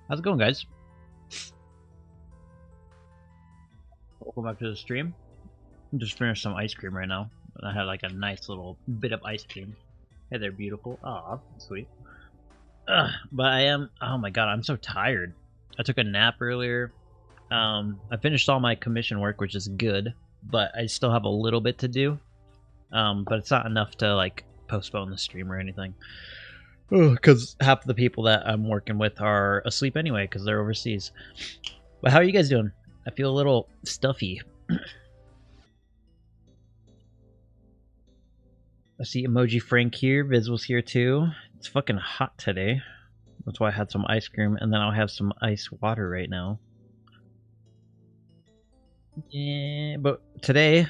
How's it going, guys? Welcome back to the stream. I just finished some ice cream right now. I had like a nice little bit of ice cream. Hey there, beautiful. Aw, sweet. But I am. Oh my god, I'm so tired. I took a nap earlier. I finished all my commission work, which is good, but I still have a little bit to do. But it's not enough to like postpone the stream or anything. Because half of the people that I'm working with are asleep anyway because they're overseas. But how are you guys doing? I feel a little stuffy. I see Emoji Frank here. Viz was here too. It's fucking hot today. That's why I had some ice cream, and then I'll have some ice water right now. Yeah, but today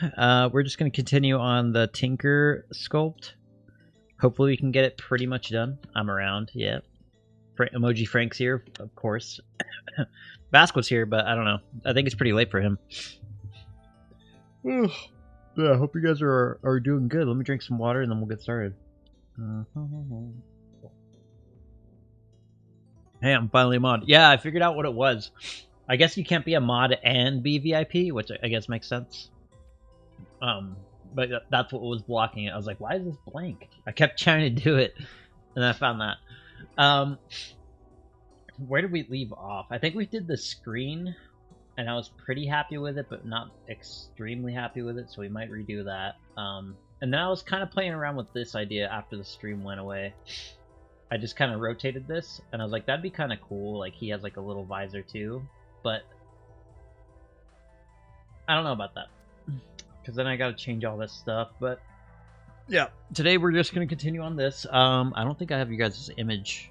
we're just going to continue on the Tinker sculpt. Hopefully we can get it pretty much done. I'm around, yeah. Emoji Frank's here, of course. Basquo's here, but I don't know. I think it's pretty late for him. Yeah, I hope you guys are doing good. Let me drink some water and then we'll get started. Hey, I'm finally a mod. Yeah, I figured out what it was. I guess you can't be a mod and be VIP, which I guess makes sense. But that's what was blocking it. I was like, why is this blank? I kept trying to do it, and then I found that. Where did we leave off? I think we did the screen, and I was pretty happy with it, but not extremely happy with it, so we might redo that. And then I was kind of playing around with this idea after the stream went away. I just kind of rotated this, and I was like, that'd be kind of cool. Like, he has like a little visor too, but I don't know about that. Because then I gotta change all this stuff, but yeah. Today we're just gonna continue on this. I don't think I have you guys' image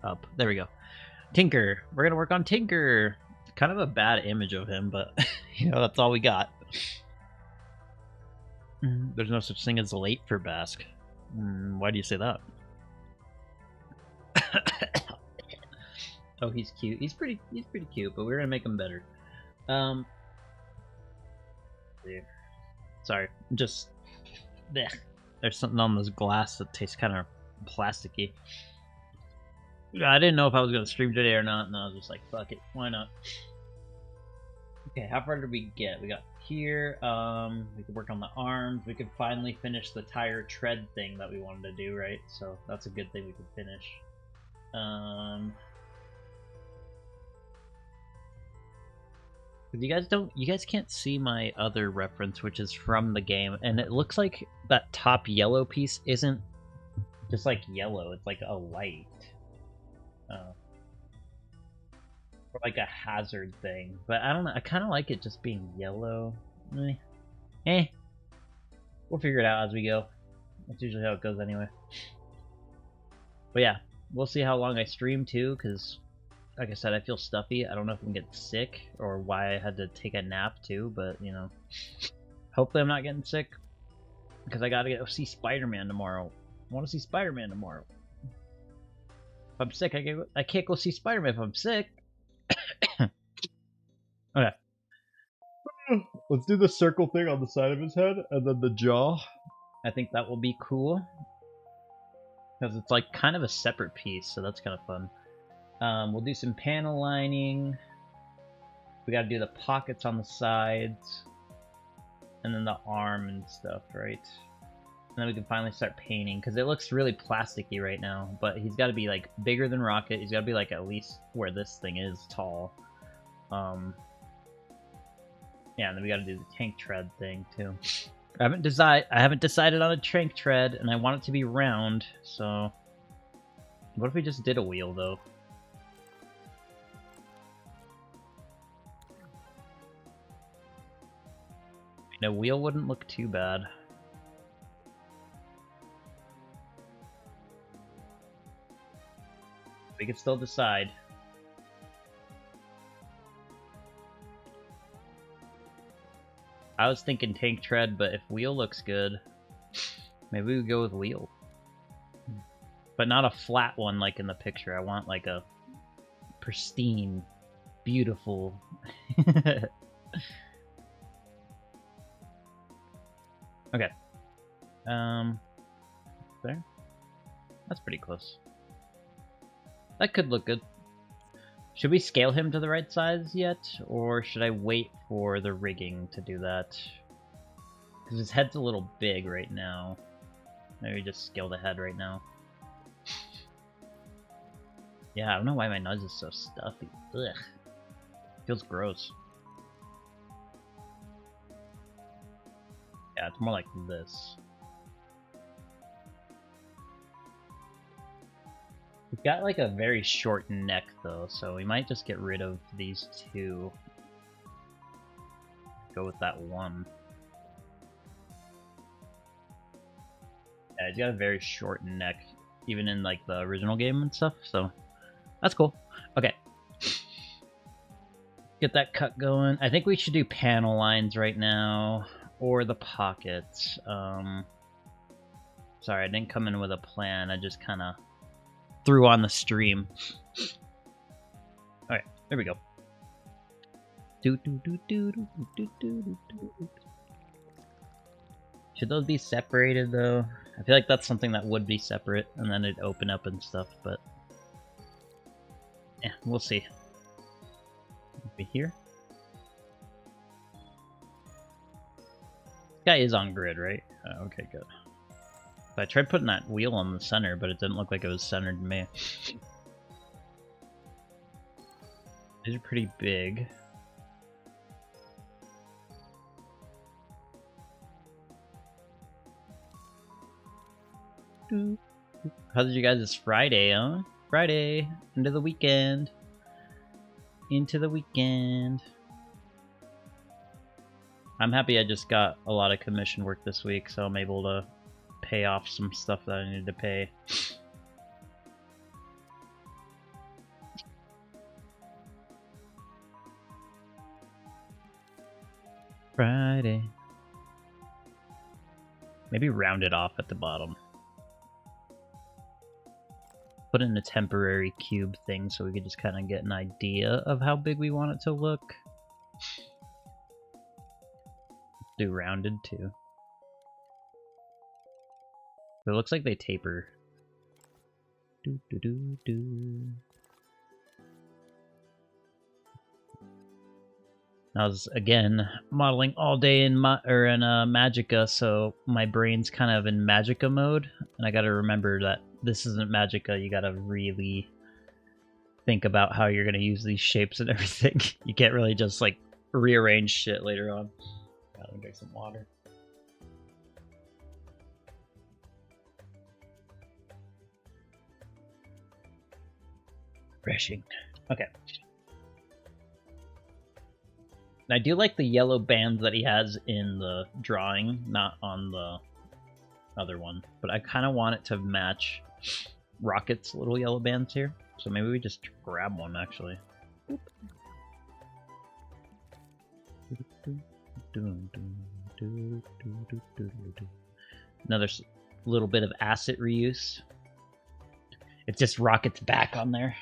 up. There we go. Tinker. We're gonna work on Tinker. Kind of a bad image of him, but you know, that's all we got. There's no such thing as late for Basque. Why do you say that? Oh, he's cute. He's pretty cute, but we're gonna make him better. Sorry, just bleh. There's something on this glass that tastes kind of plasticky. I didn't know if I was gonna stream today or not, and I was just like, fuck it, why not? Okay, how far did we get? We got here. We could work on the arms. We could finally finish the tire tread thing that we wanted to do, right? So that's a good thing we could finish. You guys can't see my other reference, which is from the game, and it looks like that top yellow piece isn't just like yellow, it's like a light. Or like a hazard thing. But I don't know, I kind of like it just being yellow. We'll figure it out as we go. That's usually how it goes anyway. But yeah, we'll see how long I stream too, because like I said, I feel stuffy. I don't know if I'm getting sick or why I had to take a nap too, but you know, hopefully I'm not getting sick because I gotta go see Spider-Man tomorrow. I want to see Spider-Man tomorrow. If I'm sick, I can't go see Spider-Man if I'm sick. Okay. Let's do the circle thing on the side of his head and then the jaw. I think that will be cool because it's like kind of a separate piece, so that's kind of fun. We'll do some panel lining. We gotta do the pockets on the sides. And then the arm and stuff, right? And then we can finally start painting, because it looks really plasticky right now. But he's gotta be like bigger than Rocket. He's gotta be like at least where this thing is tall. Yeah, and then we gotta do the tank tread thing too. I haven't decided on a tank tread, and I want it to be round, so what if we just did a wheel though? A wheel wouldn't look too bad. We could still decide. I was thinking tank tread, but if wheel looks good, maybe we would go with wheel. But not a flat one like in the picture. I want like a pristine, beautiful... Okay. There? That's pretty close. That could look good. Should we scale him to the right size yet, or should I wait for the rigging to do that? Because his head's a little big right now. Maybe just scale the head right now. Yeah, I don't know why my nose is so stuffy. Ugh. Feels gross. Yeah, it's more like this. We've got like a very short neck though, so we might just get rid of these two. Go with that one. Yeah, he's got a very short neck, even in like the original game and stuff, so that's cool. Okay. Get that cut going. I think we should do panel lines right now, or the pockets. Sorry, I didn't come in with a plan. I just kind of threw on the stream. Alright, there we go. Should those be separated though? I feel like that's something that would be separate, and then it'd open up and stuff, but yeah, we'll see. Over here. This guy is on grid, right? Oh, okay, good. But I tried putting that wheel on the center, but it didn't look like it was centered to me. These are pretty big. How did you guys this Friday, huh? Friday, into the weekend. Into the weekend. I'm happy I just got a lot of commission work this week, so I'm able to pay off some stuff that I needed to pay. Friday. Maybe round it off at the bottom. Put in a temporary cube thing so we could just kind of get an idea of how big we want it to look. Do rounded too. It looks like they taper. I was again modeling all day in Magicka, so my brain's kind of in Magicka mode, and I got to remember that this isn't Magicka. You got to really think about how you're gonna use these shapes and everything. You can't really just like rearrange shit later on. Gotta drink some water. Refreshing. Okay. I do like the yellow bands that he has in the drawing, not on the other one. But I kind of want it to match Rocket's little yellow bands here. So maybe we just grab one, actually. Another little bit of asset reuse. It's just Rocket's back on there.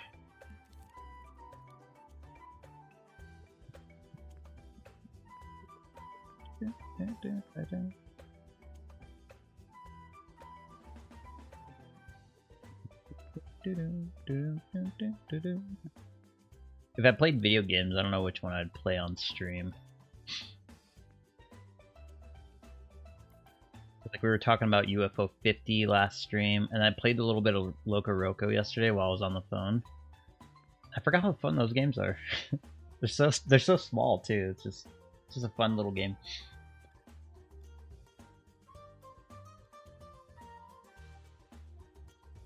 If I played video games, I don't know which one I'd play on stream. Like we were talking about UFO 50 last stream, and I played a little bit of Loco Roco yesterday while I was on the phone. I forgot how fun those games are. they're so small too. It's just a fun little game.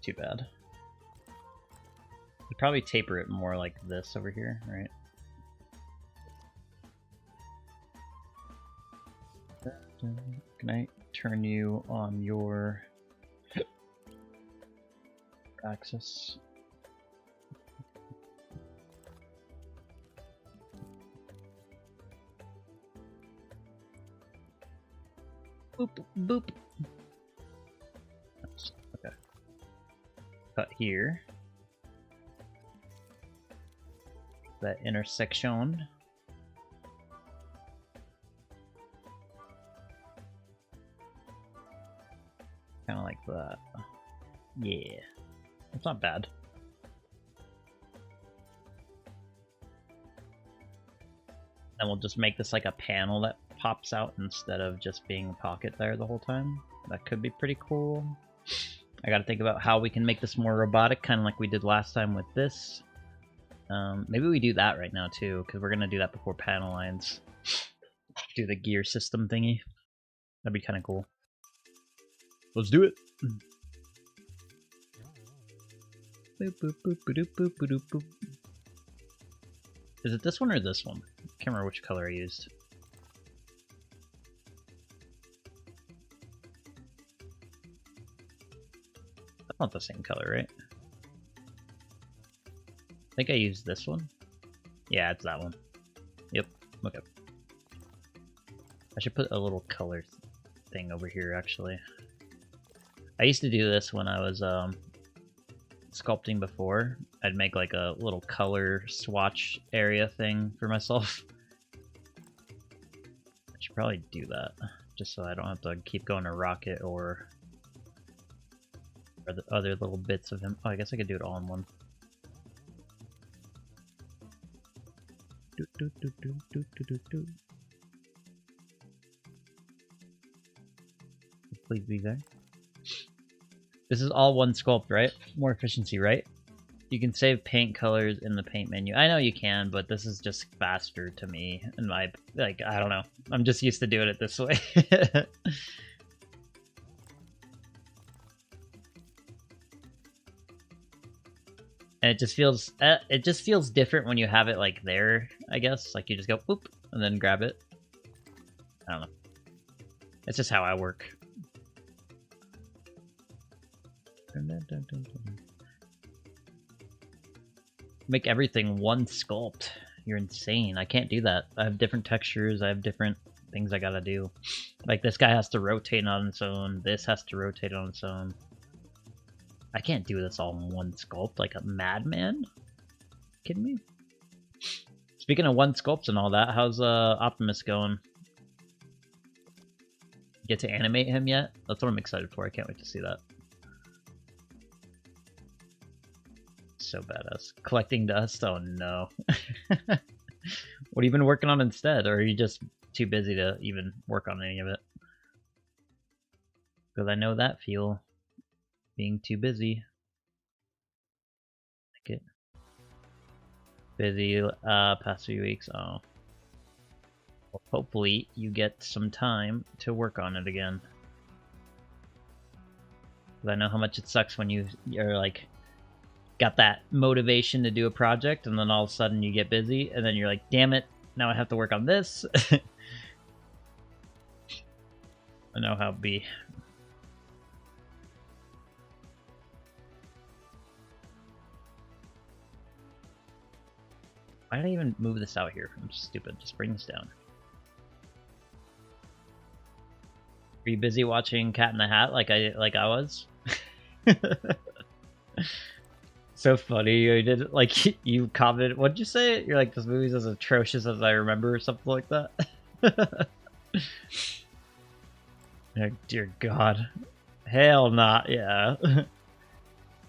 Too bad. I'd probably taper it more like this over here, right? Can I turn you on your axis? Boop, boop. Okay. Cut here. That intersection. Kind of like that. Yeah. It's not bad. And we'll just make this like a panel that pops out instead of just being a pocket there the whole time. That could be pretty cool. I gotta think about how we can make this more robotic, kind of like we did last time with this. Maybe we do that right now too, because we're gonna do that before panel lines. Do the gear system thingy. That'd be kind of cool. Let's do it. Boop, boop, boop, boop, boop, boop, boop. Is it this one or this one? I can't remember which color I used. That's not the same color, right? I think I used this one. Yeah, it's that one. Yep. Okay. I should put a little color thing over here, actually. I used to do this when I was sculpting before. I'd make like a little color swatch area thing for myself. I should probably do that, just so I don't have to keep going to Rocket or the other little bits of him. Oh, I guess I could do it all in one. Please be there. This is all one sculpt, right? More efficiency, right? You can save paint colors in the paint menu. I know you can, but this is just faster to me. And my, like, I don't know. I'm just used to doing it this way. And it just feels different when you have it like there, I guess. Like you just go boop and then grab it. I don't know. It's just how I work. Make everything one sculpt. You're insane. I can't do that. I have different textures. I have different things I gotta do. Like this guy has to rotate on its own. This has to rotate on its own. I can't do this all in one sculpt like a madman. Kidding me? Speaking of one sculpts and all that, how's Optimus going? Get to animate him yet? That's what I'm excited for. I can't wait to see that. So badass. Collecting dust? Oh no. What have you been working on instead? Or are you just too busy to even work on any of it? Because I know that feel. Being too busy. Like it. Busy past few weeks. Oh. Well, hopefully you get some time to work on it again. Because I know how much it sucks when you're like got that motivation to do a project and then all of a sudden you get busy and then you're like, damn it, now I have to work on this. I know how it be. Why did I even move this out here? I'm stupid. Just bring this down. Are you busy watching Cat in the Hat like I was? So funny. You did like you commented. What'd you say? You're like, this movie's as atrocious as I remember, or something like that. Oh, dear God. Hell not. Yeah.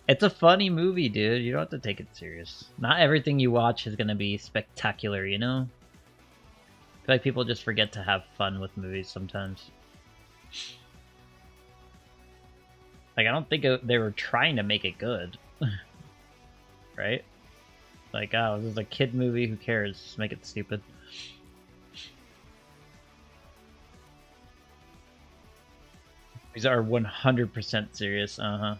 It's a funny movie, dude. You don't have to take it serious. Not everything you watch is gonna be spectacular, you know? I feel like people just forget to have fun with movies sometimes. Like, I don't think they were trying to make it good. Right? Like, oh, this is a kid movie, who cares? Just make it stupid. These are 100% serious, uh-huh.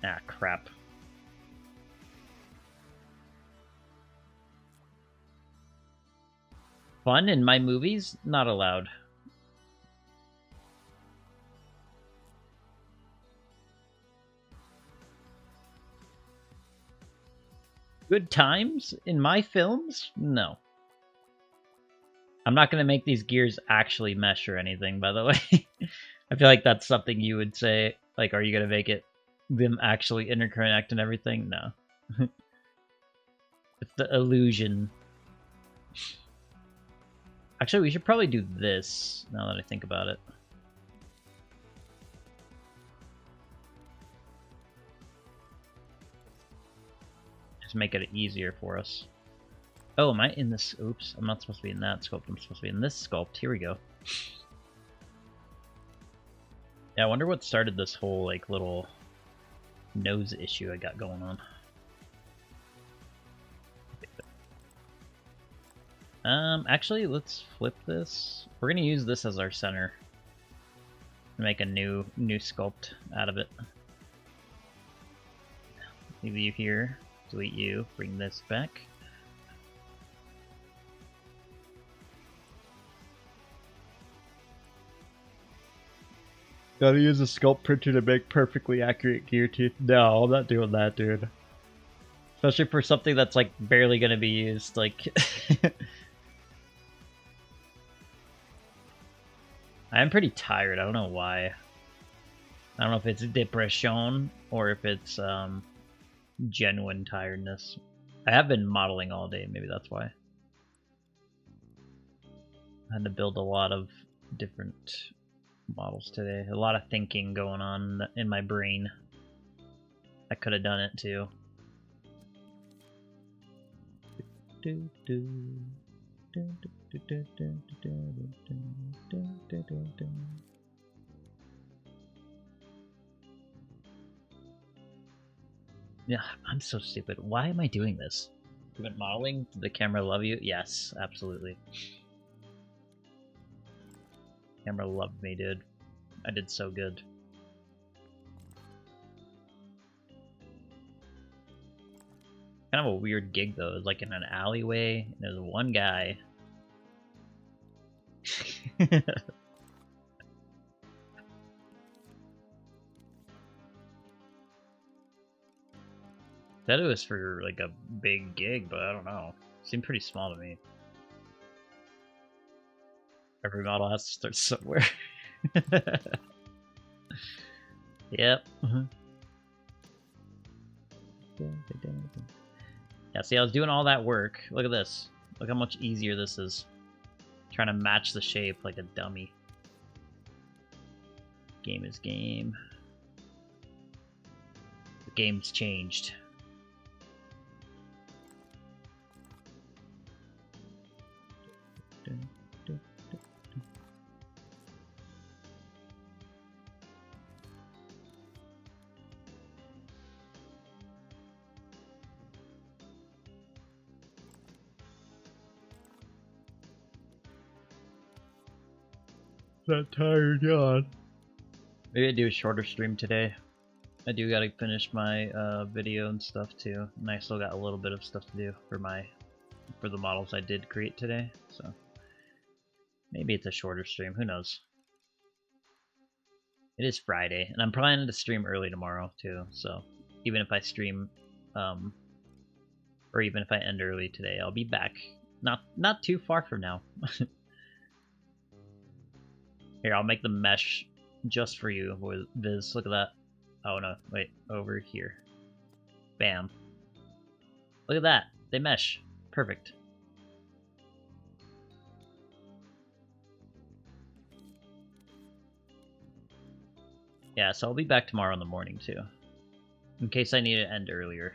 Ah, crap. Fun in my movies? Not allowed. Good times in my films? No. I'm not going to make these gears actually mesh or anything, by the way. I feel like that's something you would say. Like, are you going to make them actually interconnect and everything? No. It's the illusion. Actually, we should probably do this, now that I think about it. Just make it easier for us. Oh, am I in this? Oops, I'm not supposed to be in that sculpt. I'm supposed to be in this sculpt. Here we go. Yeah, I wonder what started this whole, like, little nose issue I got going on. Actually, let's flip this. We're gonna use this as our center. Make a new sculpt out of it. Leave you here. Delete you. Bring this back. Gotta use a sculpt printer to make perfectly accurate gear teeth. No, I'm not doing that, dude. Especially for something that's, like, barely gonna be used, like... I'm pretty tired, I don't know why. I don't know if it's depression, or if it's, genuine tiredness. I have been modeling all day, maybe that's why. I had to build a lot of different models today. A lot of thinking going on in my brain. I could have done it too. Yeah, I'm so stupid. Why am I doing this? Even modeling? Did the camera love you? Yes, absolutely. Camera loved me, dude. I did so good. Kind of a weird gig though. It was like in an alleyway. And there's one guy. Said it was for like a big gig, but I don't know. It seemed pretty small to me. Every model has to start somewhere. Yep. Yeah, see, I was doing all that work. Look at this. Look how much easier this is. Trying to match the shape like a dummy. Game is game. The game's changed. That tired yawn. Maybe I do a shorter stream today. I do gotta finish my video and stuff too, and I still got a little bit of stuff to do for the models I did create today. So maybe it's a shorter stream. Who knows? It is Friday, and I'm planning to stream early tomorrow too. So even if I stream, or even if I end early today, I'll be back. Not too far from now. Here, I'll make the mesh just for you, Viz. Look at that. Oh no, wait, over here. Bam. Look at that. They mesh. Perfect. Yeah, so I'll be back tomorrow in the morning too. In case I need to end earlier.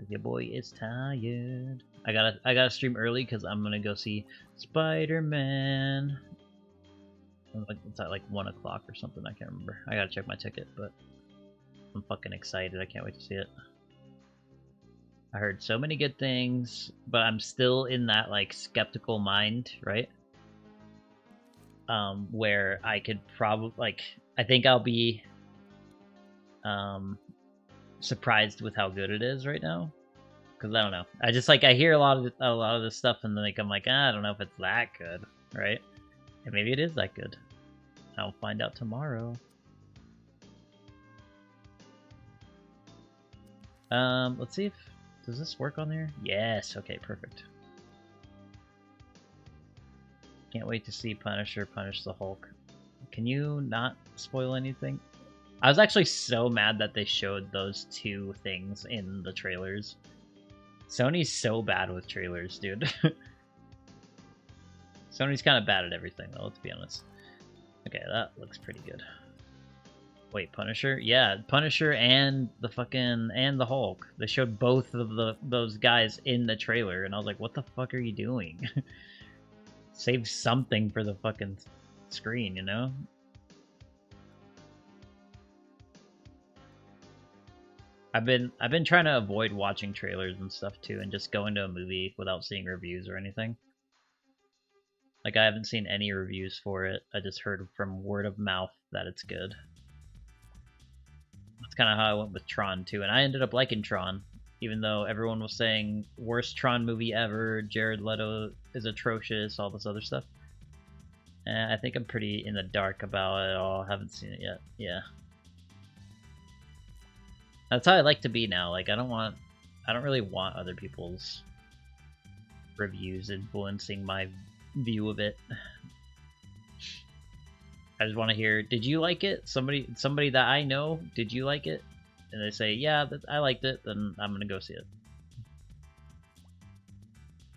Your boy is tired. I gotta stream early because I'm gonna go see Spider-Man. It's at like 1 o'clock or something, I can't remember. I gotta check my ticket, but I'm fucking excited. I can't wait to see it. I heard so many good things, but I'm still in that like skeptical mind, right? Where I could probably like, I think I'll be surprised with how good it is right now. Because I don't know. I just like I hear a lot of this stuff, and then like I'm like, I don't know if it's that good, right? And maybe it is that good. I'll find out tomorrow. Let's see if does this work on there? Yes. Okay, perfect. Can't wait to see Punisher punish the Hulk. Can you not spoil anything? I was actually so mad that they showed those two things in the trailers. Sony's so bad with trailers, dude. Sony's kind of bad at everything, though, let's be honest. Okay, that looks pretty good. Wait, Punisher? Yeah, Punisher and the fucking and the Hulk. They showed both of those guys in the trailer, and I was like, "What the fuck are you doing? Save something for the fucking screen, you know?" I've been trying to avoid watching trailers and stuff too, and just go into a movie without seeing reviews or anything. Like I haven't seen any reviews for it. I just heard from word of mouth that it's good. That's kind of how I went with Tron too, and I ended up liking Tron, even though everyone was saying worst Tron movie ever. Jared Leto is atrocious, all this other stuff. And I think I'm pretty in the dark about it all. Haven't seen it yet. Yeah, that's how I like to be now. Like I don't really want other people's reviews influencing my view of it. I just want to hear, did you like it? Somebody that I know, did you like it? And they say, yeah, I liked it, then I'm gonna go see it.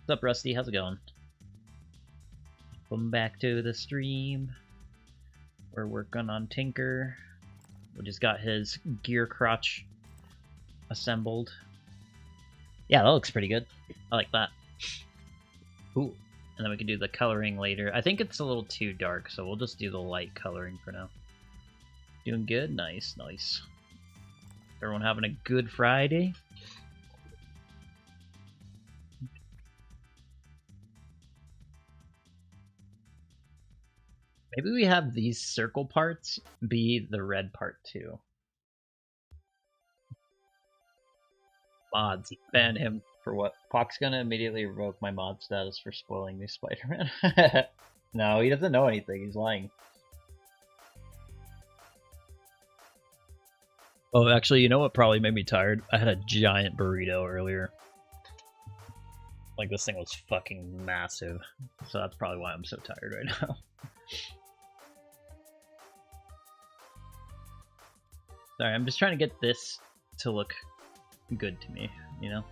What's up, Rusty? How's it going? Welcome back to the stream. We're working on Tinker. We just got his gear crotch assembled. Yeah, that looks pretty good. I like that. Ooh. And then we can do the coloring later. I think it's a little too dark, so we'll just do the light coloring for now. Doing good? Nice, nice. Everyone having a good Friday? Maybe we have these circle parts be the red part too. Mods, ban him for what? Poc's gonna immediately revoke my mod status for spoiling me Spider-Man. No, he doesn't know anything. He's lying. Oh, actually, you know what probably made me tired? I had a giant burrito earlier. Like, this thing was fucking massive. So that's probably why I'm so tired right now. Sorry, I'm just trying to get this to look good to me, you know?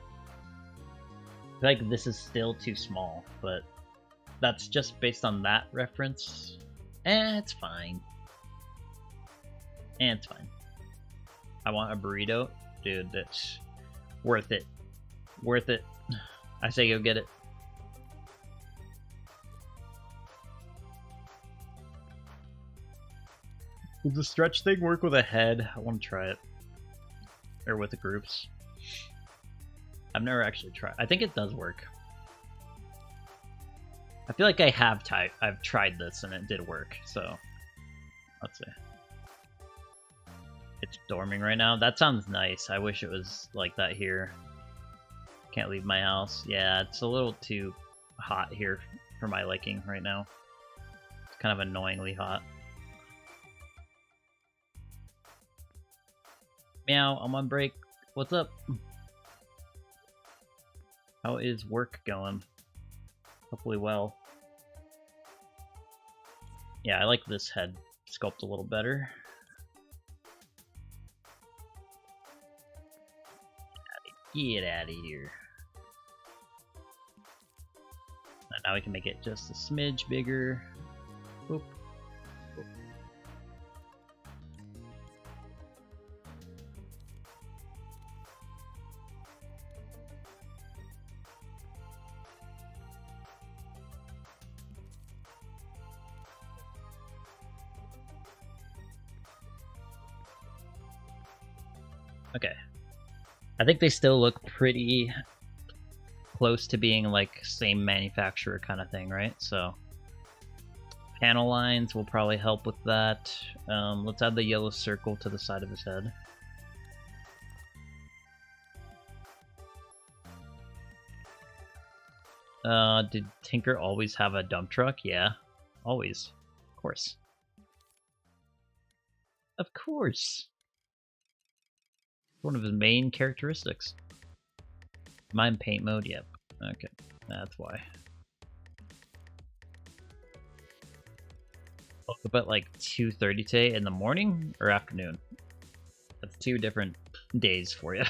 I feel like this is still too small, but that's just based on that reference. It's fine. It's fine. I want a burrito. Dude, that's worth it. Worth it. I say go get it. Does the stretch thing work with a head? I want to try it. Or with the groups. I've never actually tried. I think it does work. I feel like I've tried this and it did work, so let's see. It's storming right now. That sounds nice. I wish it was like that here. Can't leave my house. Yeah, it's a little too hot here for my liking right now. It's kind of annoyingly hot. Meow, I'm on break. What's up? How is work going? Hopefully well. Yeah, I like this head sculpt a little better. Get out of here. And now we can make it just a smidge bigger. Boop. Boop. Okay. I think they still look pretty close to being like same manufacturer kind of thing, right? So panel lines will probably help with that. Let's add the yellow circle to the side of his head. Did Tinker always have a dump truck? Yeah, always. Of course. Of course. One of his main characteristics. Am I in paint mode? Yep. Okay, that's why. Woke up at like 2:30 today in the morning or afternoon. That's 2 different days for you.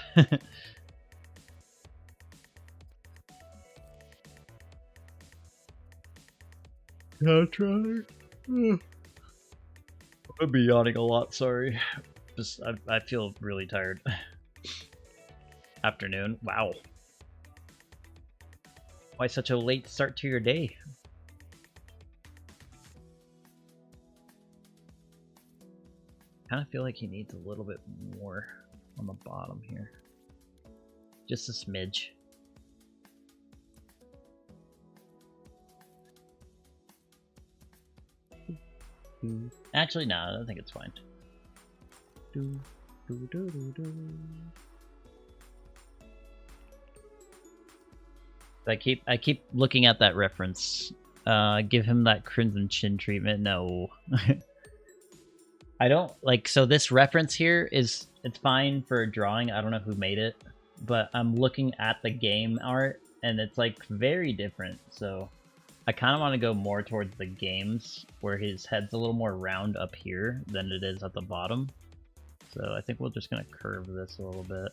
I'll try. I'll be yawning a lot, sorry. Just, I feel really tired. Afternoon. Wow. Why such a late start to your day? Kind of feel like he needs a little bit more on the bottom here. Just a smidge. Actually, no, I think it's fine. I keep looking at that reference. Give him that Crimson Chin treatment. No. I don't like, so this reference here is, it's fine for a drawing. I don't know who made it, but I'm looking at the game art and it's like very different. So I kind of want to go more towards the games where his head's a little more round up here than it is at the bottom. So I think we're just going to curve this a little bit.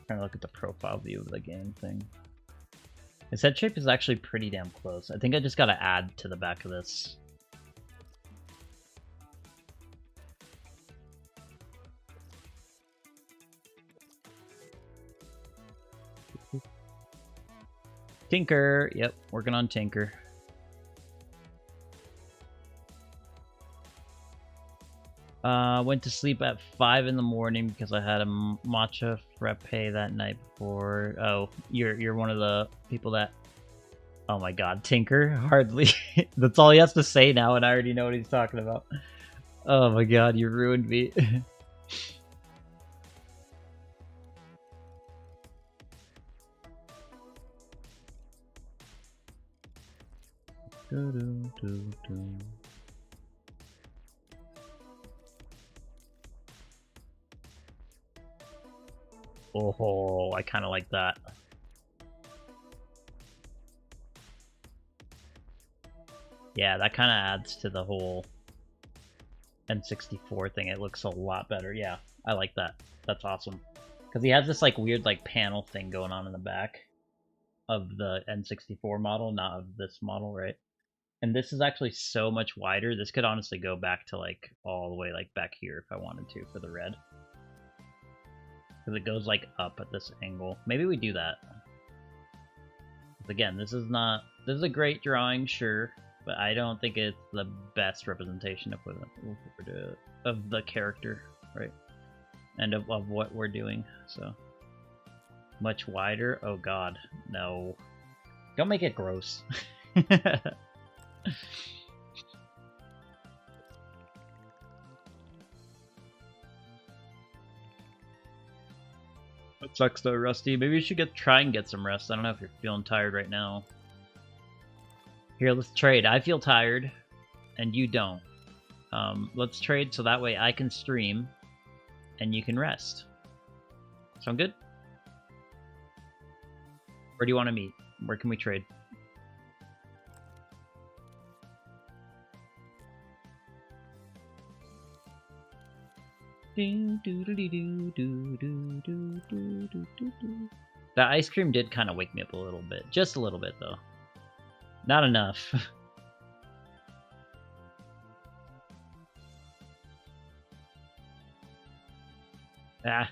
Trying to look at the profile view of the game thing. His head shape is actually pretty damn close. I think I just got to add to the back of this. Tinker. Yep, working on Tinker. Went to sleep at 5 in the morning because I had a matcha frappe that night before. Oh, you're one of the people that... Oh my god, Tinker? Hardly. That's all he has to say now, and I already know what he's talking about. Oh my god, you ruined me. Oh, I kind of like that. Yeah, that kind of adds to the whole N64 thing. It looks a lot better. Yeah, I like that. That's awesome. Because he has this like weird like panel thing going on in the back of the N64 model, not of this model, right? And this is actually so much wider. This could honestly go back to like all the way like back here if I wanted to for the red. Because it goes like up at this angle. Maybe we do that. Again, this is a great drawing, sure, but I don't think it's the best representation of the character, right? And of what we're doing, so. Much wider? Oh god, no. Don't make it gross. That sucks though, Rusty. Maybe you should try and get some rest. I don't know if you're feeling tired right now. Here, let's trade. I feel tired, and you don't. Let's trade so that way I can stream, and you can rest. Sound good? Where do you want to meet? Where can we trade? That ice cream did kind of wake me up a little bit. Just a little bit, though. Not enough. Ah.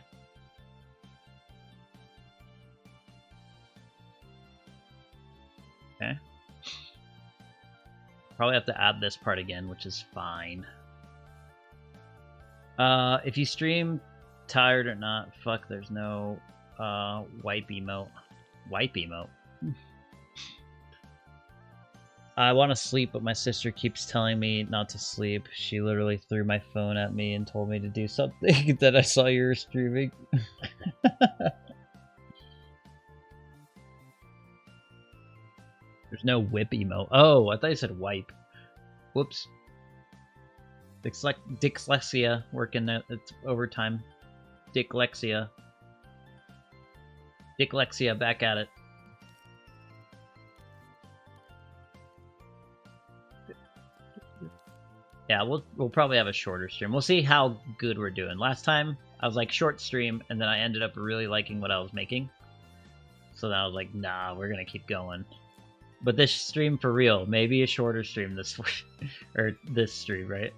Okay. Probably have to add this part again, which is fine. If you stream tired or not, fuck, there's no wipe emote. Wipe emote? I want to sleep, but my sister keeps telling me not to sleep. She literally threw my phone at me and told me to do something that I saw you were streaming. There's no whip emote. Oh, I thought you said wipe. Whoops. Dyslexia working it's overtime. Dyslexia. Dyslexia, back at it. Yeah, we'll probably have a shorter stream. We'll see how good we're doing. Last time I was like, short stream, and then I ended up really liking what I was making. So then I was like, nah, we're gonna keep going. But this stream for real, maybe a shorter stream this or this stream, right?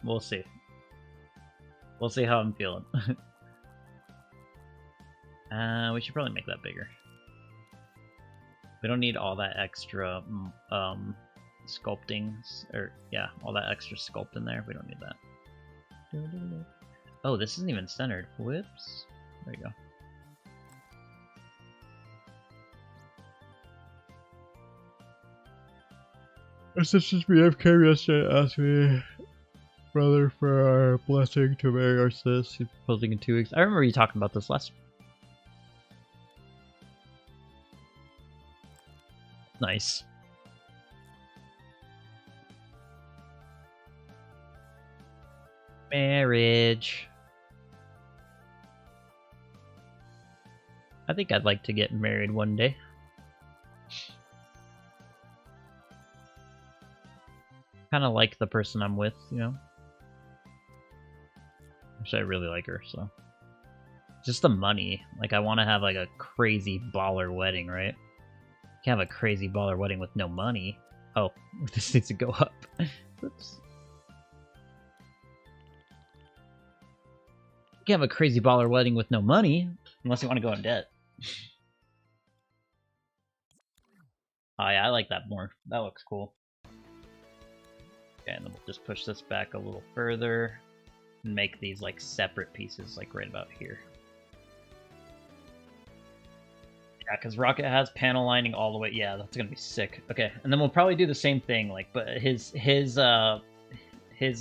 We'll see. We'll see how I'm feeling. We should probably make that bigger. We don't need all that extra sculpting, or yeah, all that extra sculpt in there. We don't need that. Oh, this isn't even centered. Whoops. There you go. Our sister's BFK yesterday asked me, brother, for our blessing to marry our sis. He's proposing in 2 weeks. I remember you talking about this last. Nice. Marriage. I think I'd like to get married one day. Kind of like the person I'm with, you know? Actually, I really like her, so. Just the money. Like, I want to have, like, a crazy baller wedding, right? Can't have a crazy baller wedding with no money. Oh, this needs to go up. Oops. You can't have a crazy baller wedding with no money, unless you want to go in debt. Oh yeah, I like that more. That looks cool. Okay, and then we'll just push this back a little further and make these like separate pieces, like right about here. Yeah, because Rocket has panel lining all the way. Yeah, that's gonna be sick. Okay, and then we'll probably do the same thing, like, but his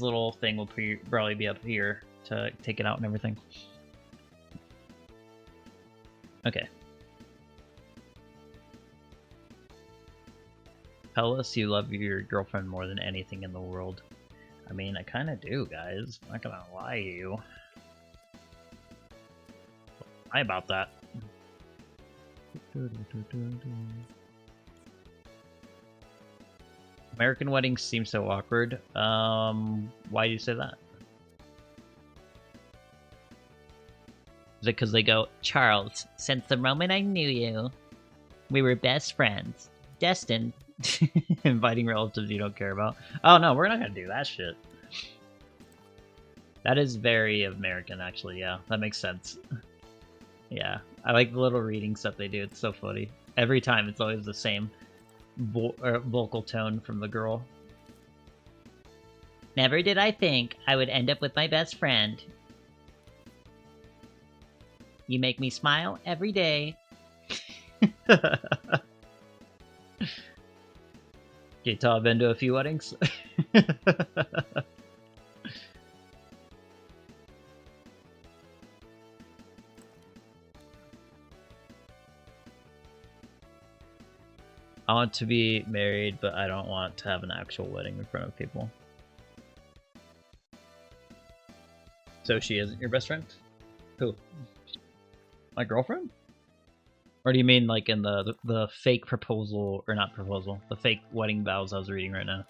little thing will probably be up here to take it out and everything. Okay. Tell us you love your girlfriend more than anything in the world. I mean, I kind of do, guys. I'm not gonna lie to you. Lie about that. American weddings seem so awkward. Why do you say that? Is it because they go, Charles, since the moment I knew you, we were best friends. Destined. Inviting relatives you don't care about. Oh no, we're not gonna do that shit. That is very American, actually, yeah. That makes sense. Yeah, I like the little reading stuff they do. It's so funny. Every time, it's always the same vocal tone from the girl. Never did I think I would end up with my best friend. You make me smile every day. Can you tell I've been to a few weddings? I want to be married, but I don't want to have an actual wedding in front of people. So she isn't your best friend? Who? My girlfriend? Or do you mean like in the fake proposal, or not proposal, the fake wedding vows I was reading right now?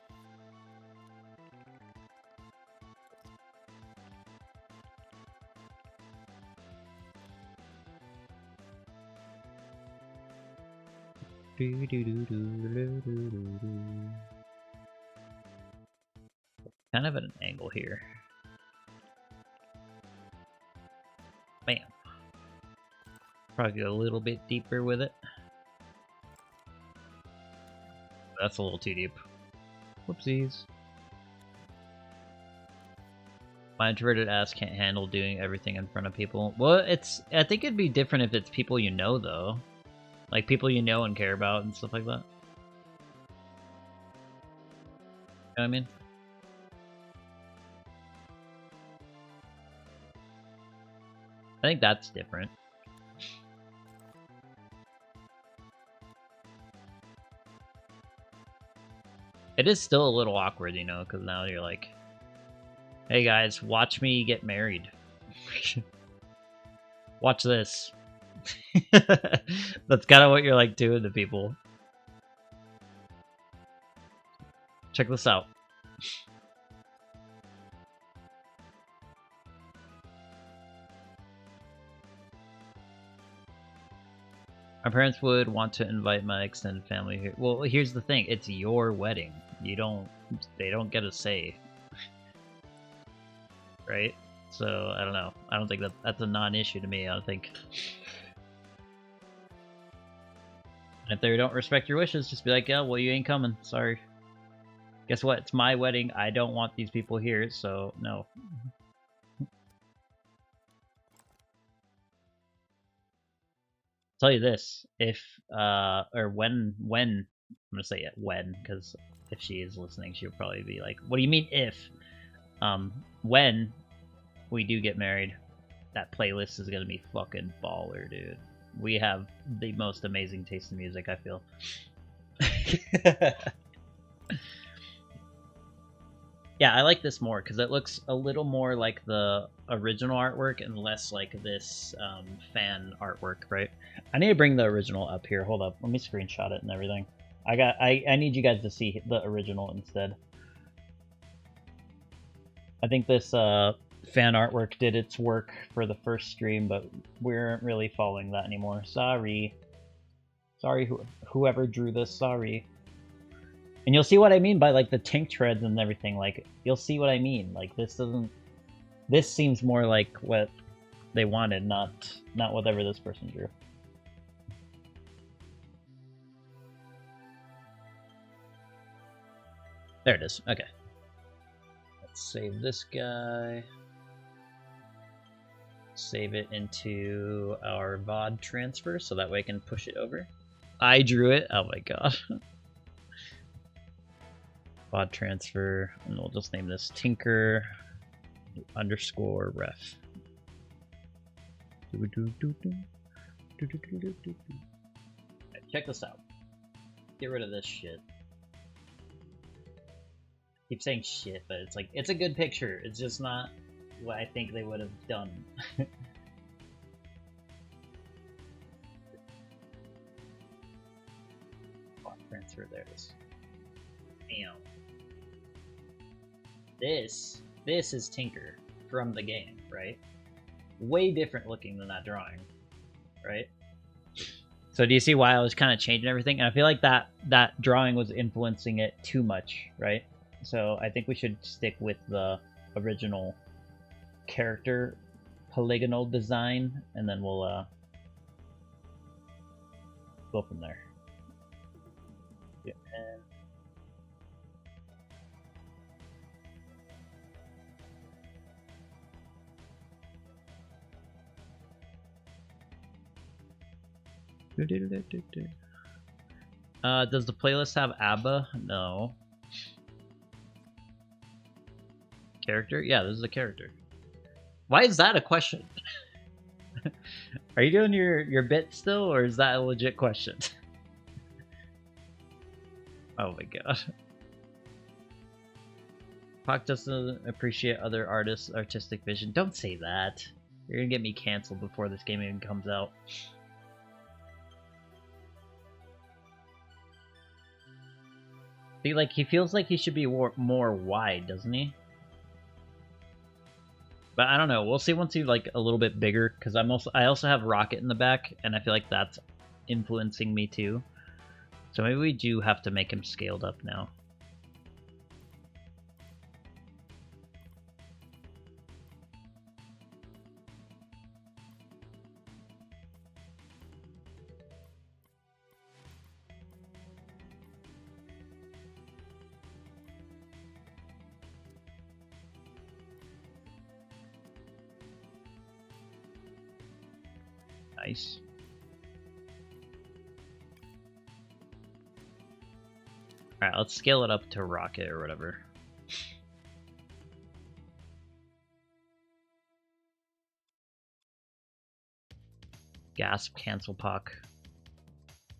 Kind of at an angle here. Bam. Probably go a little bit deeper with it. That's a little too deep. Whoopsies. My introverted ass can't handle doing everything in front of people. Well, I think it'd be different if it's people you know, though. Like, people you know and care about and stuff like that. You know what I mean? I think that's different. It is still a little awkward, you know, because now you're like, hey guys, watch me get married. Watch this. That's kind of what you're like doing to people. Check this out. My parents would want to invite my extended family here. Well, here's the thing. It's your wedding. They don't get a say. Right? So, I don't know. I don't think that's a non-issue to me, I don't think. And if they don't respect your wishes, just be like, yeah, well, you ain't coming. Sorry. Guess what? It's my wedding. I don't want these people here, so no. Tell you this, if or when I'm gonna say it when, because if she is listening, she'll probably be like, "What do you mean if?" When we do get married, that playlist is gonna be fucking baller, dude. We have the most amazing taste in music, I feel. Yeah, I like this more because it looks a little more like the original artwork and less like this fan artwork, right? I need to bring the original up here. Hold up, let me screenshot it and everything. I need you guys to see the original instead. I think this fan artwork did its work for the first stream, but we aren't really following that anymore. Sorry, whoever drew this. Sorry. And you'll see what I mean by like the tink treads and everything. Like you'll see what I mean. Like this seems more like what they wanted, not whatever this person drew. There it is. Okay. Let's save this guy. Save it into our VOD transfer so that way I can push it over. I drew it. Oh my god. VOD transfer, and we'll just name this Tinker _ ref. Check this out. Get rid of this shit. Keep saying shit, but it's like, it's a good picture. It's just not what I think they would have done. Transfer, there it is. Damn. This is Tinker from the game, right? Way different looking than that drawing, right? So do you see why I was kind of changing everything? And I feel like that drawing was influencing it too much, right? So I think we should stick with the original character polygonal design, and then we'll go from there. Yeah. Does the playlist have ABBA? No. Character? Yeah, this is a character. Why is that a question? Are you doing your bit still, or is that a legit question? Oh my god. Pac doesn't appreciate other artists' artistic vision. Don't say that. You're gonna get me canceled before this game even comes out. See, like, he feels like he should be more wide, doesn't he? But I don't know. We'll see once he's like a little bit bigger, because I also have Rocket in the back, and I feel like that's influencing me too. So maybe we do have to make him scaled up now. Nice. Alright, let's scale it up to Rocket or whatever. Gasp, cancel Pac.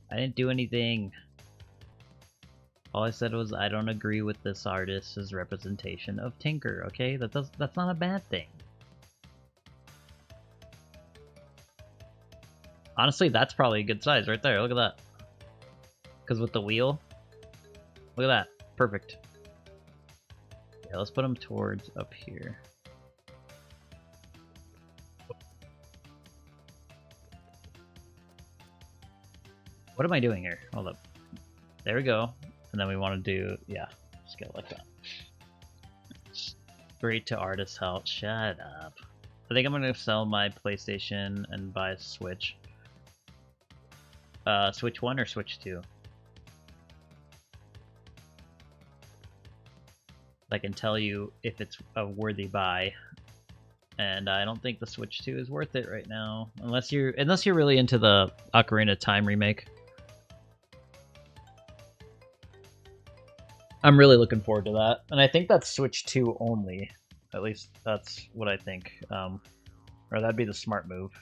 I didn't do anything. All I said was I don't agree with this artist's representation of Tinker, okay? That's not a bad thing. Honestly, that's probably a good size right there. Look at that. Because with the wheel, look at that. Perfect. Yeah, let's put him towards up here. What am I doing here? Hold up. There we go. And then we want to do, yeah, just go like that. Straight to artist help. Shut up. I think I'm going to sell my PlayStation and buy a Switch. Switch 1 or Switch 2? I can tell you if it's a worthy buy. And I don't think the Switch 2 is worth it right now. Unless you're really into the Ocarina of Time remake. I'm really looking forward to that. And I think that's Switch 2 only. At least that's what I think. Or that'd be the smart move.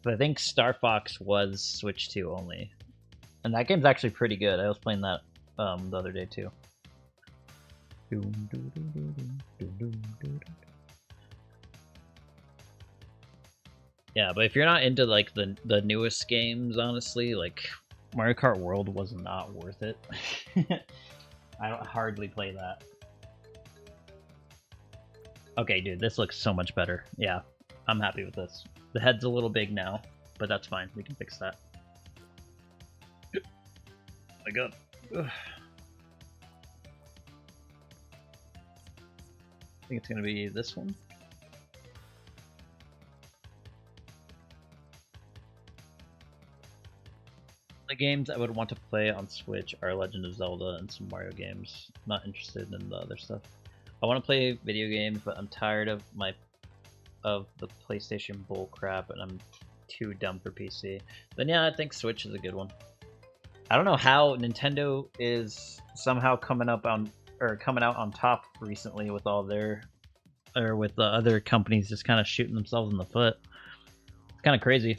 But I think Star Fox was Switch 2 only. And that game's actually pretty good. I was playing that the other day too. Yeah, but if you're not into like the newest games, honestly, like Mario Kart World was not worth it. I don't hardly play that. Okay, dude, this looks so much better. Yeah, I'm happy with this. The head's a little big now, but that's fine. We can fix that. Oh my god. Ugh. I think it's gonna be this one. The games I would want to play on Switch are Legend of Zelda and some Mario games. Not interested in the other stuff. I want to play video games, but I'm tired of the PlayStation bull crap, and I'm too dumb for PC. Then yeah, I think Switch is a good one. I don't know how Nintendo is somehow coming out on top recently with all their, or with the other companies just kind of shooting themselves in the foot. It's kind of crazy.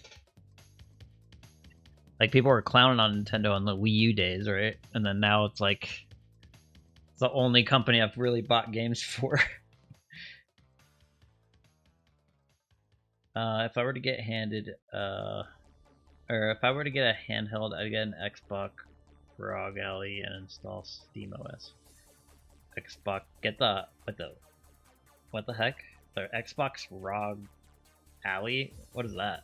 Like, people were clowning on Nintendo on the Wii U days, right? And then now it's like, it's the only company I've really bought games for. If I were to get or if I were to get a handheld, I'd get an Xbox ROG Ally and install SteamOS. Xbox, what the heck? The Xbox ROG Ally? What is that?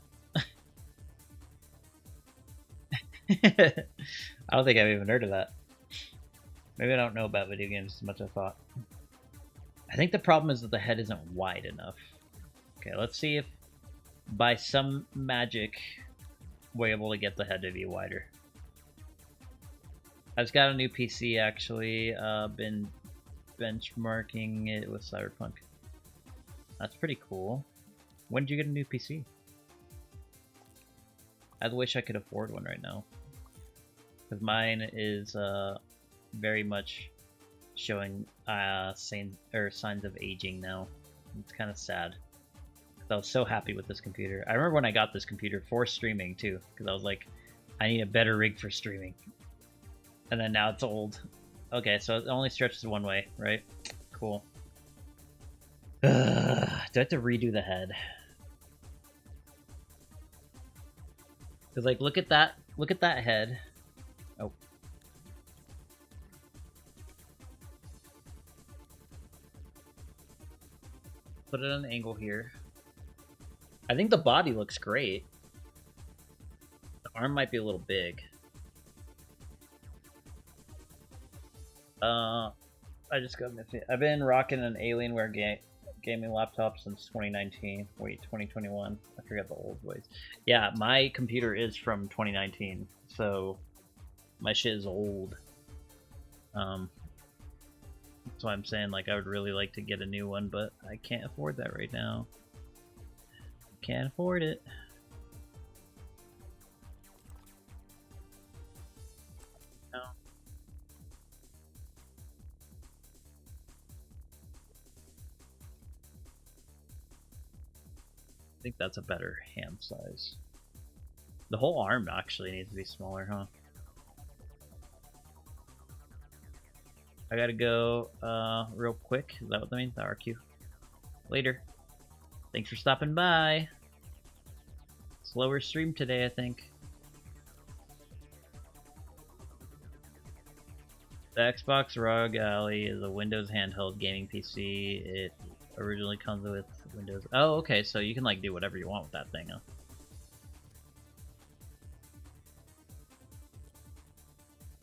I don't think I've even heard of that. Maybe I don't know about video games as much as I thought. I think the problem is that the head isn't wide enough. Okay, let's see if by some magic we're able to get the head to be wider. I just got a new PC actually. Been benchmarking it with Cyberpunk. That's pretty cool. When did you get a new PC? I wish I could afford one right now, because mine is very much showing signs of aging now. It's kind of sad. I was so happy with this computer. I remember when I got this computer for streaming too, because I was like, I need a better rig for streaming. And then now it's old. Okay, so it only stretches one way, right? Cool. Do I have to redo the head? Because, like, look at that head. Oh. Put it on an angle here. I think the body looks great. The arm might be a little big. I just got missing. I've been rocking an Alienware gaming laptop since 2019. Wait, 2021. I forgot the old ways. Yeah, my computer is from 2019, so my shit is old. That's why I'm saying, like, I would really like to get a new one, but I can't afford that right now. Can't afford it. No. I think that's a better hand size. The whole arm actually needs to be smaller, huh? I gotta go real quick. Is that what that means? The RQ. Later. Thanks for stopping by. Slower stream today, I think. The Xbox ROG Ally is a Windows handheld gaming PC. It originally comes with Windows. Oh, okay, so you can like do whatever you want with that thing, huh?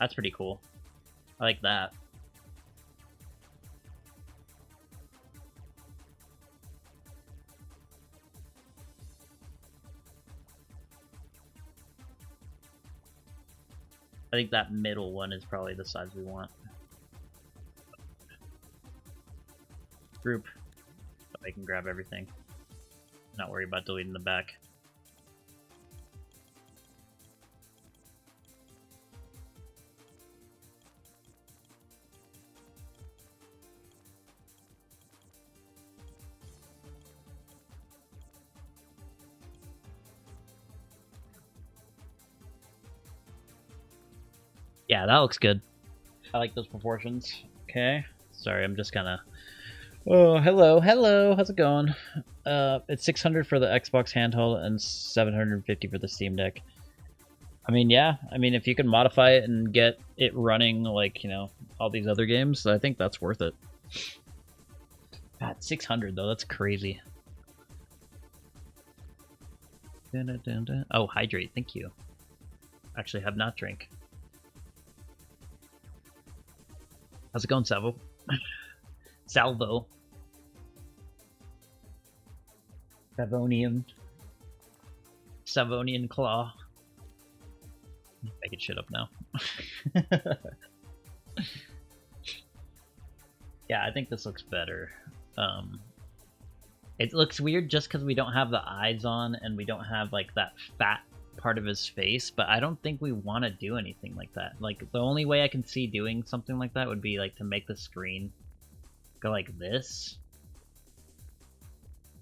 That's pretty cool. I like that. I think that middle one is probably the size we want. Group. So I can grab everything. Not worry about deleting the back. Yeah, that looks good. I like those proportions. Okay. Sorry, I'm just kind of... Oh, hello, how's it going? It's 600 for the Xbox handheld and 750 for the Steam Deck. I mean, yeah. I mean, if you can modify it and get it running like, you know, all these other games, I think that's worth it. God, 600 though, that's crazy. Oh, hydrate, thank you. Actually, have not drank. How's it going, Salvo? Salvo. Savonian Claw. Making shit up now. Yeah, I think this looks better. It looks weird just because we don't have the eyes on and we don't have like that fat part of his face, but I don't think we want to do anything like that. Like the only way I can see doing something like that would be like to make the screen go like this.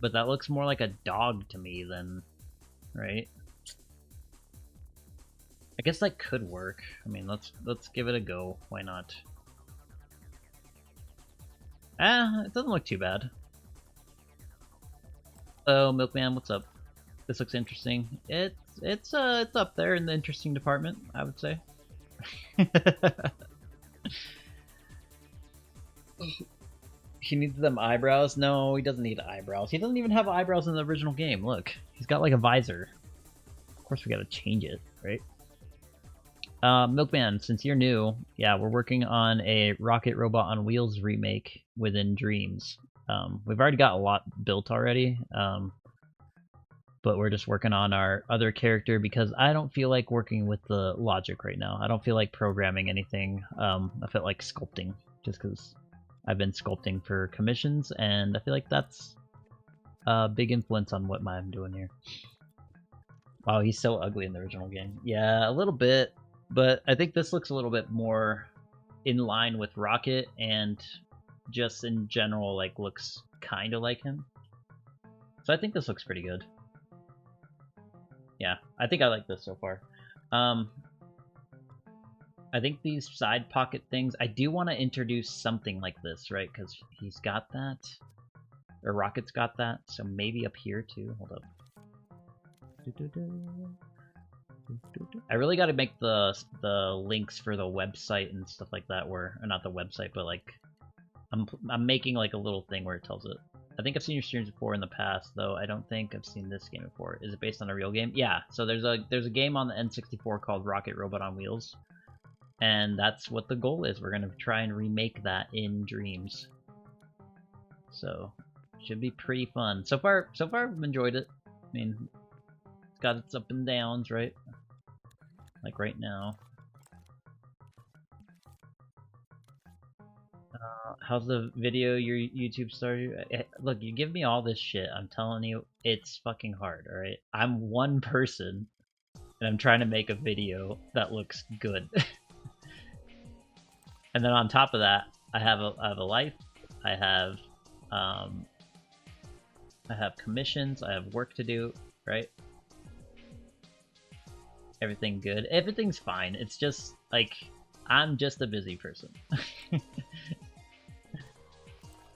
But that looks more like a dog to me than, right? I guess that could work. I mean, let's give it a go. Why not? It doesn't look too bad. Oh, Milkman, what's up? This looks interesting. It's up there in the interesting department, I would say. He needs them eyebrows? No, he doesn't need eyebrows. He doesn't even have eyebrows in the original game. Look, he's got like a visor. Of course we gotta change it, right? Milkman, since you're new, yeah, we're working on a Rocket Robot on Wheels remake within Dreams. We've already got a lot built already, but we're just working on our other character because I don't feel like working with the logic right now. I don't feel like programming anything. I feel like sculpting, just because I've been sculpting for commissions, and I feel like that's a big influence on what I'm doing here. Wow, he's so ugly in the original game. Yeah, a little bit, but I think this looks a little bit more in line with Rocket, and just in general, like, looks kind of like him. So I think this looks pretty good. Yeah, I think I like this so far. I think these side pocket things, I do want to introduce something like this, right? Because he's got that, or Rocket's got that, so maybe up here too. Hold up. I really got to make the links for the website and stuff like that, where, or not the website, but like I'm making like a little thing where it tells it. I think I've seen your streams before in the past, though I don't think I've seen this game before. Is it based on a real game? Yeah. So there's a game on the N64 called Rocket Robot on Wheels, and that's what the goal is. We're gonna try and remake that in Dreams. So should be pretty fun. So far I've enjoyed it. I mean, it's got its up and downs, right? Like right now. How's the video your YouTube started? Look, you give me all this shit. I'm telling you, it's fucking hard, alright? I'm one person, and I'm trying to make a video that looks good. And then on top of that, I have a life. I have commissions. I have work to do, right? Everything good. Everything's fine. It's just, like, I'm just a busy person.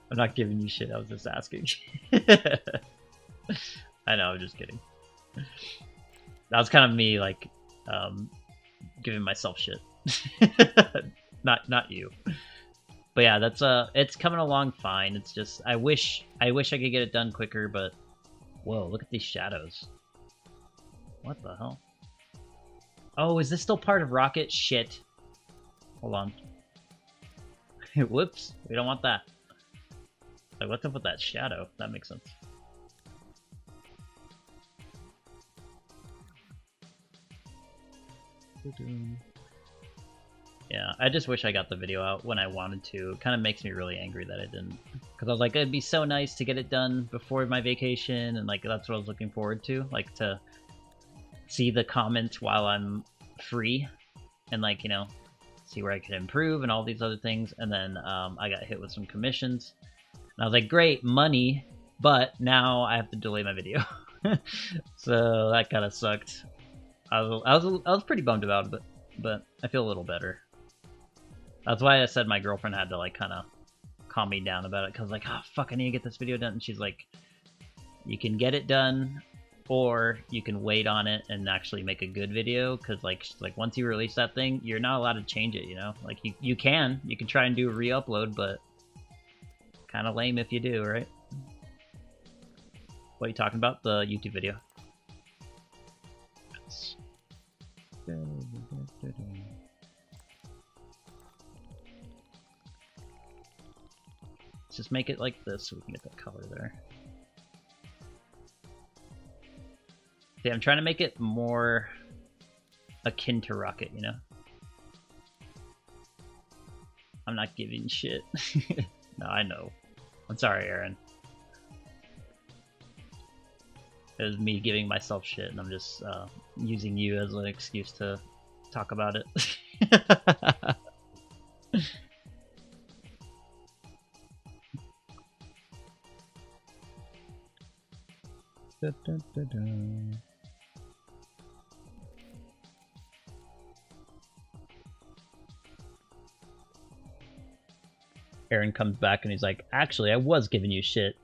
I'm not giving you shit, I was just asking. I know, I'm just kidding. That was kind of me, like, giving myself shit. Not you. But yeah, that's it's coming along fine. It's just I wish I could get it done quicker, but whoa, look at these shadows. What the hell? Oh, is this still part of Rocket? Shit. Hold on. Whoops, we don't want that. Like, what's up with that shadow? That makes sense. Yeah, I just wish I got the video out when I wanted to. It kind of makes me really angry that I didn't. Because I was like, it'd be so nice to get it done before my vacation, and like that's what I was looking forward to. Like to see the comments while I'm free, and like, you know, see where I could improve and all these other things. And then I got hit with some commissions. And I was like, great, money, but now I have to delay my video. So that kind of sucked. I was pretty bummed about it, but I feel a little better. That's why I said my girlfriend had to like kind of calm me down about it, because like, oh fuck, I need to get this video done. And she's like, you can get it done, or you can wait on it and actually make a good video, because like once you release that thing, you're not allowed to change it, you know? Like you can try and do a re-upload, but kind of lame if you do, right? What are you talking about? The YouTube video? Yes. Let's just make it like this so we can get that color there. See, I'm trying to make it more akin to Rocket, you know? I'm not giving shit. No, I know. I'm sorry, Aaron. It was me giving myself shit, and I'm just using you as an excuse to talk about it. Da, da, da, da. Aaron comes back and he's like, actually, I was giving you shit.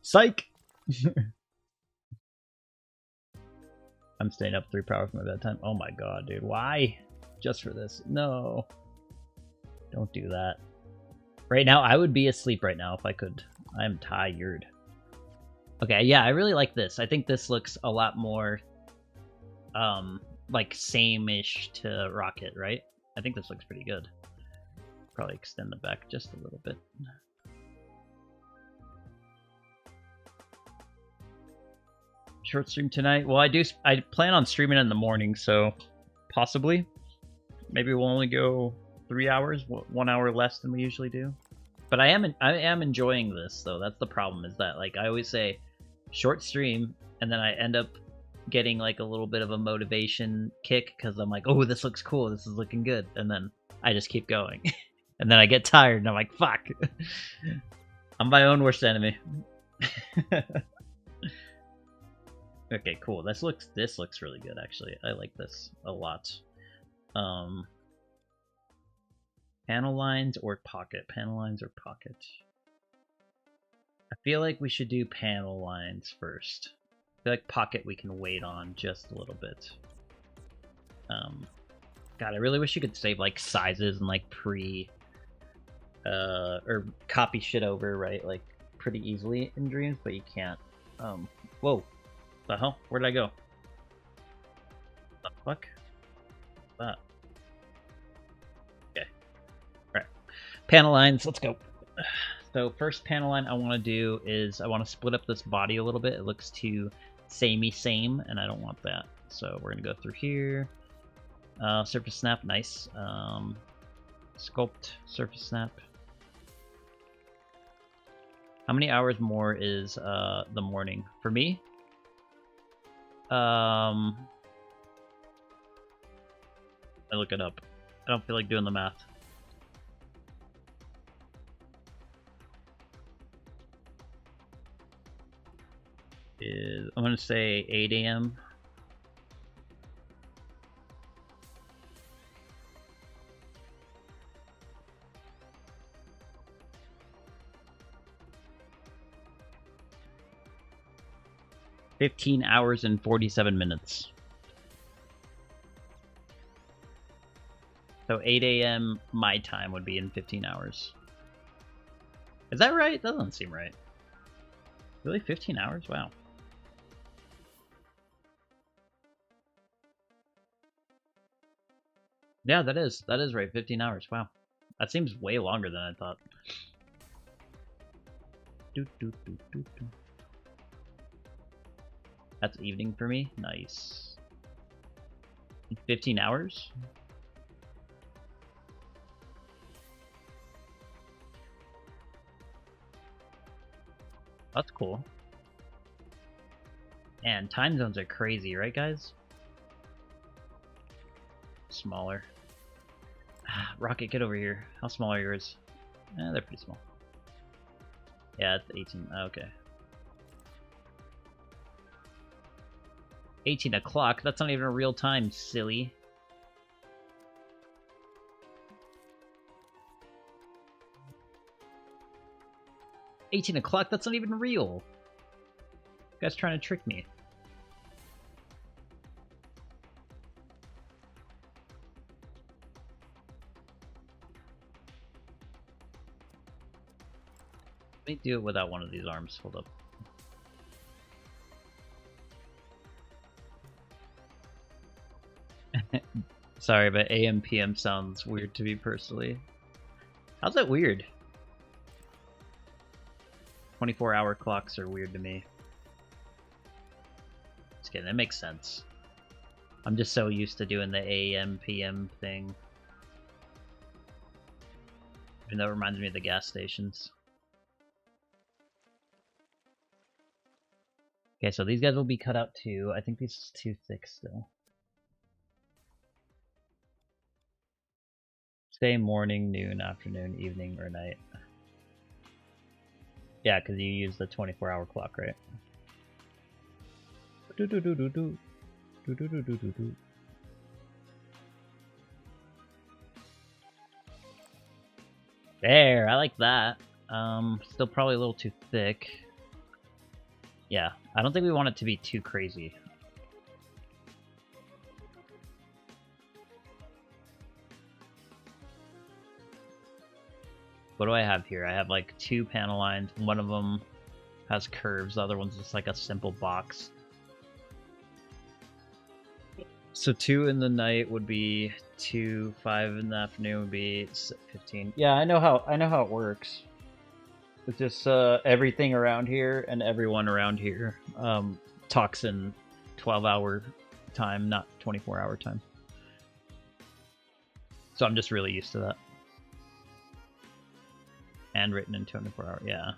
Psych! I'm staying up 3 hours from my bedtime. Oh my god, dude. Why? Just for this. No. Don't do that. Right now, I would be asleep right now if I could. I'm tired. Okay, yeah, I really like this. I think this looks a lot more, like, same-ish to Rocket, right? I think this looks pretty good. Probably extend the back just a little bit. Short stream tonight? Well, I plan on streaming in the morning, so possibly. Maybe we'll only go 3 hours, 1 hour less than we usually do. But I am enjoying this, though. That's the problem, is that like I always say short stream, and then I end up getting like a little bit of a motivation kick because I'm like, oh, this looks cool, this is looking good, and then I just keep going. And then I get tired and I'm like, fuck. I'm my own worst enemy. Okay, cool. This looks really good, actually. I like this a lot. Panel lines or pocket? Panel lines or pocket? I feel like we should do panel lines first. I feel like pocket we can wait on just a little bit. God, I really wish you could save like sizes and like or copy shit over, right? Like pretty easily in Dreams, but you can't. Whoa. The hell? Where did I go? The fuck? That. Okay. Alright. Panel lines, let's go. So first panel line I want to do is I want to split up this body a little bit. It looks too samey same, and I don't want that. So we're going to go through here. Surface snap, nice. Sculpt, surface snap. How many hours more is the morning? For me? I look it up. I don't feel like doing the math. I'm going to say 8 a.m. $15 hours and 47 minutes. So 8 a.m. my time would be in 15 hours. Is that right? That doesn't seem right. Really? 15 hours? Wow. Yeah, that is right. 15 hours. Wow, that seems way longer than I thought. That's evening for me. Nice. 15 hours. That's cool. And time zones are crazy, right, guys? Smaller. Rocket, get over here. How small are yours? They're pretty small. Yeah, it's 18. Okay. 18 o'clock? That's not even a real time, silly. $18 o'clock? That's not even real. You guys trying to trick me. Let me do it without one of these arms. Hold up. Sorry, but AM PM sounds weird to me personally. How's that weird? 24-hour clocks are weird to me. Just kidding, it makes sense. I'm just so used to doing the AM PM thing. And that reminds me of the gas stations. Okay, so these guys will be cut out too. I think this is too thick still. Say morning, noon, afternoon, evening, or night. Yeah, because you use the 24-hour clock, right? There, I like that. Still probably a little too thick. Yeah, I don't think we want it to be too crazy. What do I have here? I have like 2 panel lines. One of them has curves. The other one's just like a simple box. So 2 in the night would be 2, 5 in the afternoon would be 15. Yeah, I know how it works. It's just everything around here and everyone around here talks in 12-hour time, not 24-hour time. So I'm just really used to that. And written in 24-hour, yeah.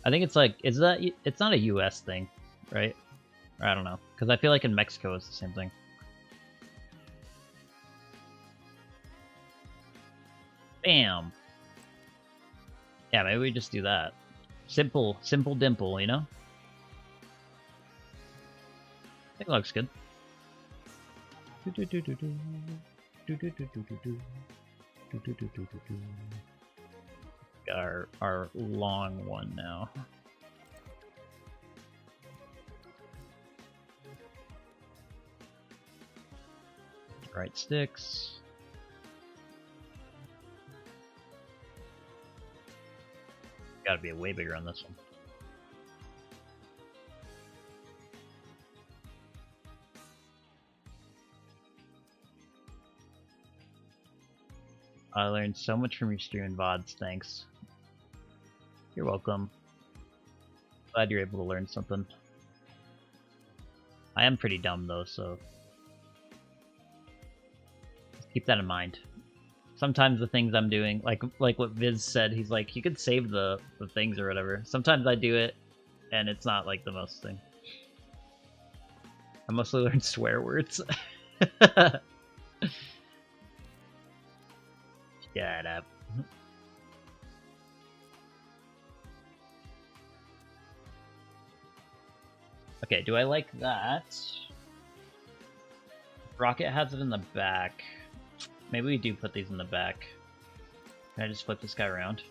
I think it's like, it's not a US thing, right? Or I don't know, because I feel like in Mexico it's the same thing. Bam! Yeah, maybe we just do that. Simple dimple, you know? I think it looks good. Got our long one now. Right sticks. Gotta be way bigger on this one. I learned so much from your stream and VODs, thanks. You're welcome. Glad you're able to learn something. I am pretty dumb though, so keep that in mind. Sometimes the things I'm doing, like what Viz said, he's like, you could save the things or whatever. Sometimes I do it, and it's not like the most thing. I mostly learned swear words. Shut up. Okay, do I like that? Rocket has it in the back. Maybe we do put these in the back. Can I just flip this guy around?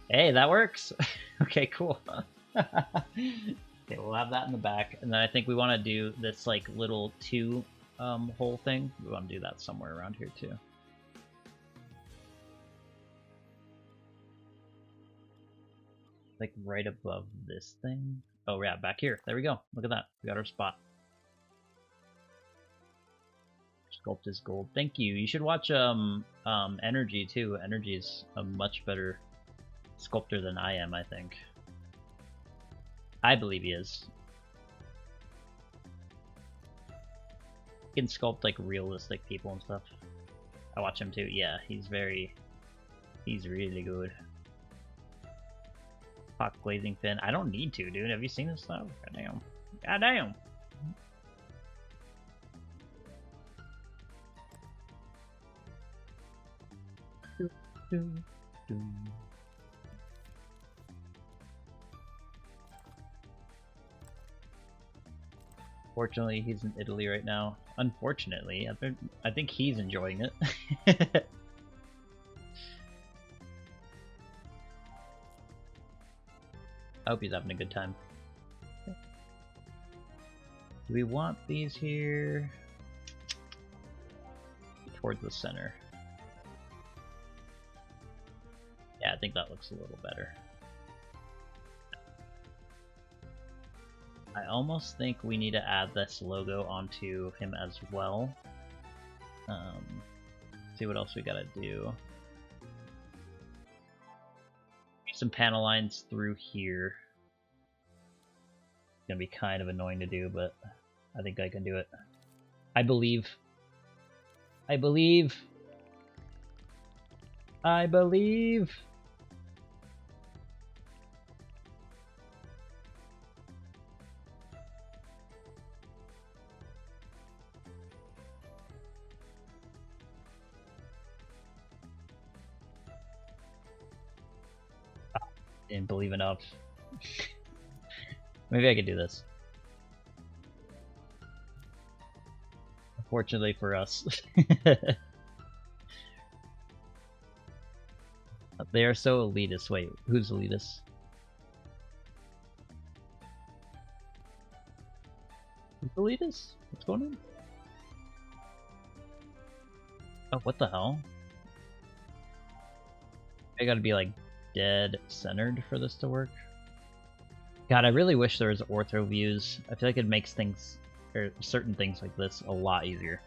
Hey, that works! Okay, cool. Okay, we'll have that in the back, and then I think we want to do this like little 2 hole thing. We want to do that somewhere around here too. Like right above this thing. Oh yeah, back here. There we go. Look at that. We got our spot. Sculpt is gold. Thank you. You should watch Energy too. Energy is a much better sculptor than I am, I think. I believe he is. He can sculpt like realistic people and stuff. I watch him too. Yeah, he's really good. Hot glazing fin. I don't need to, dude. Have you seen this stuff? Goddamn. Goddamn. Fortunately, he's in Italy right now. Unfortunately, I think he's enjoying it. I hope he's having a good time. Do we want these here? Towards the center. Yeah, I think that looks a little better. I almost think we need to add this logo onto him as well. See what else we gotta do. Some panel lines through here. It's gonna be kind of annoying to do, but I think I can do it. I believe. I believe. I believe. Didn't believe enough. Maybe I could do this. Unfortunately for us. They are so elitist. Wait, who's elitist? Who's elitist? What's going on? Oh, what the hell? I gotta be like dead centered for this to work. God, I really wish there was ortho views. I feel like it makes things, or certain things like this, a lot easier.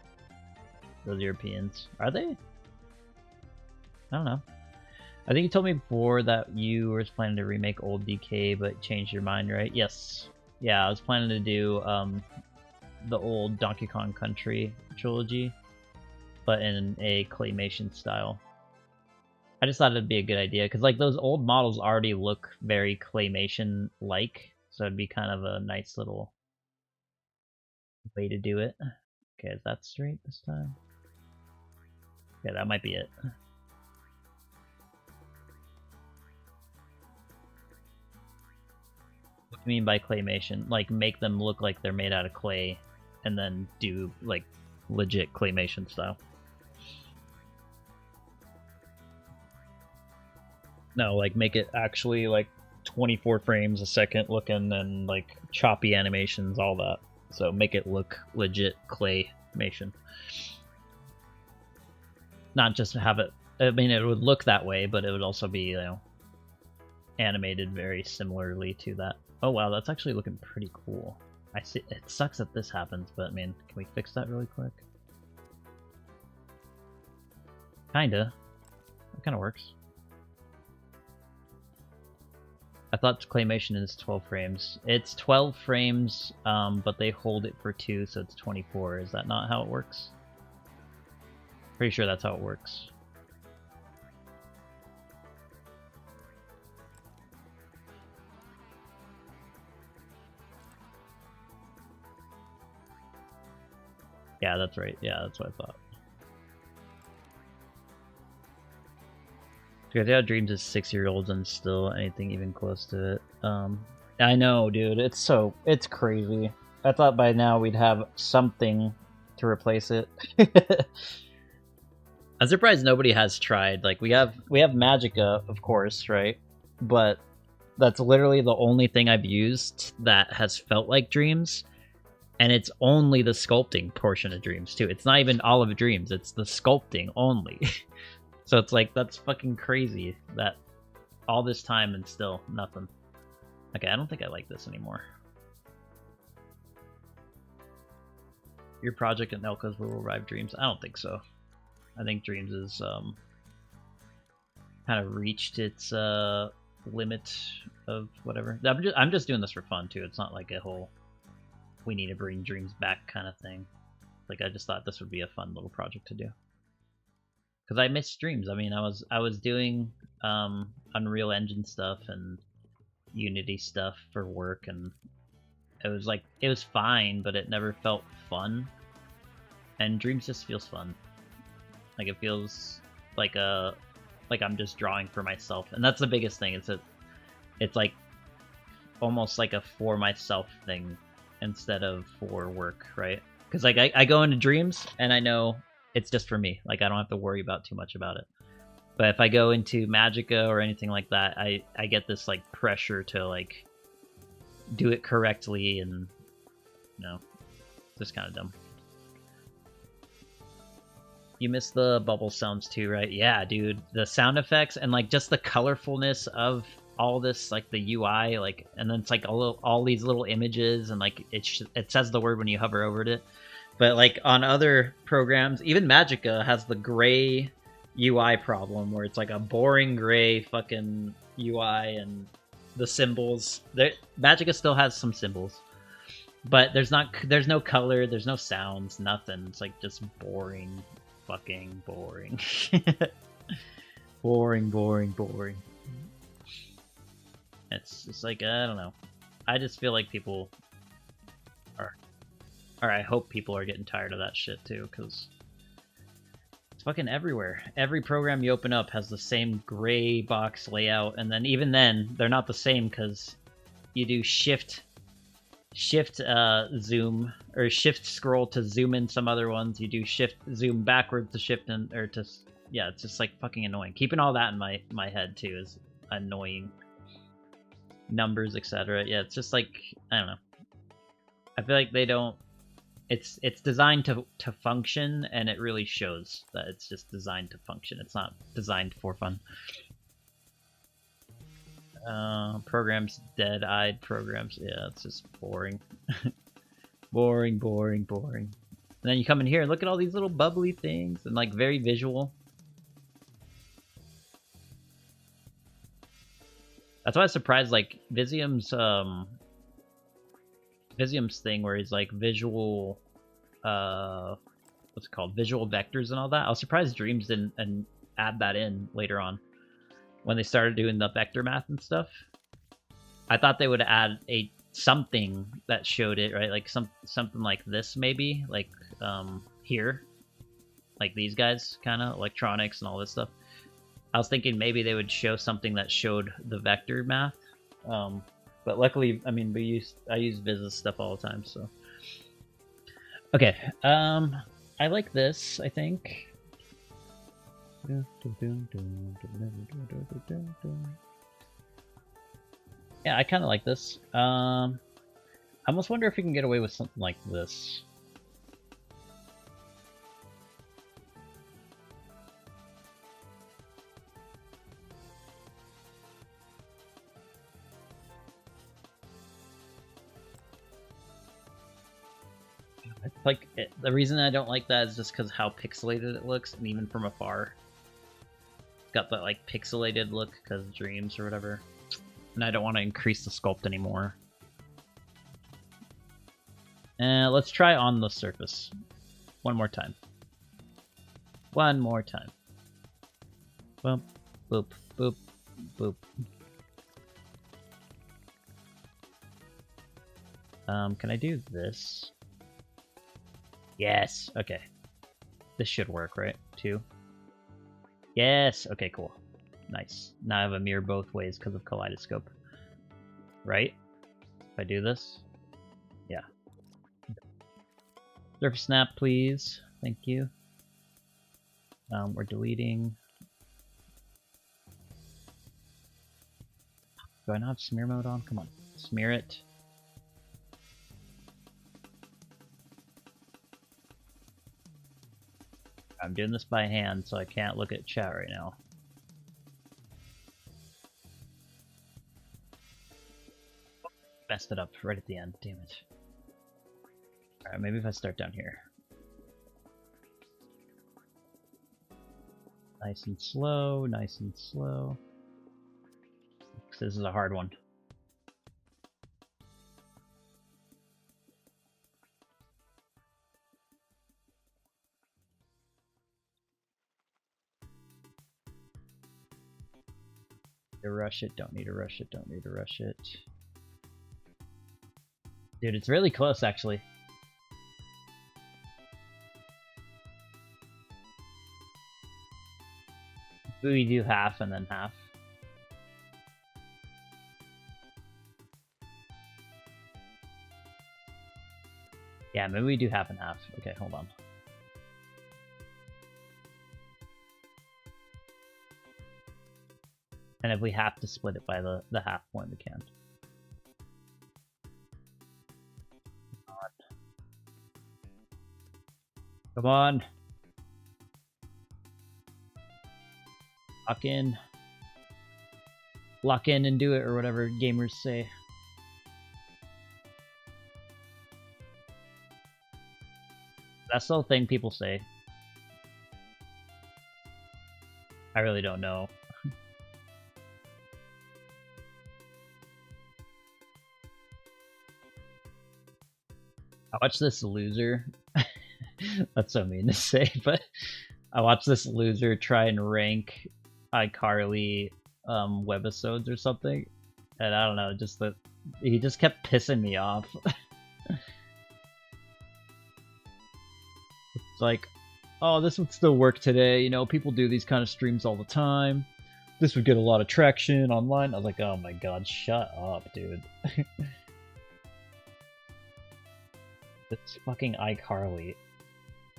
Those Europeans. Are they? I don't know. I think you told me before that you were planning to remake old DK, but changed your mind, right? Yes. Yeah, I was planning to do the old Donkey Kong Country trilogy, but in a claymation style. I just thought it'd be a good idea, because like those old models already look very claymation-like, so it'd be kind of a nice little way to do it. Okay, is that straight this time? Yeah, that might be it. What do you mean by claymation? Like make them look like they're made out of clay, and then do like legit claymation style. No, like make it actually like 24 frames a second looking and like choppy animations, all that. So make it look legit claymation. Not just have it, I mean, it would look that way, but it would also be, you know, animated very similarly to that. Oh wow, that's actually looking pretty cool. I see. It sucks that this happens, but I mean, can we fix that really quick? Kinda. It kinda works. I thought claymation is 12 frames. It's 12 frames, but they hold it for 2, so it's 24. Is that not how it works? Pretty sure that's how it works. Yeah, that's right. Yeah, that's what I thought. GTA Dreams is 6-year-olds and still anything even close to it. I know, dude. It's crazy. I thought by now we'd have something to replace it. I'm surprised nobody has tried. Like we have Magica, of course, right? But that's literally the only thing I've used that has felt like Dreams. And it's only the sculpting portion of Dreams, too. It's not even all of Dreams. It's the sculpting only. So it's like, that's fucking crazy that all this time and still nothing. Okay, I don't think I like this anymore. Your project at Nelka's will revive Dreams. I don't think so. I think Dreams is kind of reached its limit of whatever. I'm just doing this for fun too. It's not like a whole we need to bring Dreams back kind of thing. Like I just thought this would be a fun little project to do. Because I miss Dreams. I mean, I was doing Unreal Engine stuff and Unity stuff for work, and it was fine, but it never felt fun. And Dreams just feels fun. Like it feels like I'm just drawing for myself, and that's the biggest thing. It's like almost like a for myself thing instead of for work, right? Because like I go into Dreams and I know it's just for me. Like I don't have to worry about too much about it. But if I go into Magica or anything like that, I get this like pressure to like do it correctly, and just kind of dumb. You miss the bubble sounds too, right? Yeah, dude. The sound effects and like just the colorfulness of all this, like the UI, like, and then it's like all these little images, and like it says the word when you hover over it. But like on other programs, even Magica has the gray UI problem where it's like a boring gray fucking UI, and the symbols. Magica still has some symbols, but there's no color, there's no sounds, nothing. It's like just boring, fucking boring. boring. It's just like, I don't know. I just feel like people are, or I hope people are getting tired of that shit too, because it's fucking everywhere. Every program you open up has the same gray box layout, and then even then, they're not the same because you do shift zoom, or shift scroll to zoom in some other ones. You do shift zoom backwards to shift in, or to, yeah, it's just like fucking annoying. Keeping all that in my head too is annoying. Numbers, etc. Yeah, it's just like, I don't know. I feel like they don't. It's designed to function, and it really shows that it's just designed to function. It's not designed for fun. Programs, dead-eyed programs. Yeah, it's just boring. boring. And then you come in here and look at all these little bubbly things, and like very visual. That's why I was surprised, like Visium's thing where he's like visual, what's it called, visual vectors and all that. I was surprised Dreams didn't and add that in later on when they started doing the vector math and stuff. I thought they would add something that showed it, right? Like something like this, maybe like here, like these guys, kind of electronics and all this stuff. I was thinking maybe they would show something that showed the vector math, but luckily, I mean, I use Viz stuff all the time, so. Okay, I like this, I think. Yeah, I kind of like this. I almost wonder if we can get away with something like this. Like, the reason I don't like that is just because how pixelated it looks, and even from afar. It's got that, like, pixelated look because Dreams or whatever. And I don't want to increase the sculpt anymore. Let's try on the surface. One more time. One more time. Boop, boop, boop, boop. Can I do this? Yes, okay. This should work, right? 2. Yes, okay, cool. Nice. Now I have a mirror both ways because of Kaleidoscope. Right? If I do this? Yeah. Surface snap, please. Thank you. We're deleting. Do I not have smear mode on? Come on. Smear it. I'm doing this by hand, so I can't look at chat right now. Messed it up right at the end. Damn it. All right, maybe if I start down here. Nice and slow, nice and slow. This is a hard one. To rush it, don't need to rush it, don't need to rush it. Dude, it's really close actually. We do half and then half. Yeah, maybe we do half and half. Okay, hold on. And if we have to split it by the half point, we can. Come on. Lock in. Lock in and do it, or whatever gamers say. That's the thing people say. I really don't know. I watched this loser. That's so mean to say, but I watched this loser try and rank iCarly webisodes or something, and I don't know, just that he just kept pissing me off. It's like, oh, this would still work today, you know, people do these kind of streams all the time. This would get a lot of traction online. I was like, oh my god, shut up, dude. It's fucking iCarly.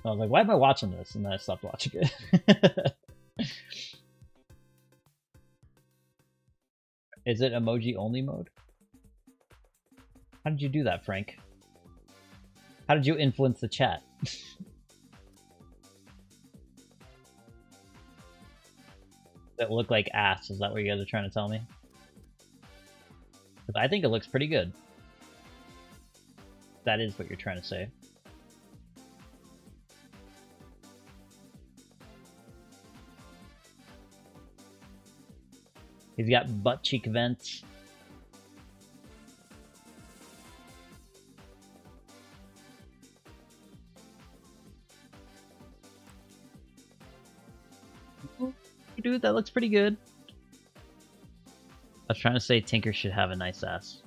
I was like, why am I watching this? And then I stopped watching it. Is it emoji only mode? How did you do that, Frank? How did you influence the chat? That look like ass, is that what you guys are trying to tell me? Because I think it looks pretty good. That is what you're trying to say. He's got butt cheek vents. Dude, that looks pretty good. I was trying to say Tinker should have a nice ass.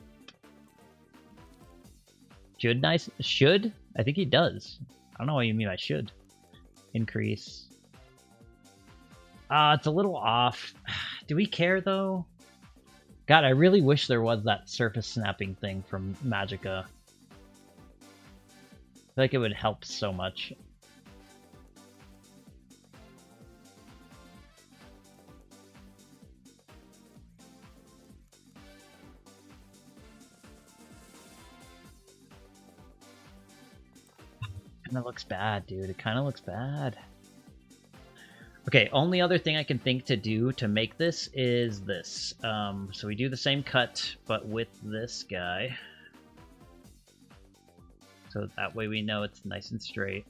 Should? I think he does. I don't know what you mean by should. Increase. It's a little off. Do we care though? God, I really wish there was that surface snapping thing from Magicka. I feel like it would help so much. Kinda looks bad, dude. It kinda looks bad. Okay, only other thing I can think to do to make this is this. So we do the same cut, but with this guy. So that way we know it's nice and straight.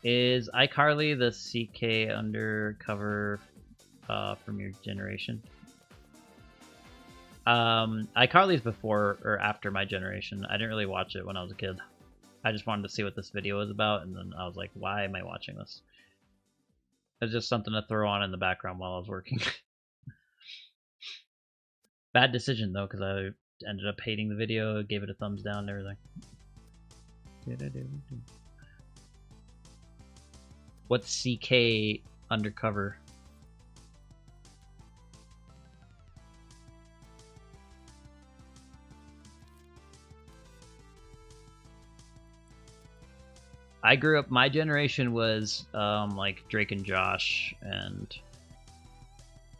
Is iCarly the CK undercover from your generation? iCarly's before or after my generation. I didn't really watch it when I was a kid. I just wanted to see what this video was about, and then I was like, why am I watching this? It's just something to throw on in the background while I was working. Bad decision, though, because I ended up hating the video, gave it a thumbs down and everything. What's CK undercover? I grew up, my generation was like Drake and Josh, and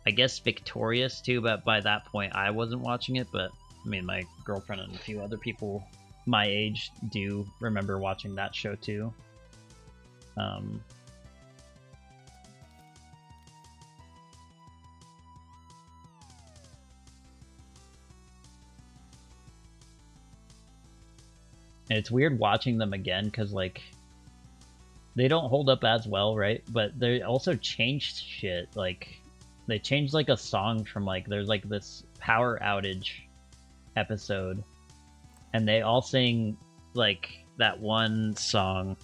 I guess Victorious too, but by that point I wasn't watching it, but I mean my girlfriend and a few other people my age do remember watching that show too. And it's weird watching them again because like they don't hold up as well, right? But they also changed shit. Like they changed like a song from like there's like this power outage episode, and they all sing like that one song.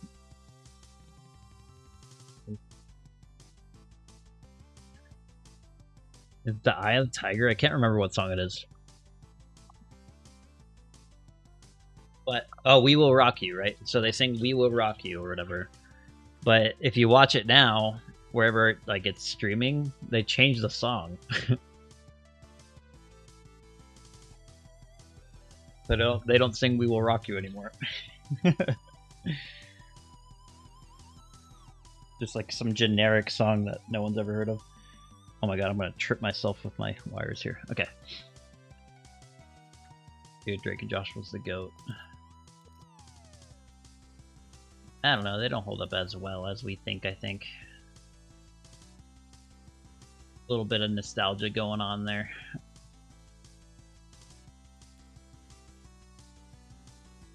The Eye of the Tiger. I can't remember what song it is. But oh, We Will Rock You, right? So they sing We Will Rock You or whatever. But if you watch it now, wherever like it's streaming, they change the song. They don't sing We Will Rock You anymore. Just like some generic song that no one's ever heard of. Oh my god, I'm gonna trip myself with my wires here. Okay. Dude, Drake and Josh was the GOAT. I don't know, they don't hold up as well as we think, I think. A little bit of nostalgia going on there.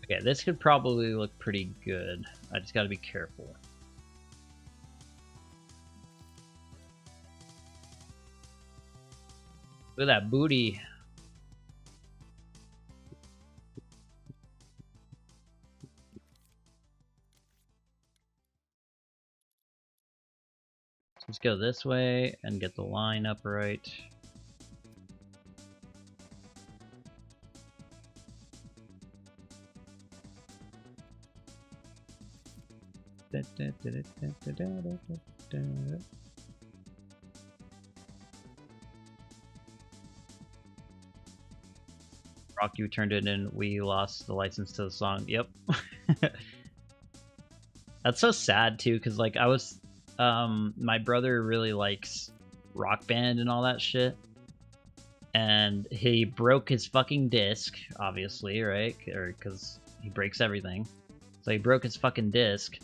Okay, this could probably look pretty good. I just gotta be careful. Look at that booty. Let's go this way and get the line up right. Rock You turned it in, we lost the license to the song. Yep. That's so sad too, because like I was my brother really likes Rock Band and all that shit. And he broke his fucking disc, obviously, right? Or because he breaks everything. So he broke his fucking disc.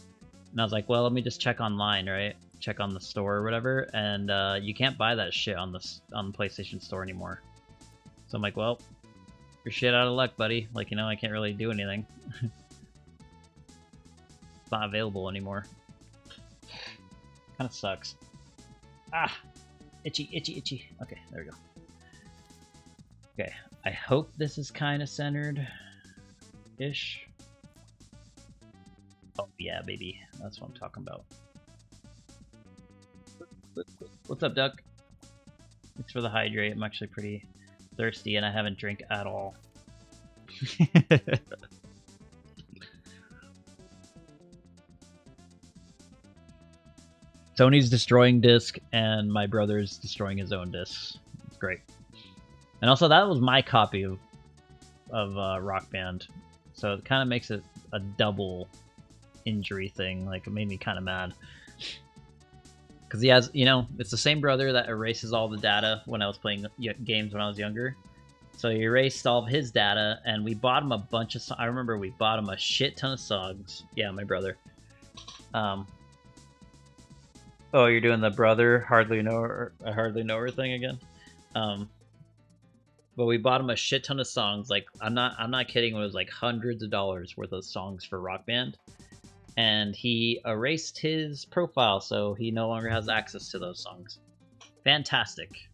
And I was like, well, let me just check online, right? Check on the store or whatever. And you can't buy that shit on the PlayStation Store anymore. So I'm like, well, you're shit out of luck, buddy. Like, you know, I can't really do anything. It's not available anymore. Kind of sucks. Ah! Itchy, itchy, itchy. Okay, there we go. Okay, I hope this is kind of centered-ish. Oh, yeah, baby. That's what I'm talking about. What's up, Duck? Thanks for the hydrate. I'm actually pretty thirsty, and I haven't drank at all. Tony's destroying disc, and my brother's destroying his own discs. It's great. And also, that was my copy of Rock Band, so it kind of makes it a double injury thing. Like, it made me kind of mad. Because he has, you know, it's the same brother that erases all the data when I was playing games when I was younger. So he erased all of his data, and we bought him a bunch of I remember we bought him a shit ton of songs. Yeah, my brother. Oh, you're doing the brother hardly know her thing again. But we bought him a shit ton of songs. Like I'm not kidding. It was like hundreds of dollars worth of songs for Rock Band, and he erased his profile, so he no longer has access to those songs. Fantastic.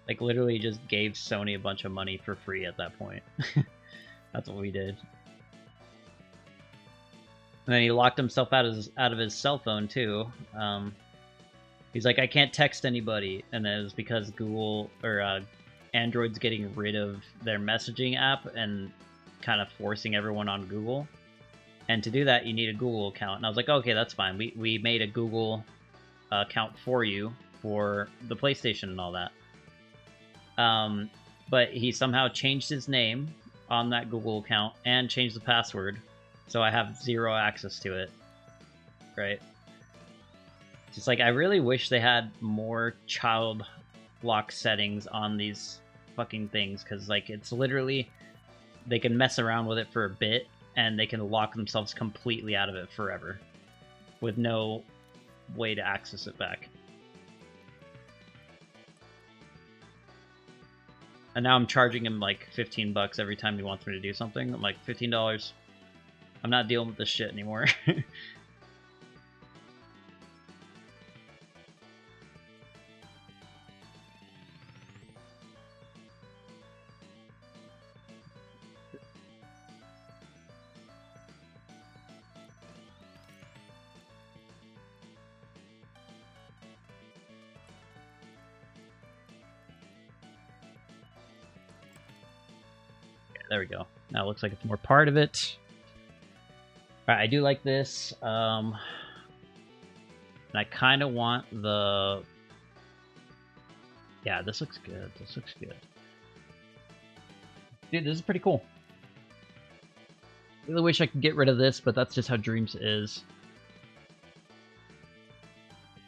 Like, literally just gave Sony a bunch of money for free at that point. That's what we did. And then he locked himself out of his cell phone, too. He's like, I can't text anybody. And it was because Google, or Android's getting rid of their messaging app and kind of forcing everyone on Google. And to do that, you need a Google account. And I was like, okay, that's fine. We made a Google account for you for the PlayStation and all that. But he somehow changed his name on that Google account and changed the password. So I have zero access to it. Right? Just like, I really wish they had more child lock settings on these fucking things, because like it's literally they can mess around with it for a bit and they can lock themselves completely out of it forever with no way to access it back. And now I'm charging him like $15 every time he wants me to do something. I'm like, $15. I'm not dealing with this shit anymore. There we go. Now it looks like it's more part of it. Alright, I do like this. And I kind of want the... Yeah, this looks good. This looks good. Dude, this is pretty cool. Really wish I could get rid of this, but that's just how Dreams is.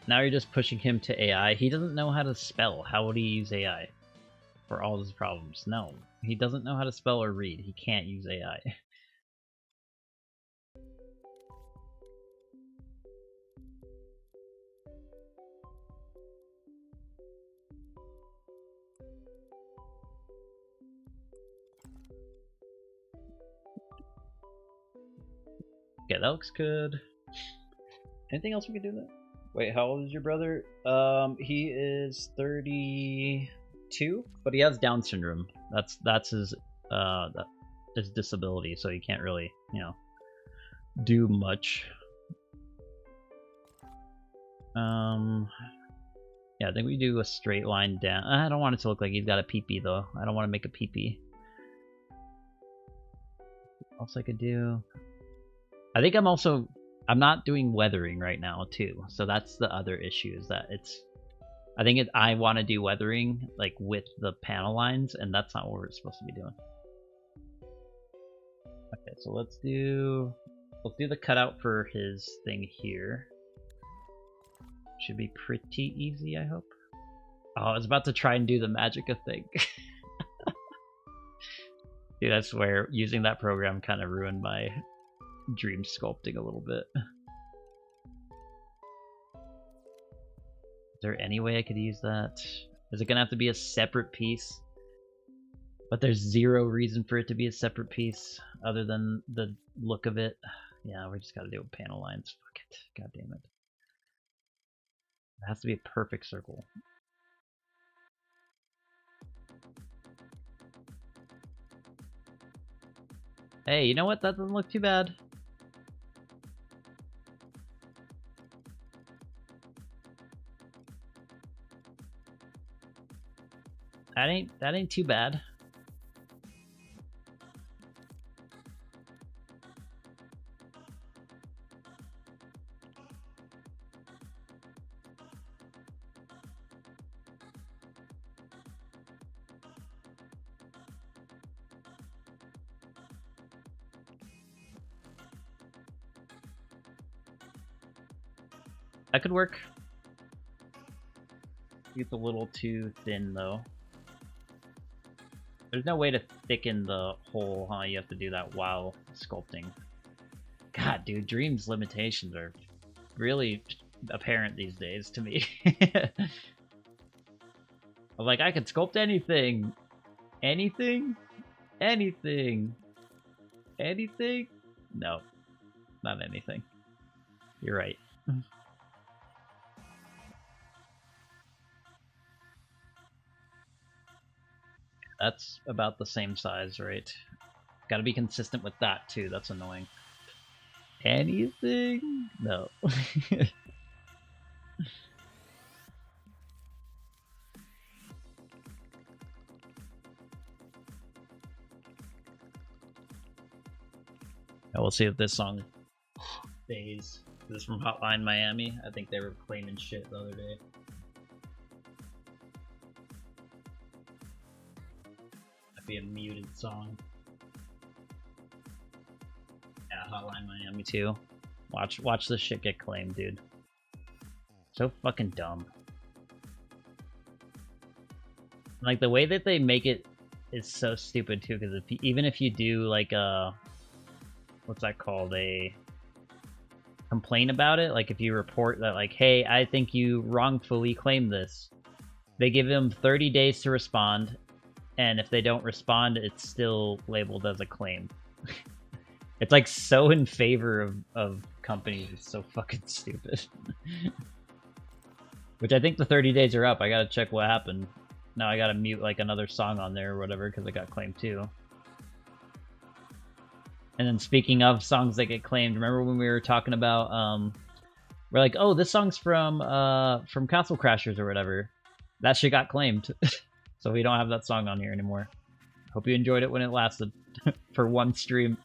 Now you're just pushing him to AI. He doesn't know how to spell. How would he use AI for all his problems? No. He doesn't know how to spell or read. He can't use AI. Okay, that looks good. Anything else we could do there? Wait, how old is your brother? He is 32, but he has Down syndrome. That's his his disability, so he can't really, you know, do much. Yeah, I think we do a straight line down. I don't want it to look like he's got a peepee though. I don't want to make a peepee. What else I could do? I think I'm not doing weathering right now too, so that's the other issue, is that I want to do weathering like with the panel lines, and that's not what we're supposed to be doing. Okay, so let's do the cutout for his thing here. Should be pretty easy, I hope. Oh, I was about to try and do the Magica thing. Dude, I swear, using that program kind of ruined my dream sculpting a little bit. Is there any way I could use that? Is it gonna have to be a separate piece? But there's zero reason for it to be a separate piece other than the look of it. Yeah, we just gotta do panel lines. Fuck it. God damn it. It has to be a perfect circle. Hey, you know what? That doesn't look too bad. That ain't too bad. That could work. It's a little too thin though. There's no way to thicken the hole, huh? You have to do that while sculpting. God, dude, Dream's limitations are really apparent these days to me. I'm like, I can sculpt anything. Anything? Anything. Anything? No, not anything. You're right. That's about the same size, right? Gotta be consistent with that too, that's annoying. Anything? No. We'll see if this song stays. This is from Hotline Miami. I think they were claiming shit the other day. That'd be a muted song. Yeah, Hotline Miami too. Watch this shit get claimed, dude. So fucking dumb. Like the way that they make it is so stupid too, because even if you do like a what's that called, a complain about it, like if you report that like, hey, I think you wrongfully claimed this, they give them 30 days to respond, and if they don't respond, it's still labeled as a claim. It's like so in favor of companies. It's so fucking stupid. Which I think the 30 days are up. I gotta check what happened. Now I gotta mute like another song on there or whatever because it got claimed too. And then speaking of songs that get claimed, remember when we were talking about we're like, oh, this song's from Castle Crashers or whatever. That shit got claimed. So we don't have that song on here anymore. Hope you enjoyed it when it lasted for one stream.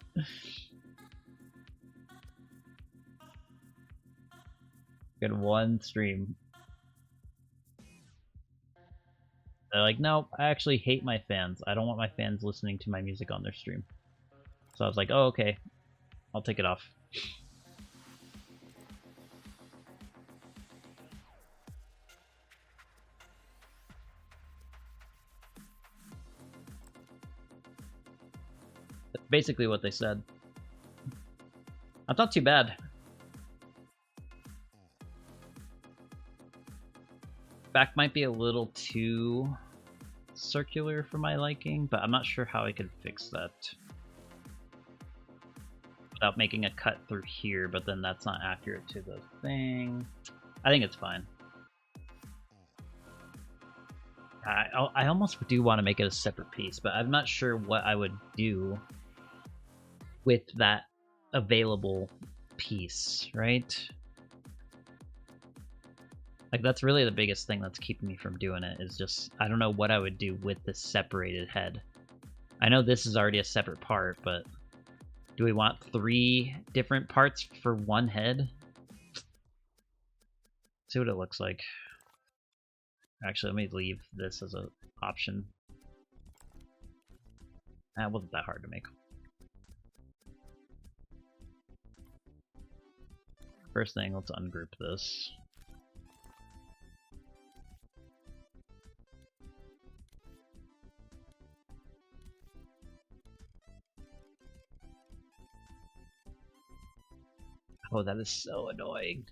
Good one stream. They're like, no, I actually hate my fans. I don't want my fans listening to my music on their stream. So I was like, oh, okay. I'll take it off. That's basically what they said. That's not too bad. Back might be a little too circular for my liking, but I'm not sure how I could fix that without making a cut through here, but then that's not accurate to the thing. I think it's fine. I almost do want to make it a separate piece, but I'm not sure what I would do with that available piece, right? Like, that's really the biggest thing that's keeping me from doing it, is just, I don't know what I would do with this separated head. I know this is already a separate part, but do we want 3 different parts for one head? See what it looks like. Actually, let me leave this as an option. That wasn't that hard to make. First thing, let's ungroup this. Oh, that is so annoying.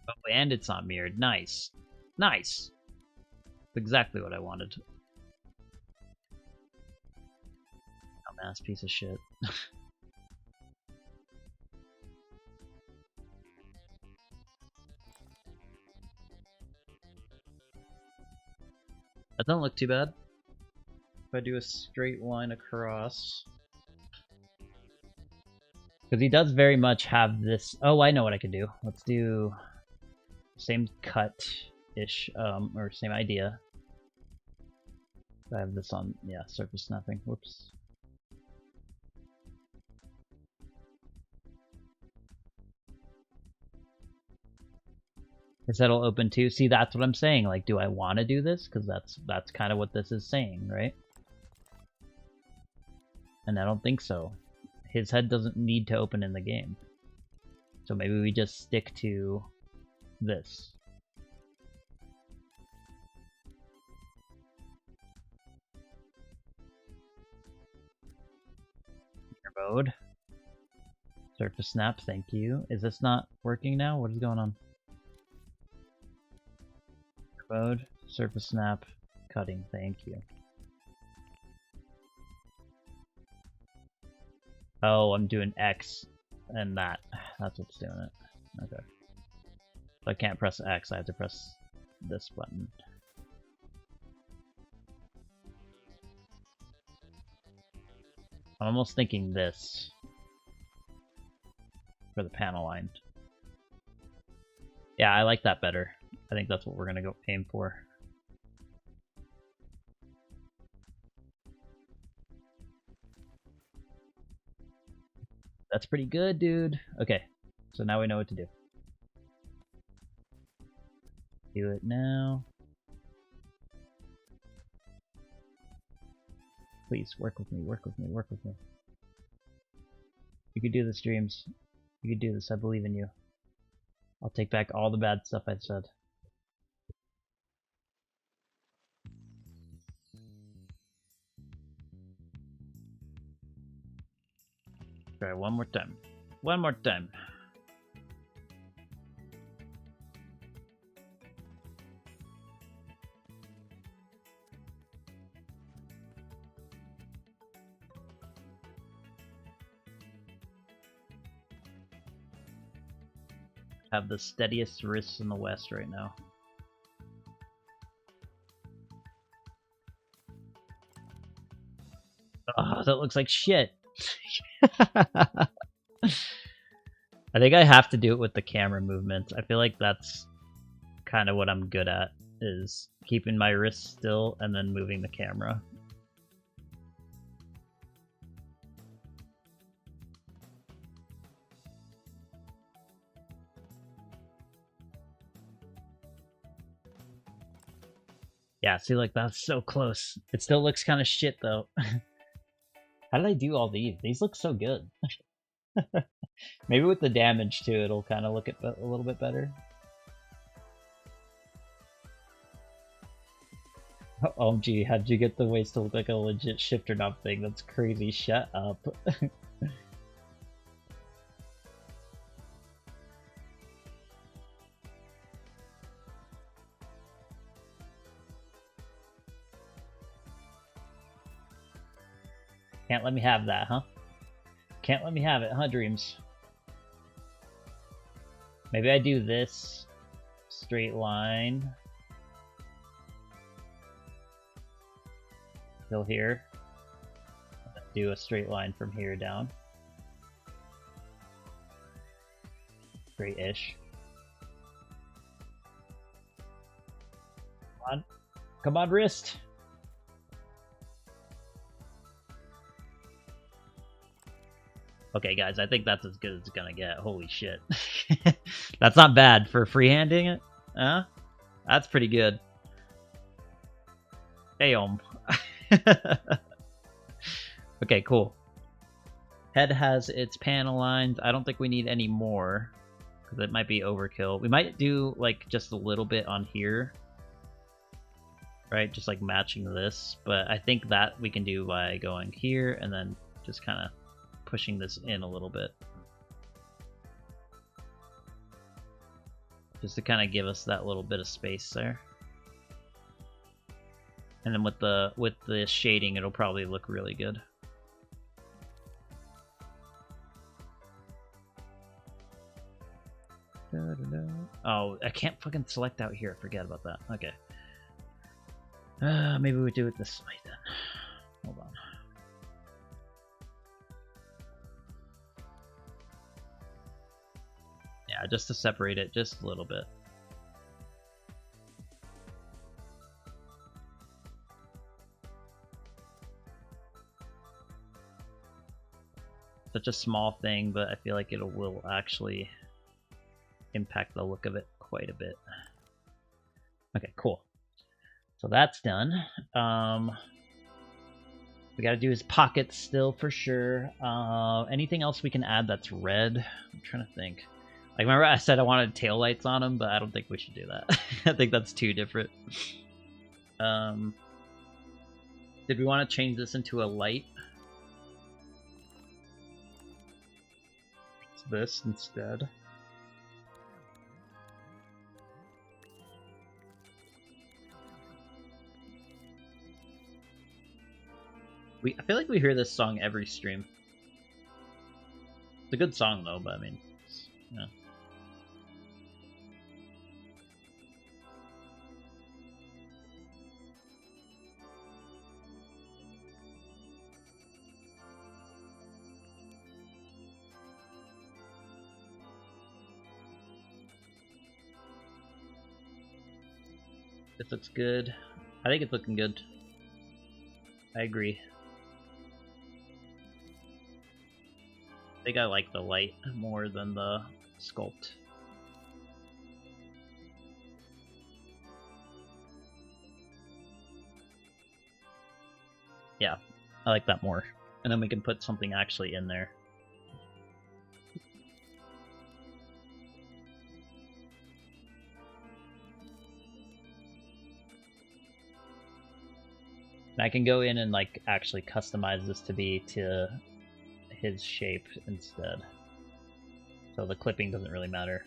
Oh, and it's not mirrored. Nice. Nice. Exactly what I wanted. Dumbass piece of shit. That doesn't look too bad. If I do a straight line across. Because he does very much have this... Oh, I know what I can do. Let's do same cut-ish, or same idea. I have this on, yeah, surface snapping. Whoops. Is that'll open too? See, that's what I'm saying. Like, do I want to do this? Because that's kind of what this is saying, right? And I don't think so. His head doesn't need to open in the game. So maybe we just stick to this. Mode. Surface snap, thank you. Is this not working now? What is going on? Mode, surface snap, cutting, thank you. Oh, I'm doing X and that. That's what's doing it. Okay. So I can't press X, I have to press this button. I'm almost thinking this for the panel line. Yeah, I like that better. I think that's what we're gonna go aim for. That's pretty good, dude. Okay, so now we know what to do. Do it now. Please, work with me, work with me, work with me. You could do this, Dreams. You could do this, I believe in you. I'll take back all the bad stuff I said. Try one more time. One more time. Have the steadiest wrists in the West right now. Oh, that looks like shit. I think I have to do it with the camera movements. I feel like that's kind of what I'm good at, is keeping my wrists still and then moving the camera. Yeah, see, like, that's so close. It still looks kind of shit, though. How did I do all these? These look so good. Maybe with the damage, too, it'll kind of look a little bit better. OMG, how'd you get the waist to look like a legit shifter knob thing? That's crazy. Shut up. Can't let me have that, huh? Can't let me have it, huh, Dreams? Maybe I do this straight line. Till here. Do a straight line from here down. Straight-ish. Come on. Come on, wrist! Okay, guys, I think that's as good as it's gonna get. Holy shit. That's not bad for freehanding it. Huh? That's pretty good. Damn. Okay, cool. Head has its panel lines. I don't think we need any more, because it might be overkill. We might do, like, just a little bit on here. Right? Just, like, matching this. But I think that we can do by going here and then just kind of pushing this in a little bit, just to kind of give us that little bit of space there. And then with the shading, it'll probably look really good. Oh, I can't fucking select out here. Forget about that. Okay. Maybe we do it this way then. Hold on. Yeah, just to separate it just a little bit. Such a small thing, but I feel like it will actually impact the look of it quite a bit. Okay, cool. So that's done. We gotta do his pockets still for sure. Anything else we can add that's red? I'm trying to think. Like, remember I said I wanted taillights on him, but I don't think we should do that. I think that's too different. Did we want to change this into a light? It's this instead. I feel like we hear this song every stream. It's a good song though, but I mean, yeah. This looks good. I think it's looking good. I agree. I think I like the light more than the sculpt. Yeah, I like that more. And then we can put something actually in there. And I can go in and like actually customize this to be to his shape instead. So the clipping doesn't really matter.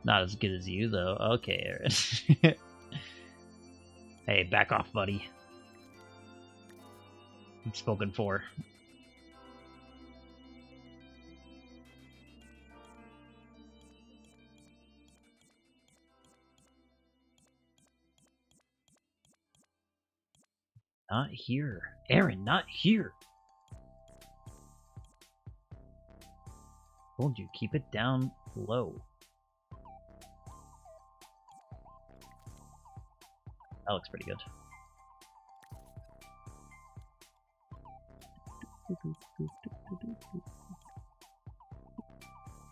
Not as good as you though. Okay, Aaron. Hey, back off, buddy. I'm spoken for. Not here. Aaron, not here. Told you, keep it down low. That looks pretty good.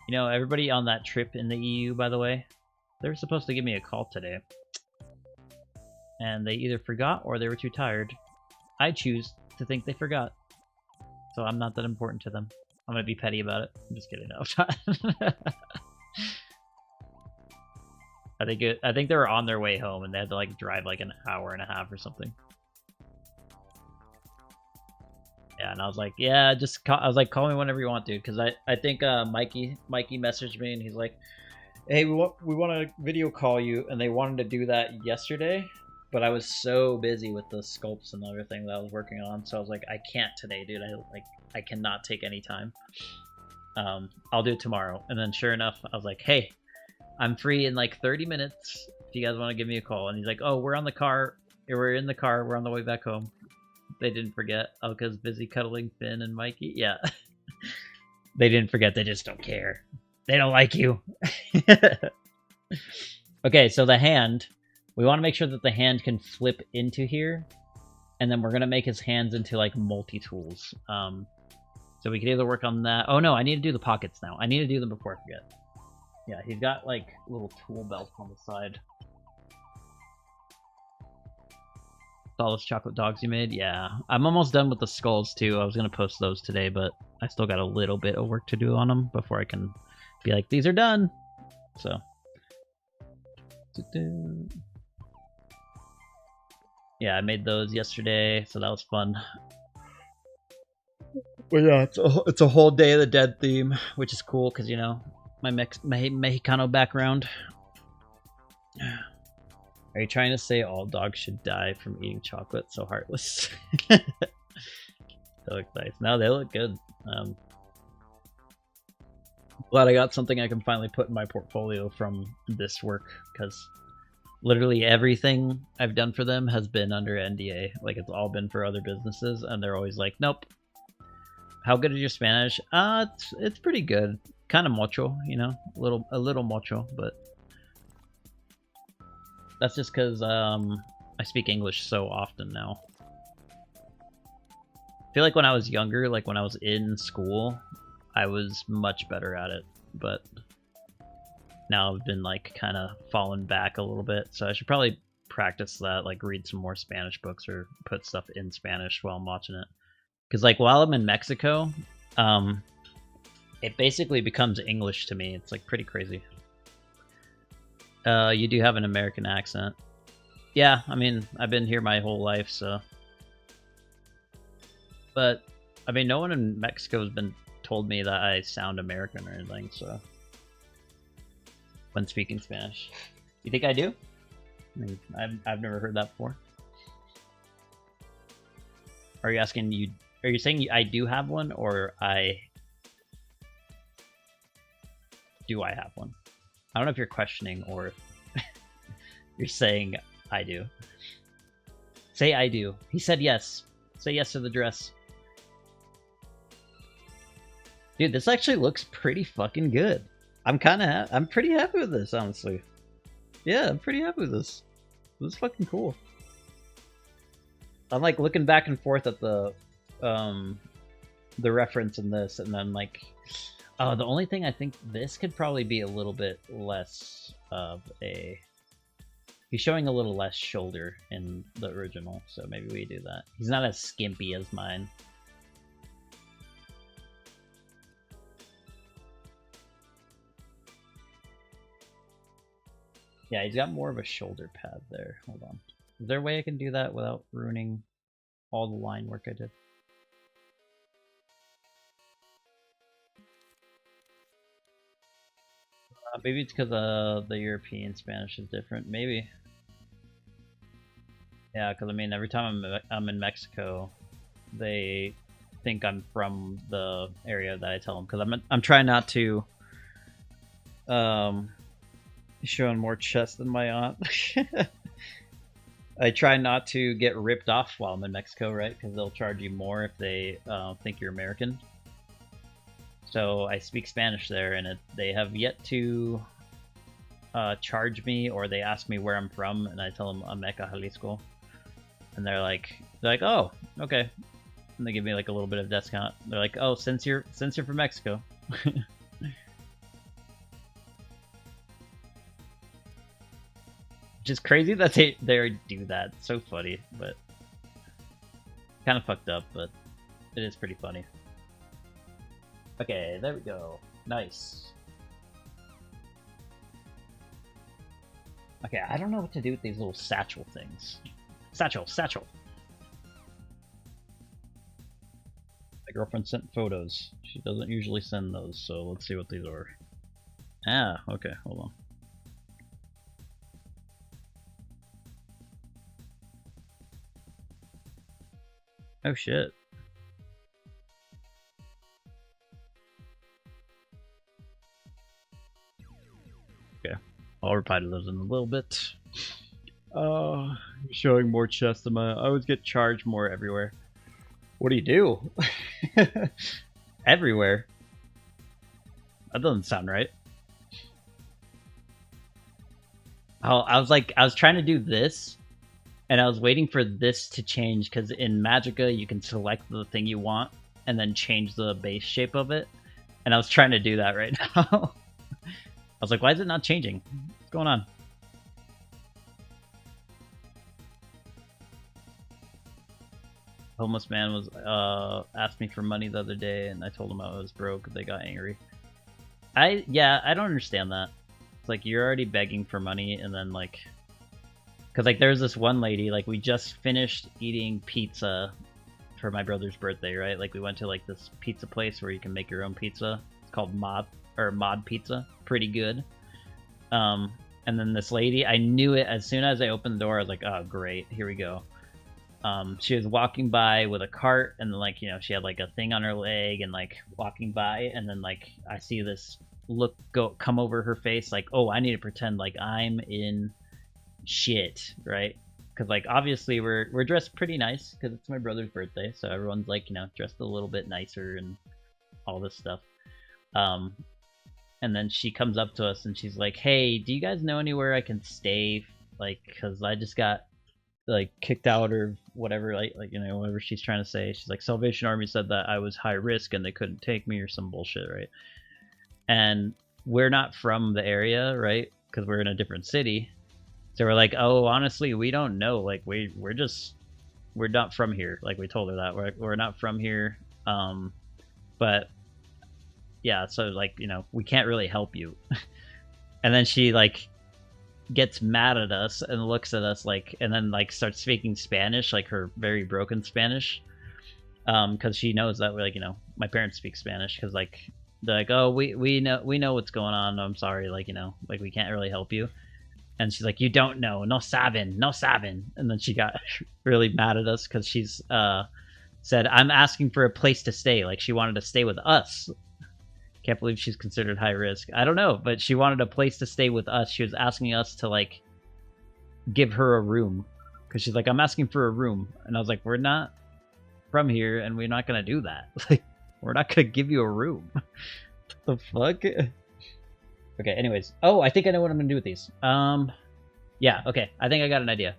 You know, everybody on that trip in the EU, by the way, they were supposed to give me a call today. And they either forgot or they were too tired. I choose to think they forgot. So I'm not that important to them. I'm gonna be petty about it. I'm just kidding. No. I think they were on their way home and they had to like drive like an hour and a half or something. Yeah, and I was like, yeah, just call, I was like, call me whenever you want, dude, because I think Mikey messaged me and he's like, hey, we want to video call you, and they wanted to do that yesterday, but I was so busy with the sculpts and everything that I was working on, so I was like, I can't today, dude. I cannot take any time. I'll do it tomorrow. And then sure enough, I was like, hey, I'm free in like 30 minutes if you guys want to give me a call. And he's like, oh, we're in the car, we're on the way back home. They didn't forget. Oh, because busy cuddling Finn and Mikey? Yeah. They didn't forget, they just don't care. They don't like you. Okay, so the hand, we want to make sure that the hand can flip into here, and then we're going to make his hands into like multi-tools. So we can either work on that. Oh no, I need to do the pockets now. I need to do them before I forget. Yeah, he's got like little tool belts on the side. All those chocolate dogs you made? Yeah. I'm almost done with the skulls too. I was going to post those today, but I still got a little bit of work to do on them before I can be like, these are done. So. Yeah, I made those yesterday, so that was fun. Well, yeah, it's a whole Day of the Dead theme, which is cool because, you know, my Mexicano background. Are you trying to say all dogs should die from eating chocolate? So heartless. They look nice. No, they look good. Glad I got something I can finally put in my portfolio from this work, because literally everything I've done for them has been under NDA. Like, it's all been for other businesses, and they're always like, nope. How good is your Spanish? It's pretty good. Kind of mucho, you know, a little mucho, but that's just because I speak English so often now. I feel like when I was younger, like when I was in school, I was much better at it, but now I've been like kind of falling back a little bit, so I should probably practice that, like read some more Spanish books or put stuff in Spanish while I'm watching it. Because like while I'm in Mexico, it basically becomes English to me. It's like pretty crazy. You do have an American accent. Yeah, I mean, I've been here my whole life, so. But, I mean, no one in Mexico has been told me that I sound American or anything, so. When speaking Spanish. You think I do? I mean, I've never heard that before. Are you asking you? Are you saying I do have one, or do I have one? I don't know if you're questioning or if you're saying I do. Say I do. He said yes. Say yes to the dress. Dude, this actually looks pretty fucking good. I'm pretty happy with this, honestly. Yeah, I'm pretty happy with this. This is fucking cool. I'm like looking back and forth at the reference in this, and then like, oh, the only thing I think this could probably be a little bit less of a. He's showing a little less shoulder in the original, so maybe we do that. He's not as skimpy as mine. Yeah, he's got more of a shoulder pad there. Hold on. Is there a way I can do that without ruining all the line work I did? Maybe it's because the European Spanish is different. Maybe. Yeah, because I mean, every time I'm in Mexico, they think I'm from the area that I tell them. Because I'm trying not to showing more chest than my aunt. I try not to get ripped off while I'm in Mexico, right? Because they'll charge you more if they think you're American. So I speak Spanish there, and they have yet to charge me, or they ask me where I'm from, and I tell them I'm Meca, Jalisco, and they're like, oh, okay, and they give me like a little bit of discount. They're like, oh, since you're from Mexico. Just crazy that they do that. It's so funny, but kind of fucked up, but it is pretty funny. Okay, there we go. Nice. Okay, I don't know what to do with these little satchel things. Satchel. My girlfriend sent photos. She doesn't usually send those, so let's see what these are. Ah, okay, hold on. Oh shit. Okay, I'll reply to those in a little bit. Showing more chest than I always get charged more everywhere. What do you do? Everywhere? That doesn't sound right. Oh, I was trying to do this, and I was waiting for this to change, because in Magicka you can select the thing you want and then change the base shape of it, and I was trying to do that right now. I was like, why is it not changing? What's going on? Homeless man was asked me for money the other day, and I told him I was broke. They got angry. I don't understand that. It's like, you're already begging for money, and then like, because like there's this one lady, like we just finished eating pizza for my brother's birthday, right? Like we went to like this pizza place where you can make your own pizza. It's called Mod Pizza. Pretty good. And then this lady, I knew it as soon as I opened the door. I was like, oh great, here we go. She was walking by with a cart, and like, you know, she had like a thing on her leg, and like walking by, and then like I see this look come over her face, like, oh, I need to pretend like I'm in shit, right? Because like obviously we're dressed pretty nice because it's my brother's birthday, so everyone's like, you know, dressed a little bit nicer and all this stuff. And then she comes up to us and she's like, hey, do you guys know anywhere I can stay, like, because I just got like kicked out or whatever, like you know, whatever she's trying to say. She's like, Salvation Army said that I was high risk and they couldn't take me or some bullshit, right? And we're not from the area, right? Because we're in a different city. So we're like, oh, honestly, we don't know. Like we're not from here. Like we told her that we're not from here. But yeah, so like, you know, we can't really help you. And then she like gets mad at us and looks at us like, and then like starts speaking Spanish, like her very broken Spanish, because she knows that we're like, you know, my parents speak Spanish, because like they're like, oh, we know what's going on. I'm sorry, like, you know, like we can't really help you. And she's like, you don't know, no saben. And then she got really mad at us because she's said, I'm asking for a place to stay. Like she wanted to stay with us. Can't believe she's considered high risk. I don't know, but she wanted a place to stay with us. She was asking us to like give her a room, because she's like, I'm asking for a room. And I was like, we're not from here and we're not gonna do that. Like, we're not gonna give you a room. What the fuck? Okay, anyways. Oh, I think I know what I'm gonna do with these. Yeah, okay. I think I got an idea.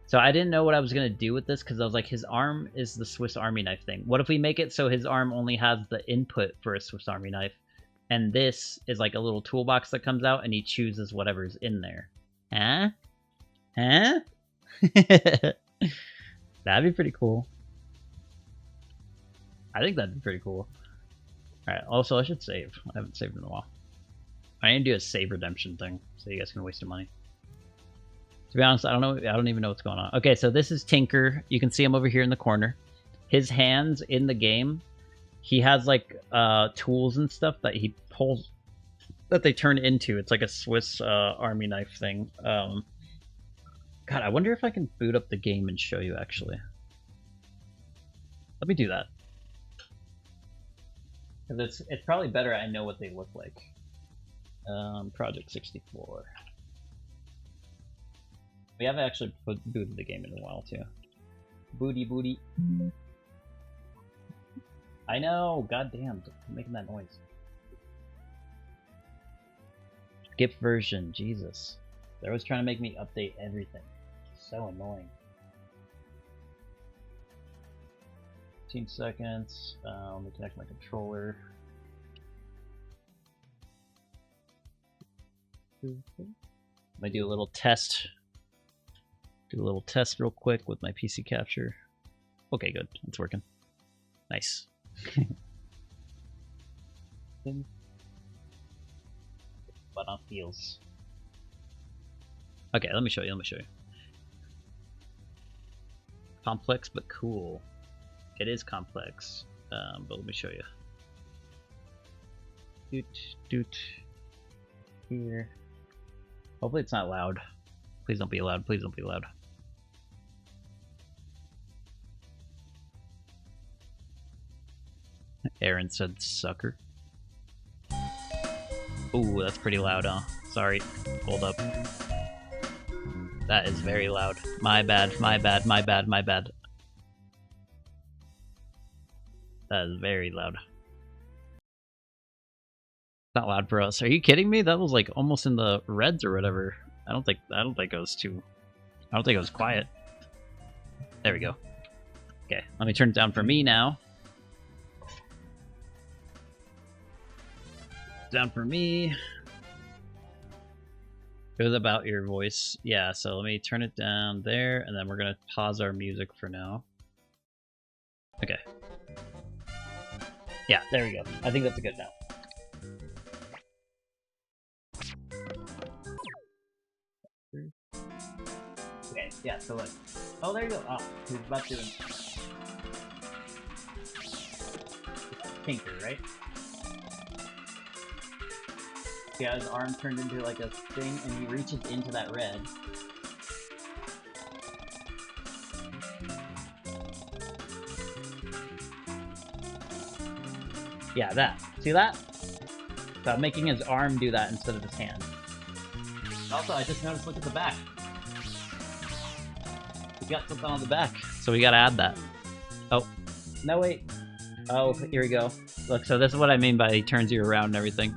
So I didn't know what I was gonna do with this, because I was like, his arm is the Swiss Army knife thing. What if we make it so his arm only has the input for a Swiss Army knife, and this is like a little toolbox that comes out, and he chooses whatever's in there? Huh? Huh? That'd be pretty cool. I think that'd be pretty cool. Alright, also I should save. I haven't saved in a while. I need to do a save redemption thing, so you guys can waste your money. To be honest, I don't know. I don't even know what's going on. Okay, so this is Tinker. You can see him over here in the corner. His hands in the game, he has like tools and stuff that he pulls, that they turn into. It's like a Swiss army knife thing. God, I wonder if I can boot up the game and show you, actually. Let me do that. Because it's probably better I know what they look like. Project 64. We haven't actually booted the game in a while, too. Booty. I know! Goddamn, I'm making that noise. Skip version, Jesus. They're always trying to make me update everything. So annoying. 15 seconds. Let me connect my controller. Let me do a little test. Do a little test real quick with my PC capture. Okay, good. It's working. Nice. But on feels. Okay, let me show you. Complex but cool. It is complex, but let me show you. Doot. Here. Hopefully it's not loud. Please don't be loud. Aaron said sucker. Ooh, that's pretty loud, huh? Sorry. Hold up. That is very loud. My bad. That is very loud. Not loud for us. Are you kidding me? That was like almost in the reds or whatever. I don't think it was too. I don't think it was quiet. There we go. Okay, let me turn it down for me now. Down for me. It was about your voice. Yeah, so let me turn it down there, and then we're gonna pause our music for now. Okay. Yeah, there we go. I think that's a good now. Okay, yeah, so look. Oh, there you go. Oh, he was about to Tinker, right? Yeah, his arm turned into like a thing, and he reaches into that red. Yeah, that. See that? So I'm making his arm do that instead of his hand. Also, I just noticed, look at the back. We got something on the back, so we gotta add that. Oh, no wait. Oh, here we go. Look, so this is what I mean by he turns you around and everything.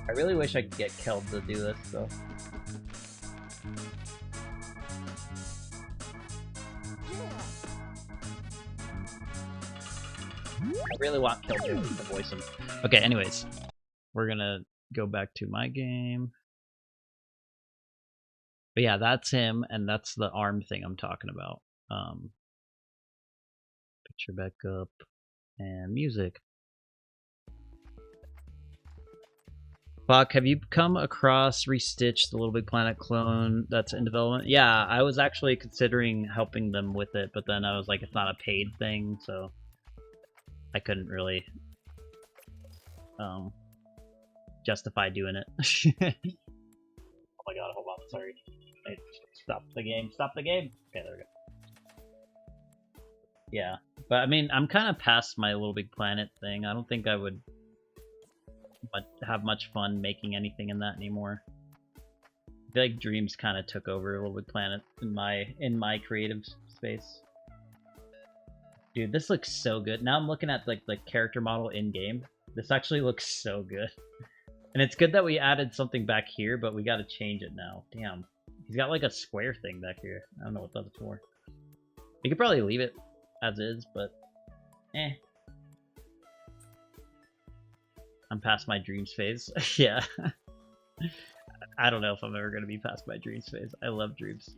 I really wish I could get killed to do this, though. I really want Killjoy to voice him. Okay, anyways. We're gonna go back to my game. But yeah, that's him, and that's the arm thing I'm talking about. Picture back up, and music. Buck, have you come across Restitch, the Little Big Planet clone that's in development? Yeah, I was actually considering helping them with it, but then I was like, it's not a paid thing, so I couldn't really justify doing it. Oh my god, hold on, sorry. Stop the game. Okay, there we go. Yeah, but I mean, I'm kind of past my Little Big Planet thing. I don't think I would have much fun making anything in that anymore. I feel like Dreams kind of took over Little Big Planet in my creative space. Dude, this looks so good. Now I'm looking at like the character model in game. This actually looks so good. And it's good that we added something back here, but we got to change it now. Damn. He's got like a square thing back here. I don't know what that's for. You could probably leave it as is, but eh. I'm past my dreams phase. Yeah. I don't know if I'm ever going to be past my dreams phase. I love dreams.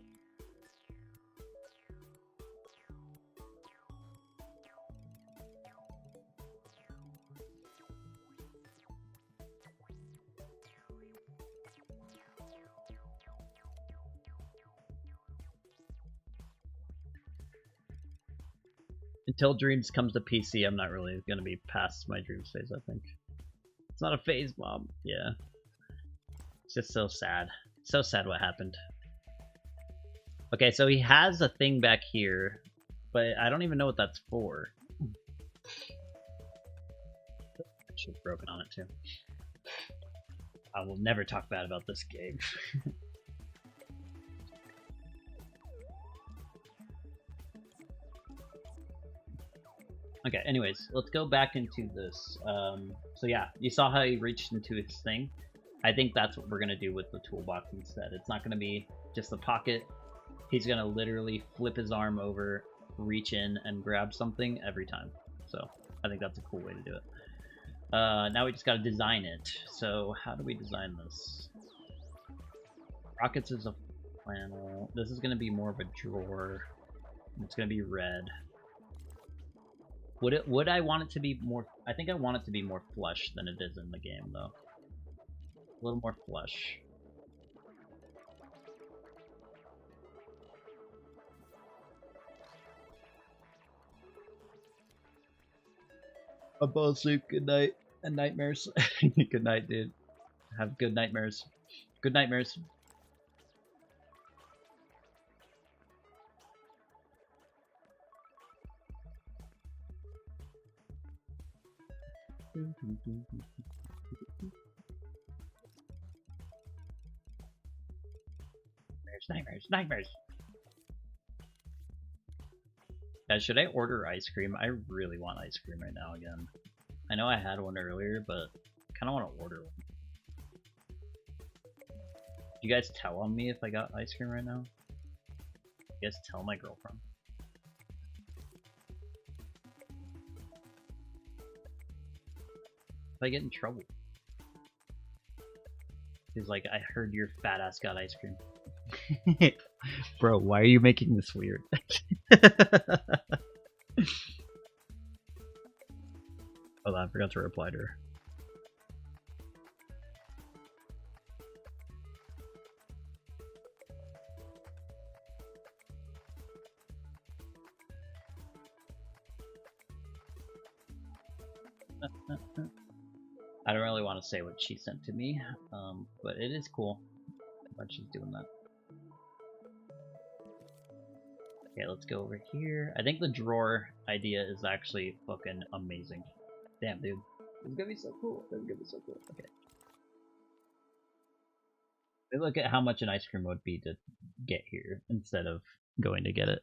Until Dreams comes to PC, I'm not really gonna be past my Dreams phase, I think. It's not a phase, Mom. Yeah. It's just so sad. So sad what happened. Okay, so he has a thing back here, but I don't even know what that's for. Shit's broken on it too. I will never talk bad about this game. Okay, anyways, let's go back into this. So yeah, you saw how he reached into his thing. I think that's what we're gonna do with the toolbox instead. It's not gonna be just a pocket. He's gonna literally flip his arm over, reach in, and grab something every time. So I think that's a cool way to do it. Now we just gotta design it. So how do we design this? Rockets is a flannel. This is gonna be more of a drawer. It's gonna be red. Would I want it to be more? I think I want it to be more flush than it is in the game, though. A little more flush. I'm falling asleep. Good night and nightmares. Good night, dude. Have good nightmares. Good nightmares. Nightmares. Guys, should I order ice cream? I really want ice cream right now again. I know I had one earlier, but I kind of want to order one. You guys tell on me if I got ice cream right now? You guys tell my girlfriend. If I get in trouble. He's like, I heard your fat ass got ice cream. Bro, why are you making this weird? Oh, I forgot to reply to her. I don't really want to say what she sent to me, but it is cool that she's doing that. Okay, let's go over here. I think the drawer idea is actually fucking amazing. Damn, dude. This is gonna be so cool. This is gonna be so cool. Okay. Look at how much an ice cream would be to get here instead of going to get it.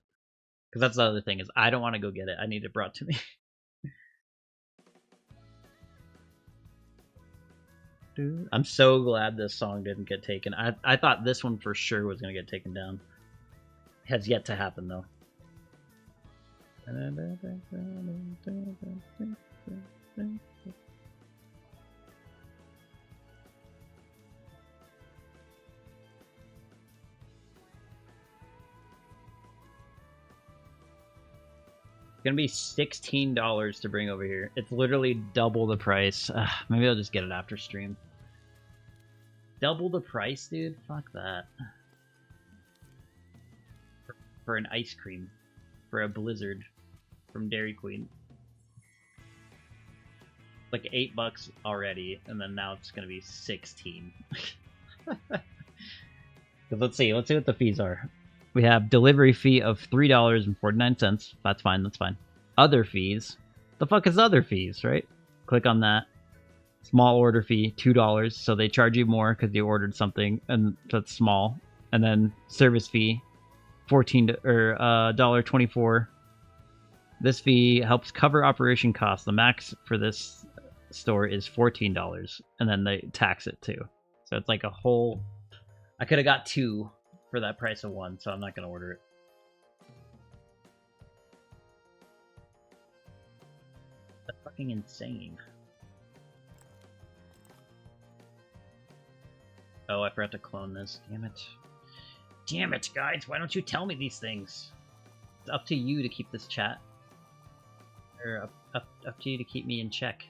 Because that's the other thing is I don't want to go get it. I need it brought to me. Dude, I'm so glad this song didn't get taken. I thought this one for sure was gonna get taken down. Has yet to happen though. It's gonna be $16 to bring over here. It's literally double the price. Maybe I'll just get it after stream. Double the price, dude? Fuck that. For an ice cream. For a Blizzard. From Dairy Queen. Like $8 already, and then now it's gonna be 16. Let's see what the fees are. We have delivery fee of $3.49. That's fine, that's fine. Other fees. The fuck is other fees, right? Click on that. Small order fee, $2. So they charge you more because you ordered something, and that's small. And then service fee, $24. This fee helps cover operation costs. The max for this store is $14, and then they tax it too. So it's like a whole. I could have got two for that price of one, so I'm not gonna order it. That's fucking insane. Oh, I forgot to clone this. Damn it. Damn it, guys. Why don't you tell me these things? It's up to you to keep this chat. Or up to you to keep me in check.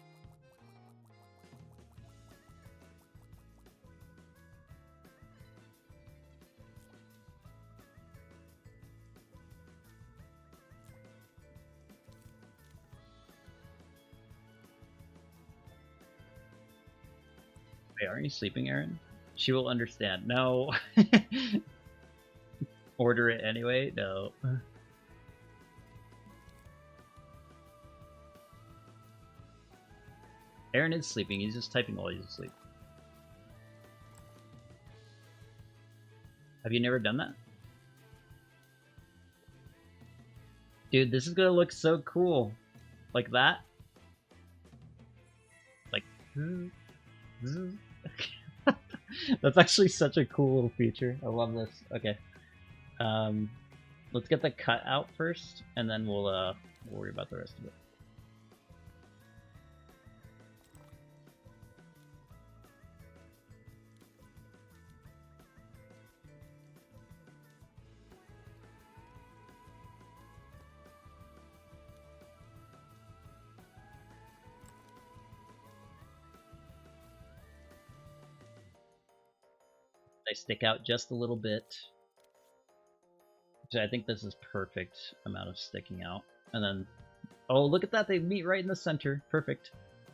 Wait, aren't you sleeping, Aaron? She will understand. No. Order it anyway? No. Aaron is sleeping. He's just typing while he's asleep. Have you never done that? Dude, this is gonna look so cool. Like that. Like... That's actually such a cool little feature. I love this. Okay. Let's get the cut out first, and then we'll worry about the rest of it. They stick out just a little bit. So I think this is perfect amount of sticking out. And then, oh, look at that. They meet right in the center. Perfect.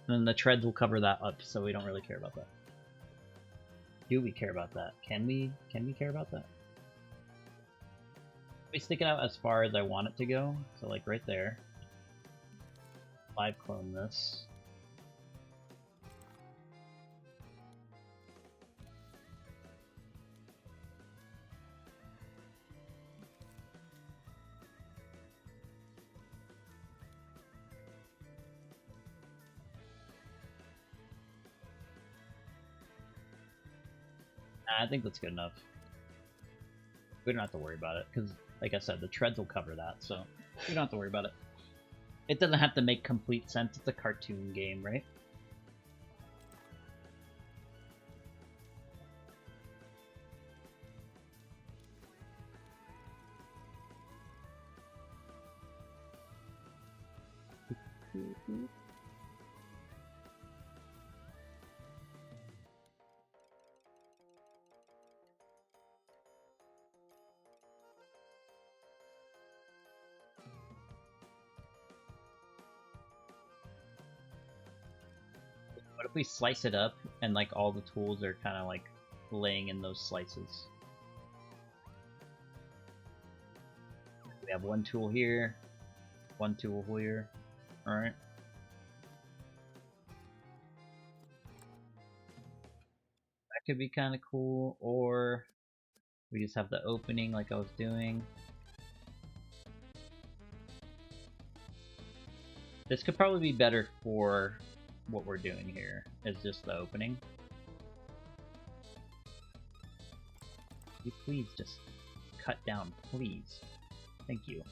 And then the treads will cover that up, so we don't really care about that. Do we care about that? Can we care about that? We stick it out as far as I want it to go. So like right there. 5 clone this. I think that's good enough. We don't have to worry about it, because, like I said, the treads will cover that, so we don't have to worry about it. It doesn't have to make complete sense. It's a cartoon game, right? What if we slice it up and like all the tools are kind of like laying in those slices? We have one tool here, one tool here. All right. That could be kind of cool, or we just have the opening like I was doing. This could probably be better for what we're doing here, is just the opening. Can you please just cut down, please? Thank you.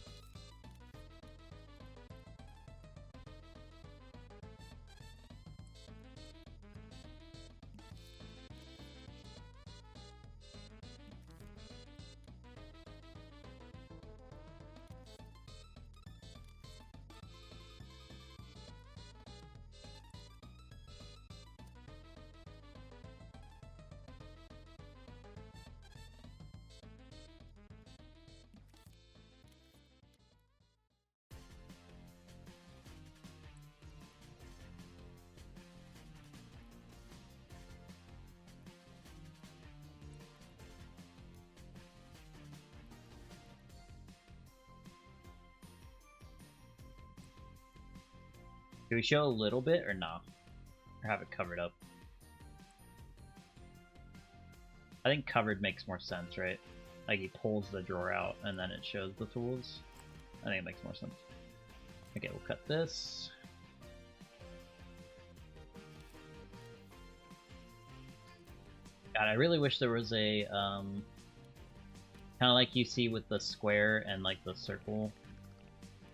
Do we show a little bit or no? Or have it covered up? I think covered makes more sense, right? Like he pulls the drawer out and then it shows the tools. I think it makes more sense. Okay, we'll cut this. God, I really wish there was a, kind of like you see with the square and like the circle,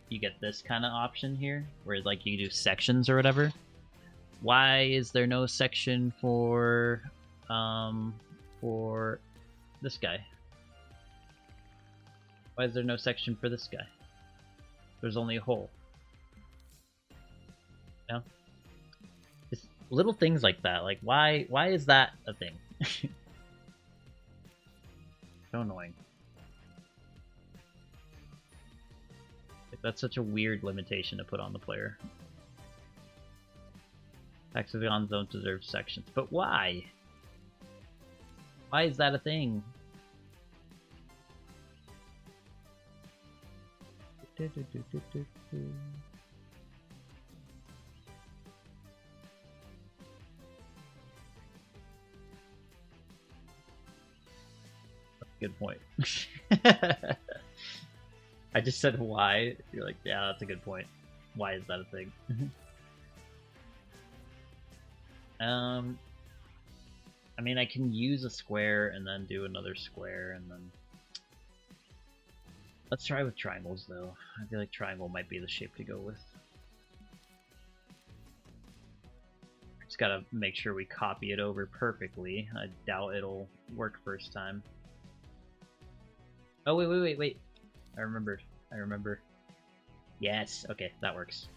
you get this kind of option here, where like you do sections or whatever. Why is there no section for this guy? Why is there no section for this guy? There's only a hole. No? It's little things like that. Like, why is that a thing? So annoying. Like, that's such a weird limitation to put on the player. Hexagon zones deserve sections. But why? Why is that a thing? Good point. I just said why. You're like, yeah, that's a good point. Why is that a thing? I mean, I can use a square and then do another square and then... Let's try with triangles, though. I feel like triangle might be the shape to go with. Just gotta make sure we copy it over perfectly. I doubt it'll work first time. Oh, wait. I remembered. I remember. Yes, okay, that works.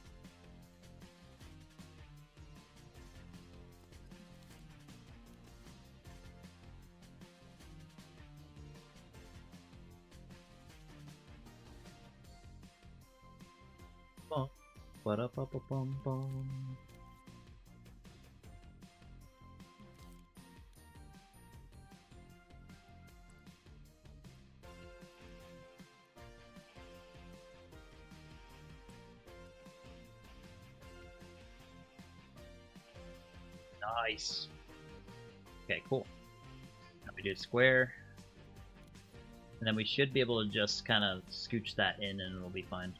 Ba-da-ba-ba-bum-bum. Nice. Okay, cool. Now we do square. And then we should be able to just kind of scooch that in and it'll be fine.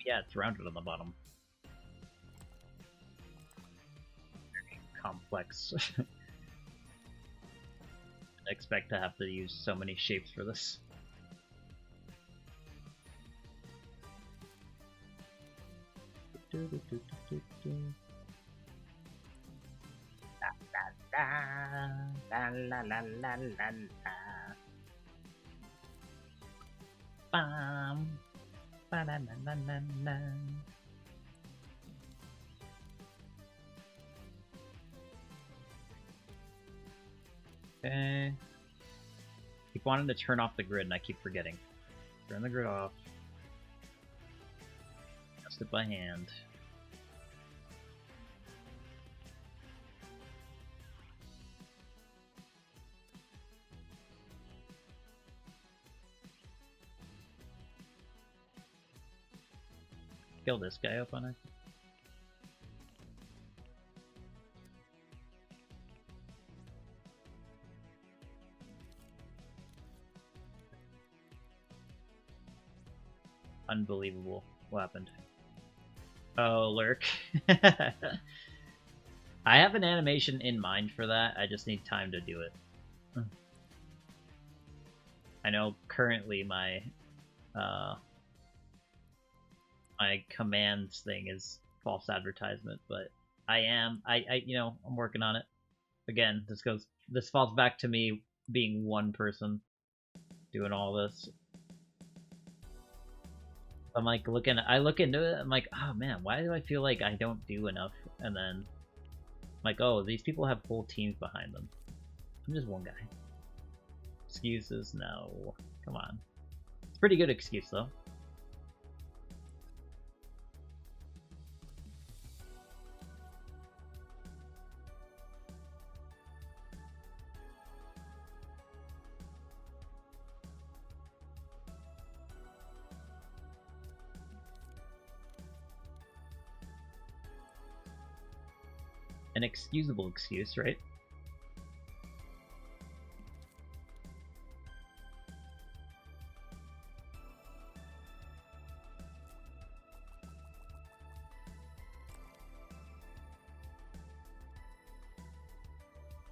Yeah, it's rounded on the bottom. Very complex. I expect to have to use so many shapes for this. La la la la la la. Bam. Ba-na-na-na-na-na. Okay. Keep wanting to turn off the grid and I keep forgetting. Turn the grid off. Adjust it by hand. Kill this guy up on it. Unbelievable. What happened? Oh, lurk. I have an animation in mind for that. I just need time to do it. I know currently my my commands thing is false advertisement, but I'm working on it. Again, this falls back to me being one person doing all this. I'm like I look into it, I'm like, oh man, why do I feel like I don't do enough? And then I'm like, oh, these people have full teams behind them. I'm just one guy. Excuses? No. Come on. It's a pretty good excuse though. An excusable excuse, right?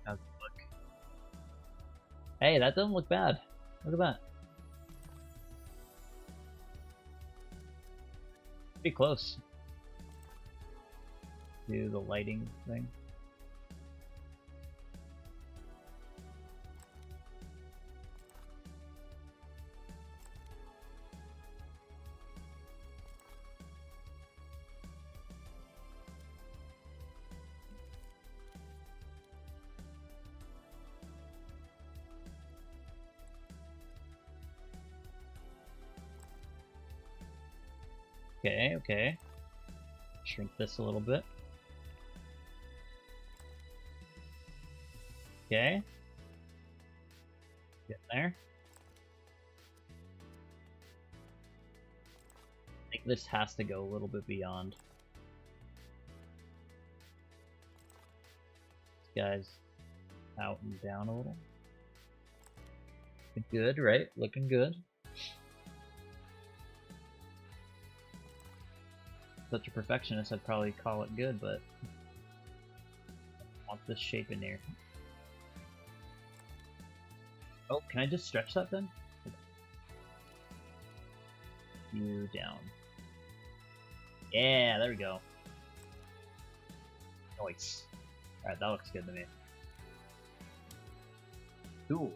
How's it look? Hey, that doesn't look bad. Look at that. Pretty close. Do the lighting thing. Okay, okay. Shrink this a little bit. Okay. Get there. I think this has to go a little bit beyond. This guy's out and down a little. Looking good, right? Looking good. Such a perfectionist, I'd probably call it good, but I want this shape in here. Oh, can I just stretch that then? You down. Yeah, there we go. Nice. Alright, that looks good to me. Cool.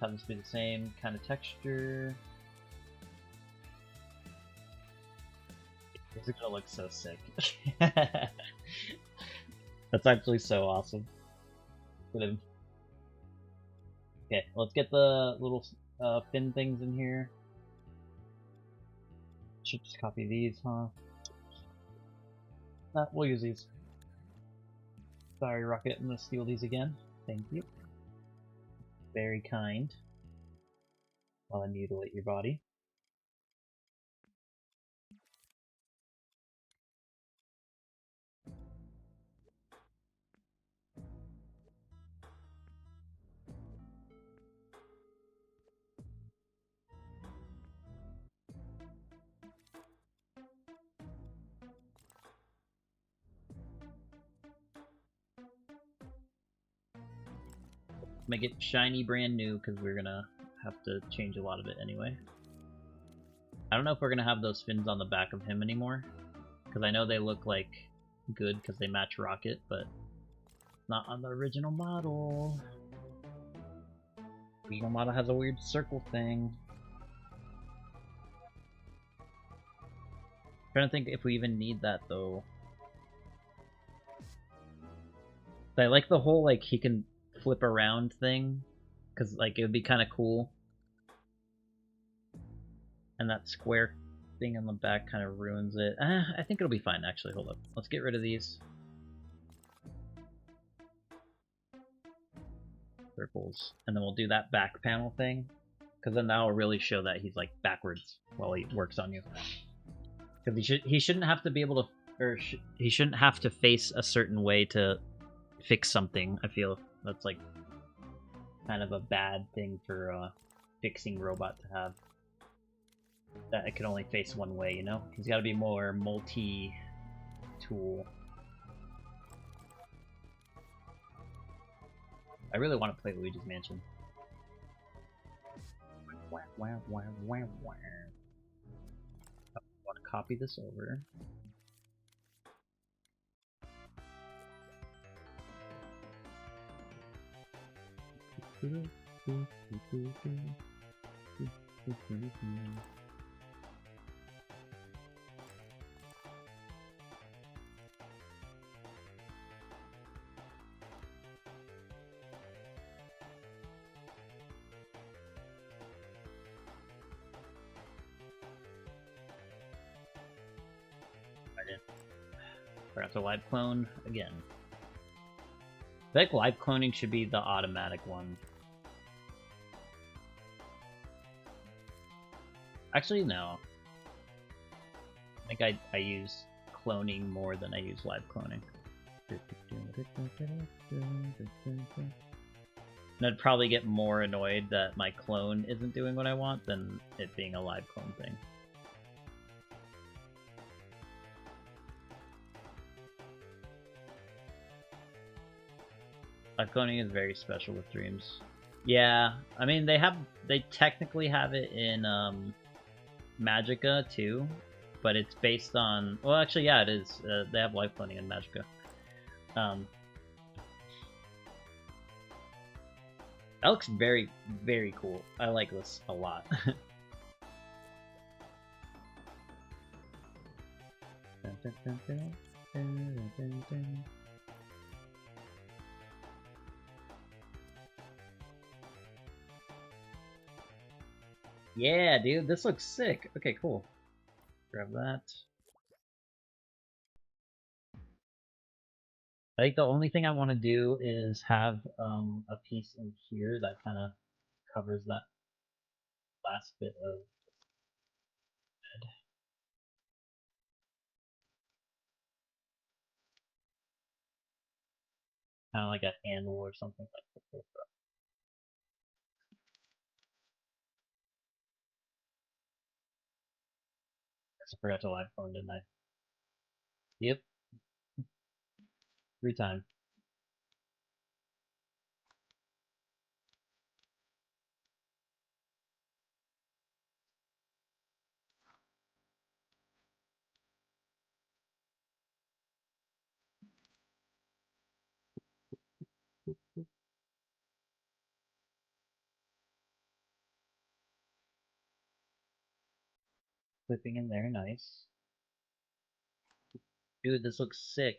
Have this be the same kind of texture. This is gonna look so sick. That's actually so awesome. Okay, let's get the little fin things in here. Should just copy these, huh? We'll use these. Sorry, Rocket, I'm gonna steal these again. Thank you. Very kind. While I mutilate your body. Make it shiny brand new, because we're gonna have to change a lot of it anyway. I don't know if we're gonna have those fins on the back of him anymore, because I know they look like good because they match Rocket, but not on the original model. The original model has a weird circle thing. I'm trying to think if we even need that though. I like the whole like he can flip around thing, because like it would be kind of cool. And that square thing on the back kind of ruins it. I think it'll be fine actually. Hold up. Let's get rid of these circles, and then we'll do that back panel thing, because then that'll really show that he's like backwards while he works on you. Because he shouldn't have to be able to, or he shouldn't have to face a certain way to fix something. I feel that's like kind of a bad thing for a fixing robot to have. That it can only face one way, you know? He's got to be more multi-tool. I really want to play Luigi's Mansion. I want to copy this over. Perhaps a live clone again. I feel like live cloning should be the automatic one. Actually, no. I think I use cloning more than I use live cloning. And I'd probably get more annoyed that my clone isn't doing what I want than it being a live clone thing. Live cloning is very special with Dreams. Yeah, I mean they technically have it in Magica too, but it's based on, well actually yeah it is, they have live cloning in Magica. That looks very, very cool. I like this a lot. Yeah, dude, this looks sick. Okay, cool. Grab that. I think the only thing I want to do is have a piece in here that kind of covers that last bit of bed. Kind of like a handle or something like that. I forgot to live phone, didn't I? Yep. Free time. Clipping in there, nice. Dude, this looks sick.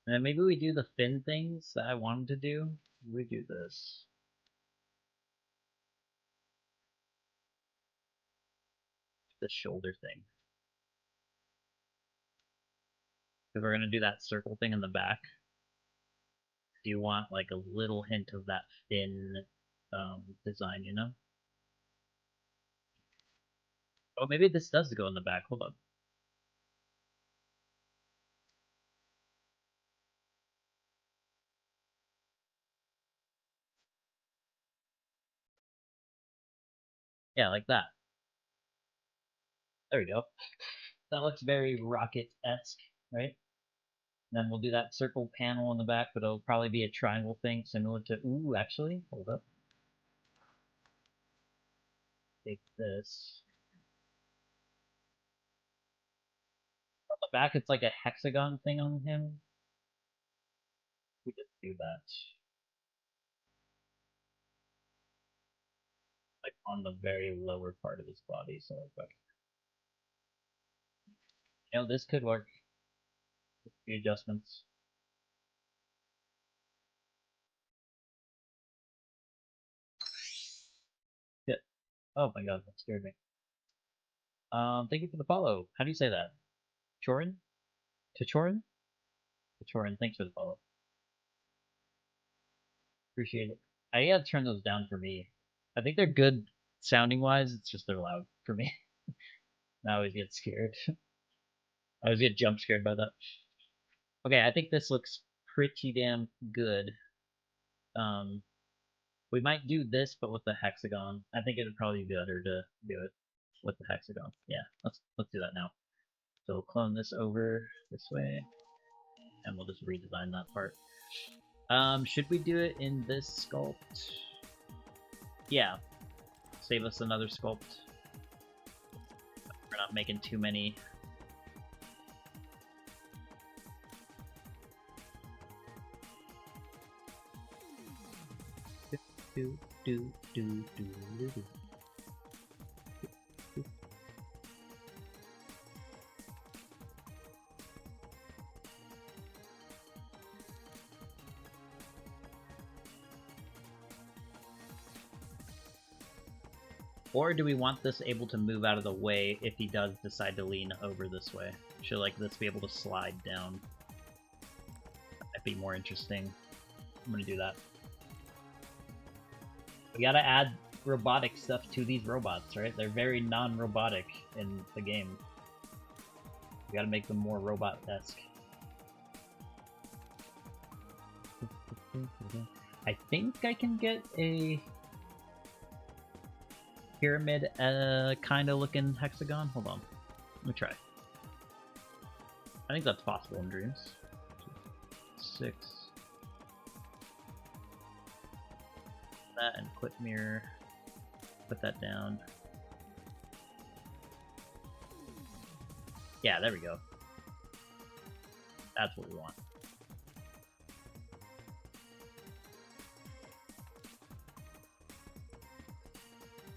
And maybe we do the fin things that I wanted to do. We do this. The shoulder thing. Because we're gonna do that circle thing in the back. Do you want like a little hint of that fin design, you know? Oh, maybe this does go in the back. Hold on. Yeah, like that. There we go. That looks very rocket-esque, right? And then we'll do that circle panel in the back, but it'll probably be a triangle thing similar to... Ooh, actually, hold up. Take this. On the back, it's like a hexagon thing on him. We just do that. Like on the very lower part of his body, so like... You know, this could work. The adjustments. Yeah. Oh my god, that scared me. Thank you for the follow. How do you say that? Chorin? Tachorin? Tachorin, thanks for the follow. Appreciate it. I gotta turn those down for me. I think they're good sounding wise, it's just they're loud for me. I always get scared. I always get jump scared by that. Okay, I think this looks pretty damn good. Um, we might do this, but with the hexagon. I think it'd probably be better to do it with the hexagon. Yeah, let's do that now. So we'll clone this over this way, and we'll just redesign that part. Should we do it in this sculpt? Yeah. Save us another sculpt. We're not making too many. Do, do, do, do, do, do. Or do we want this able to move out of the way if he does decide to lean over this way? Should like this be able to slide down? That'd be more interesting. I'm gonna do that. We gotta add robotic stuff to these robots, right? They're very non-robotic in the game. We gotta make them more robot-esque. I think I can get a pyramid kind of looking hexagon. Hold on. Let me try. I think that's possible in Dreams. 6. That and quit mirror. Put that down. Yeah, there we go. That's what we want.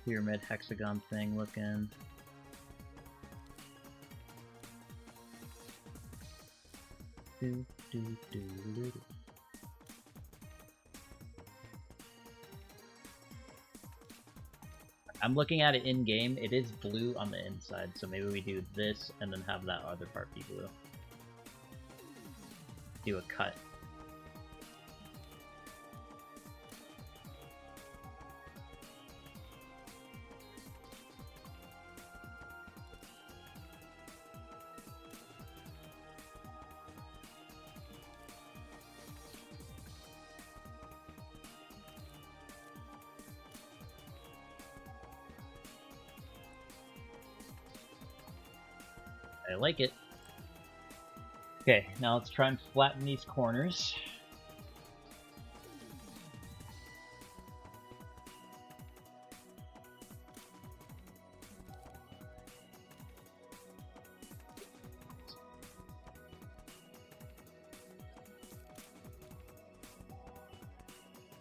Pyramid hexagon thing looking. Do, do, do, do, do. I'm looking at it in game. It is blue on the inside, so maybe we do this and then have that other part be blue. Do a cut. I like it. Okay, now let's try and flatten these corners.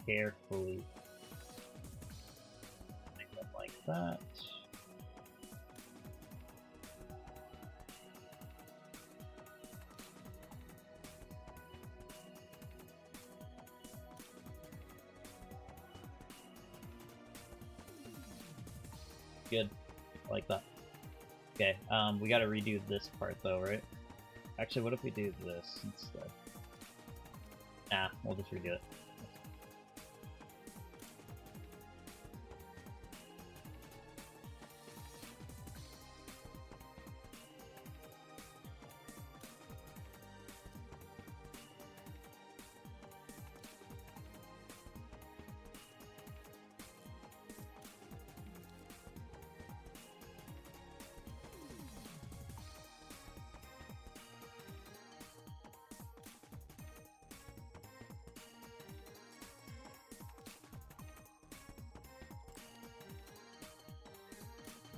Carefully. Make them like that. Good. I like that. Okay, we gotta redo this part though, right? Actually, what if we do this instead? Nah, we'll just redo it.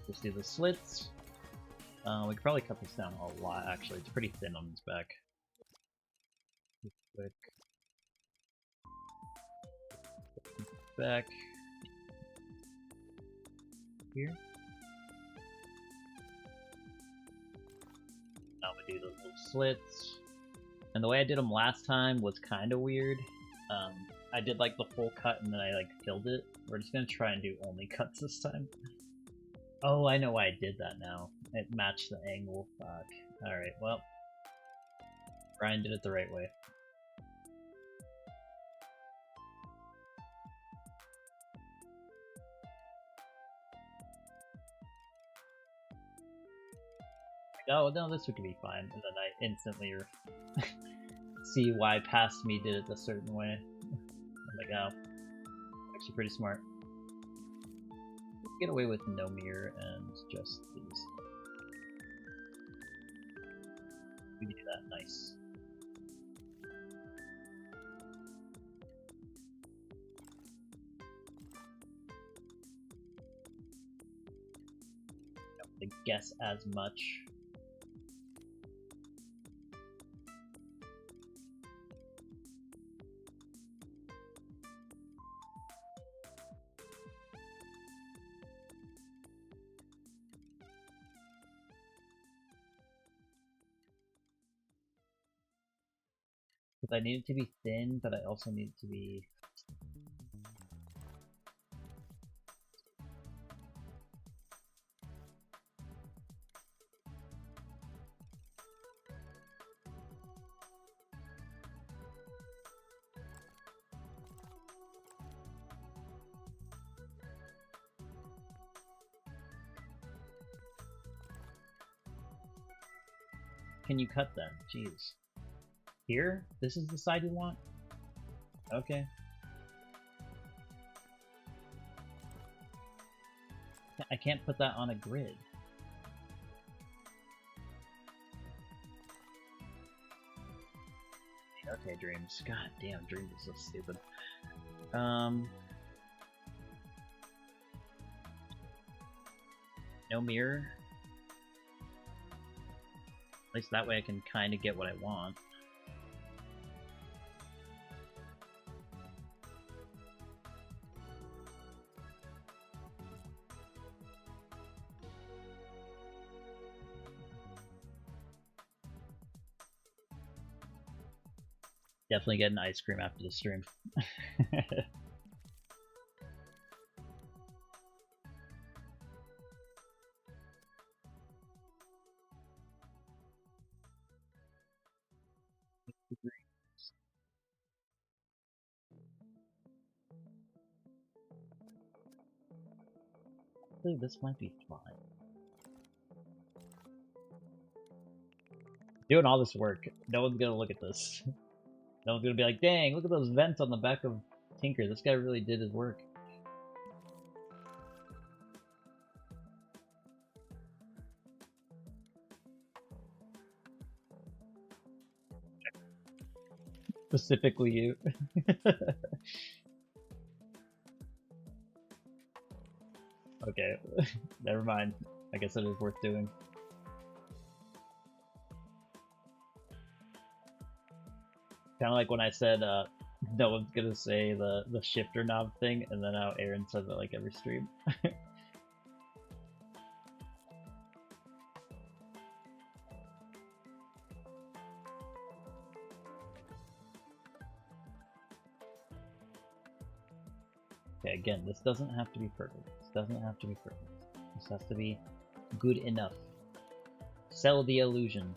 Just do the slits. We could probably cut this down a lot, actually. It's pretty thin on this back. Quick. Back. Here. Now we do those little slits. And the way I did them last time was kind of weird. I did like the full cut and then I like filled it. We're just gonna try and do only cuts this time. Oh, I know why I did that now. It matched the angle. Fuck. Alright, well. Brian did it the right way. Oh, no, this would be fine. And then I instantly see why past me did it a certain way. I'm like, oh. Actually pretty smart. Get away with no mirror and just these. We can do that, nice. Don't have to guess as much. I need it to be thin, but I also need it to be... Can you cut them? Jeez. Here? This is the side you want? Okay. I can't put that on a grid. Okay, Dreams. God damn, Dreams is so stupid. No mirror. At least that way I can kind of get what I want. Definitely getting ice cream after the stream. Actually, this might be fine. Doing all this work, no one's gonna look at this. No one's gonna be like, dang, look at those vents on the back of Tinker. This guy really did his work. Specifically you. Okay, never mind. I guess it is worth doing. Kind of like when I said no one's gonna say the shifter knob thing, and then now Aaron says it like every stream. Okay, again, this doesn't have to be perfect. This doesn't have to be perfect. This has to be good enough. Sell the illusion.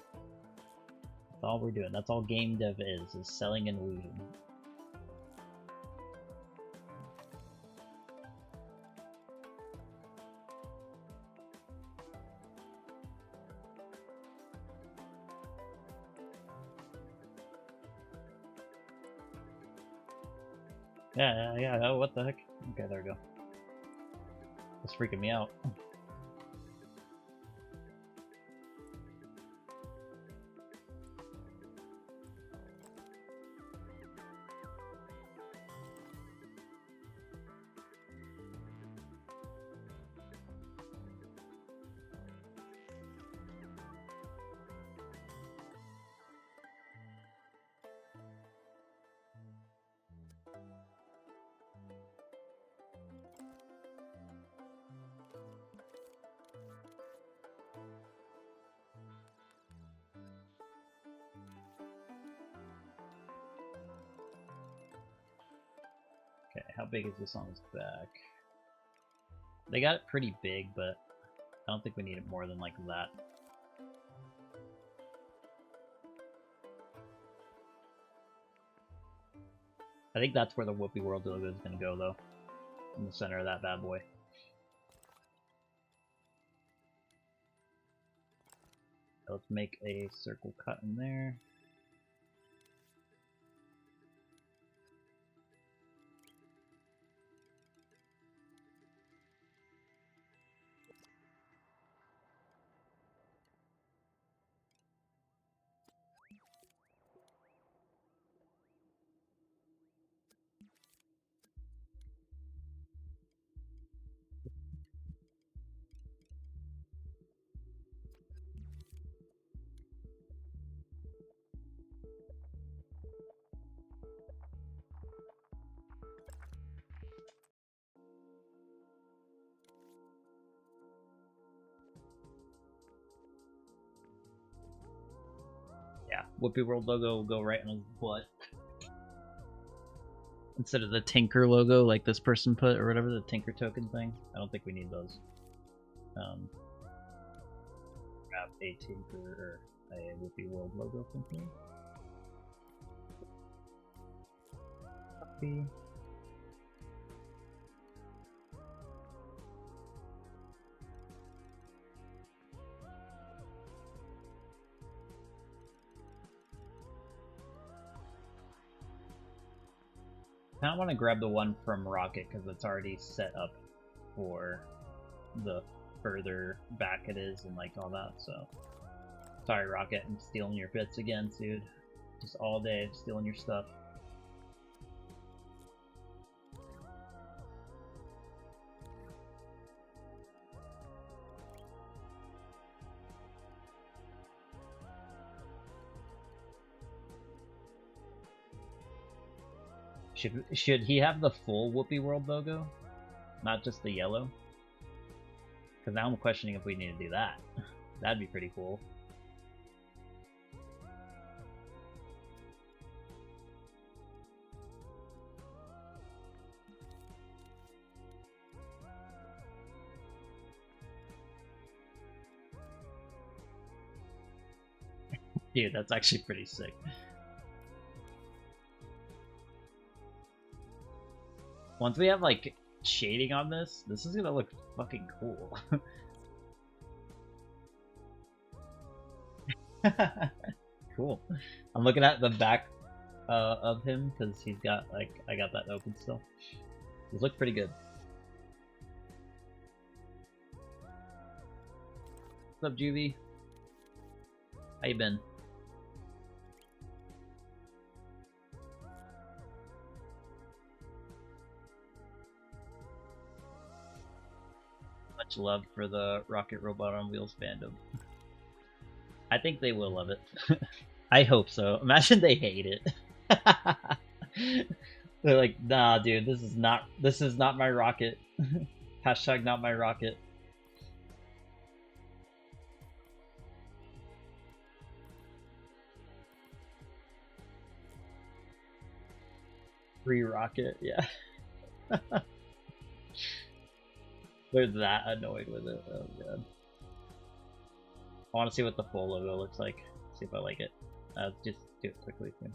That's all we're doing. That's all game dev is selling an illusion. Yeah, oh, what the heck? Okay, there we go. It's freaking me out. Okay, how big is this on his back? They got it pretty big, but I don't think we need it more than like that. I think that's where the Whoopi World logo is going to go, though. In the center of that bad boy. Let's make a circle cut in there. Yeah, Whoopi World logo will go right on his butt. Instead of the Tinker logo like this person put, or whatever, the Tinker token thing. I don't think we need those. Grab a Tinker or a Whoopi World logo from here. Copy. I kind of want to grab the one from Rocket because it's already set up for the further back it is and like all that. So sorry, Rocket, I'm stealing your bits again, dude. Just all day stealing your stuff. Should he have the full Whoopi World logo, not just the yellow? Because now I'm questioning if we need to do that. That'd be pretty cool. Dude, that's actually pretty sick. Once we have like shading on this, this is gonna look fucking cool. Cool. I'm looking at the back of him because he's got like I got that open still. These look pretty good. What's up, Juvie? How you been? Much love for the Rocket Robot on Wheels fandom. I think they will love it. I hope so. Imagine they hate it. They're like, nah, dude, this is not my rocket. Hashtag not my rocket. Free rocket, yeah. They're that annoyed with it. Oh god. I want to see what the full logo looks like. See if I like it. Just do it quickly. Too.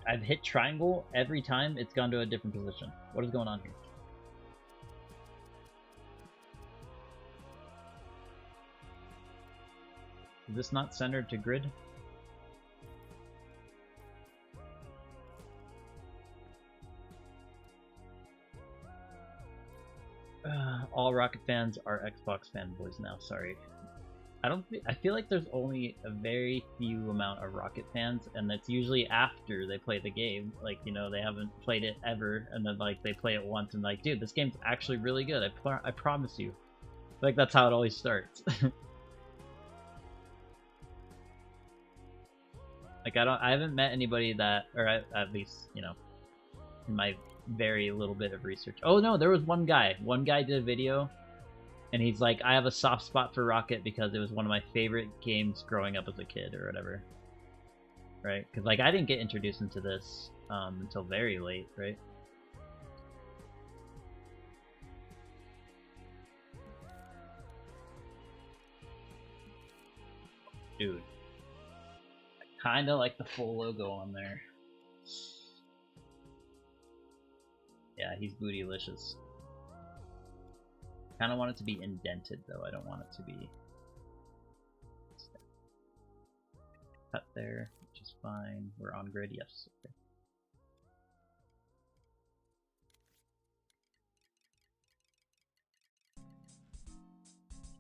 I've hit triangle every time it's gone to a different position. What is going on here? Is this not centered to grid? All Rocket fans are Xbox fanboys now. Sorry. I feel like there's only a very few amount of Rocket fans, and that's usually after they play the game. Like, you know, they haven't played it ever, and then like they play it once and like, dude, this game's actually really good. I promise you. Like that's how it always starts. Like I haven't met anybody that, or at least, you know, in my very little bit of research. Oh no, there was one guy. One guy did a video. And he's like, I have a soft spot for Rocket because it was one of my favorite games growing up as a kid or whatever. Right? Because like I didn't get introduced into this until very late, right? Dude. I kind of like the full logo on there. Yeah, he's bootylicious. Kind of want it to be indented though. I don't want it to be cut there, which is fine. We're on grid, yes.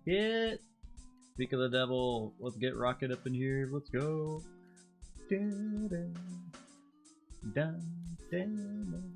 Okay. Hit! Speak of the devil, let's get Rocket up in here. Let's go. Dun, dun, dun, dun.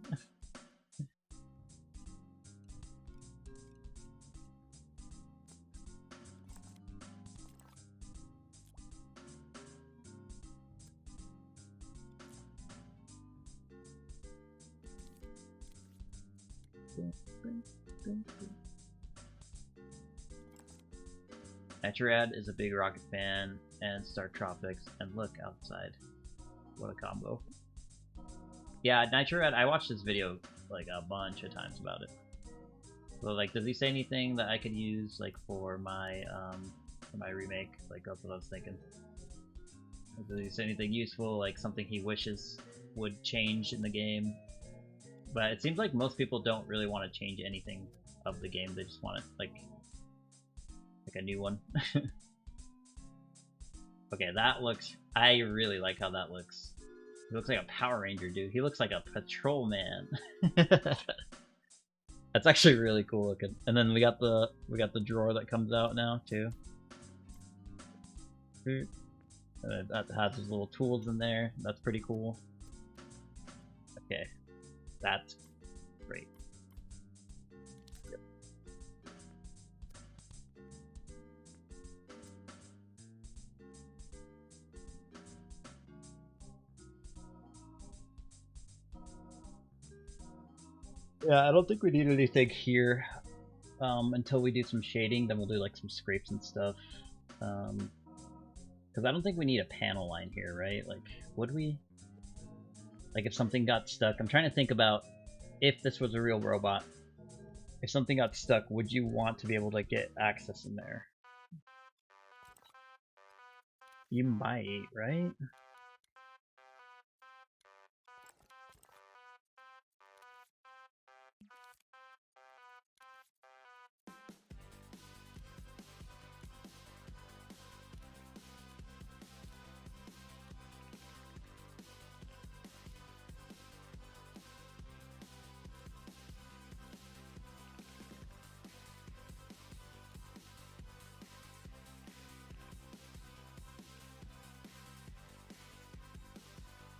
Nitrad is a big Rocket fan, and Star Tropics, and look outside. What a combo. Yeah, Nitrad, I watched this video like a bunch of times about it. So like, does he say anything that I could use like for my remake? Like that's what I was thinking. Does he say anything useful, like something he wishes would change in the game? But it seems like most people don't really want to change anything of the game. They just want it like a new one. Okay, that looks... I really like how that looks. He looks like a Power Ranger, dude. He looks like a patrolman. That's actually really cool looking. And then we got the drawer that comes out now too. That has his little tools in there. That's pretty cool. Okay, that's great. Yep. Yeah, I don't think we need anything here until we do some shading. Then we'll do like some scrapes and stuff. Because I don't think we need a panel line here, right? Like, would we? Like if something got stuck, I'm trying to think about if this was a real robot. If something got stuck, would you want to be able to get access in there? You might, right?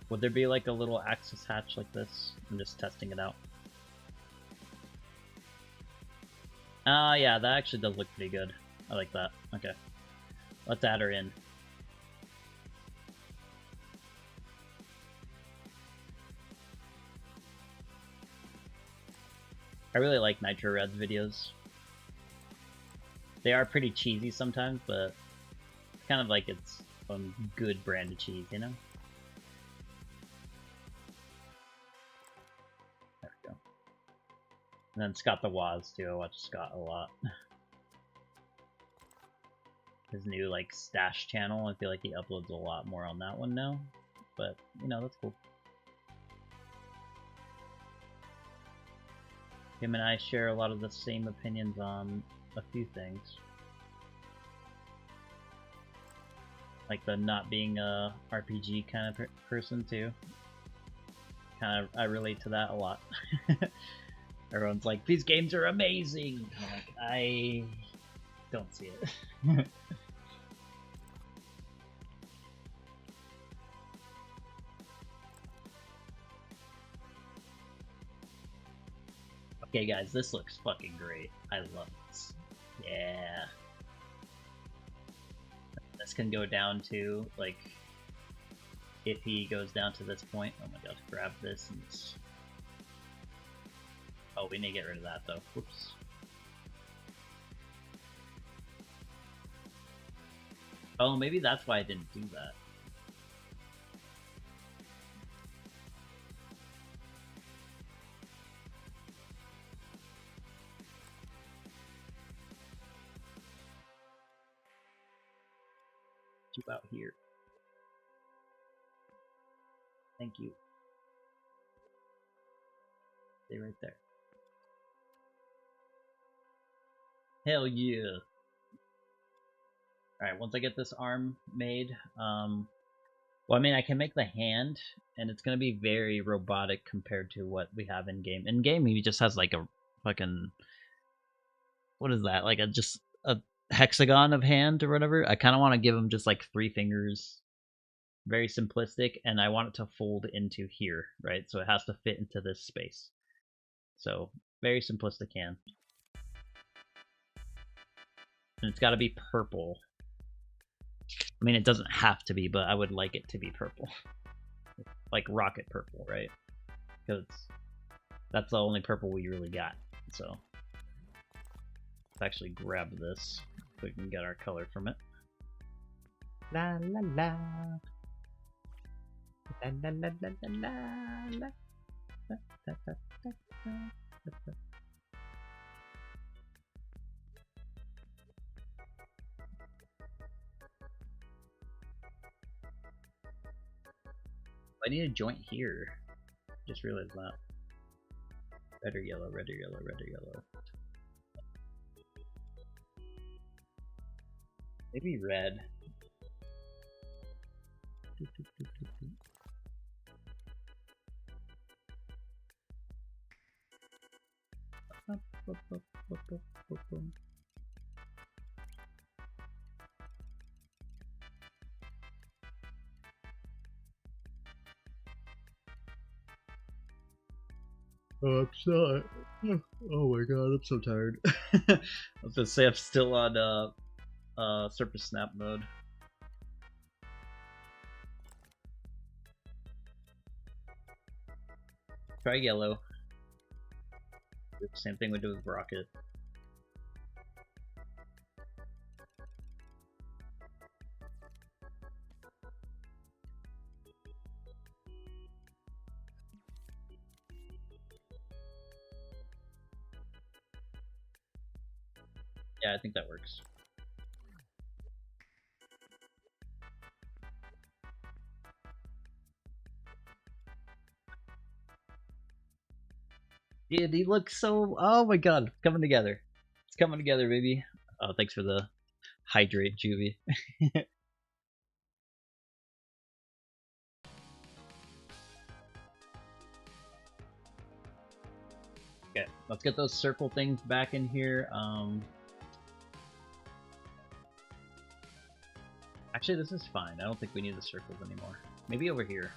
Would there be like a little access hatch like this? I'm just testing it out. Yeah, that actually does look pretty good. I like that. Okay. Let's add her in. I really like Nitro Red's videos. They are pretty cheesy sometimes, but it's kind of like it's a good brand of cheese, you know? There we go. And then Scott the Waz too. I watch Scott a lot. His new like stash channel. I feel like he uploads a lot more on that one now. But you know, that's cool. Him and I share a lot of the same opinions on a few things. Like the not being a RPG kind of person too. I relate to that a lot. Everyone's like, these games are amazing. I'm like, I don't see it. Okay, guys, this looks fucking great. I love this. Yeah. This can go down to, like, if he goes down to this point. Oh my god, grab this and... Oh, we need to get rid of that, though. Whoops. Oh, maybe that's why I didn't do that. You out here. Thank you. Stay right there. Hell yeah. Alright, once I get this arm made, well, I mean, I can make the hand, and it's gonna be very robotic compared to what we have in game. In game, he just has like a fucking... What is that? Like just a hexagon of hand or whatever. I kind of want to give him just like 3 fingers. Very simplistic, and I want it to fold into here, right? So it has to fit into this space. So, very simplistic hand. And it's got to be purple. I mean, it doesn't have to be, but I would like it to be purple. Like rocket purple, right? Because that's the only purple we really got. So, let's actually grab this so we can get our color from it. La la la. La la la la la la. La, la, la, la, la, la. I need a joint here. Just realized that. Red or yellow, red or yellow, red or yellow. Maybe red. Oh, I'm sorry. Oh my god, I'm so tired. I was gonna say I'm still on surface snap mode. Try yellow. Same thing we do with rocket. Yeah, I think that works. Dude, he looks so... Oh my god, coming together. It's coming together, baby. Oh, thanks for the hydrate, Juvie. Okay, let's get those circle things back in here. Actually, this is fine. I don't think we need the circles anymore. Maybe over here.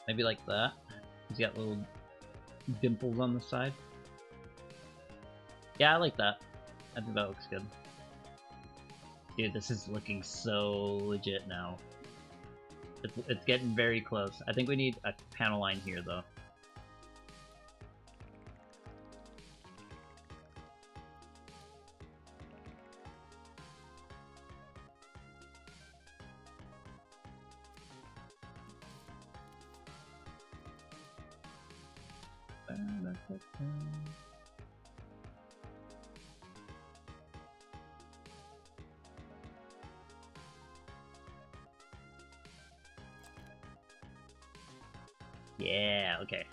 Maybe like that. He's got little dimples on the side. Yeah, I like that. I think that looks good. Dude, this is looking so legit now. It's getting very close. I think we need a panel line here, though. Yeah, okay.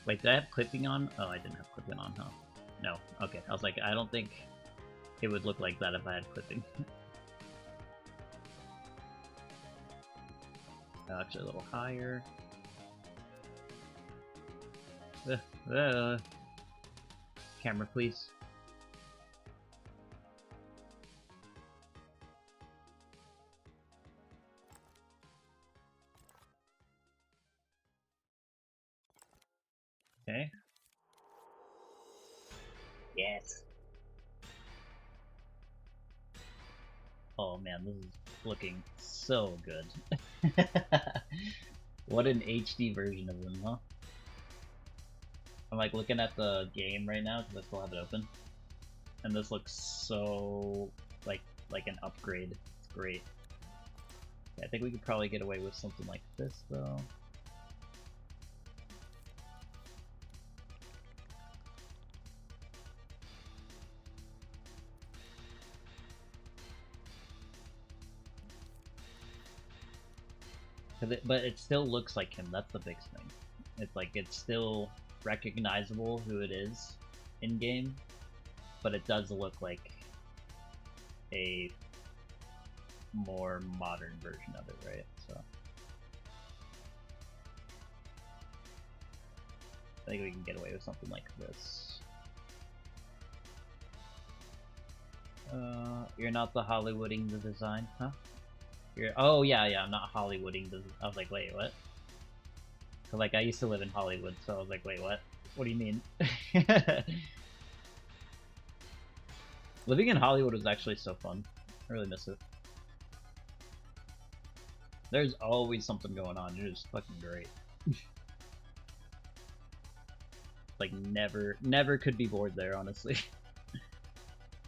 Wait, did I have clipping on? Oh, I didn't have clipping on, huh? No, okay. I was like, I don't think it would look like that if I had clipping. Actually, a little higher. Camera, please. Okay. Yes. Oh man, this is looking so good. What an HD version of them, huh? I'm like looking at the game right now because I still have it open, and this looks so like an upgrade. It's great. Yeah, I think we could probably get away with something like this though. But it still looks like him. That's the big thing. It's like it's still recognizable who it is in game, but it does look like a more modern version of it, right? So I think we can get away with something like this. You're not the Hollywooding the design, huh? Oh yeah, I'm not Hollywooding the. I was like, wait, what? So like, I used to live in Hollywood, so I was like, wait, what? What do you mean? Living in Hollywood was actually so fun. I really miss it. There's always something going on. It is fucking great. Like never could be bored there, honestly.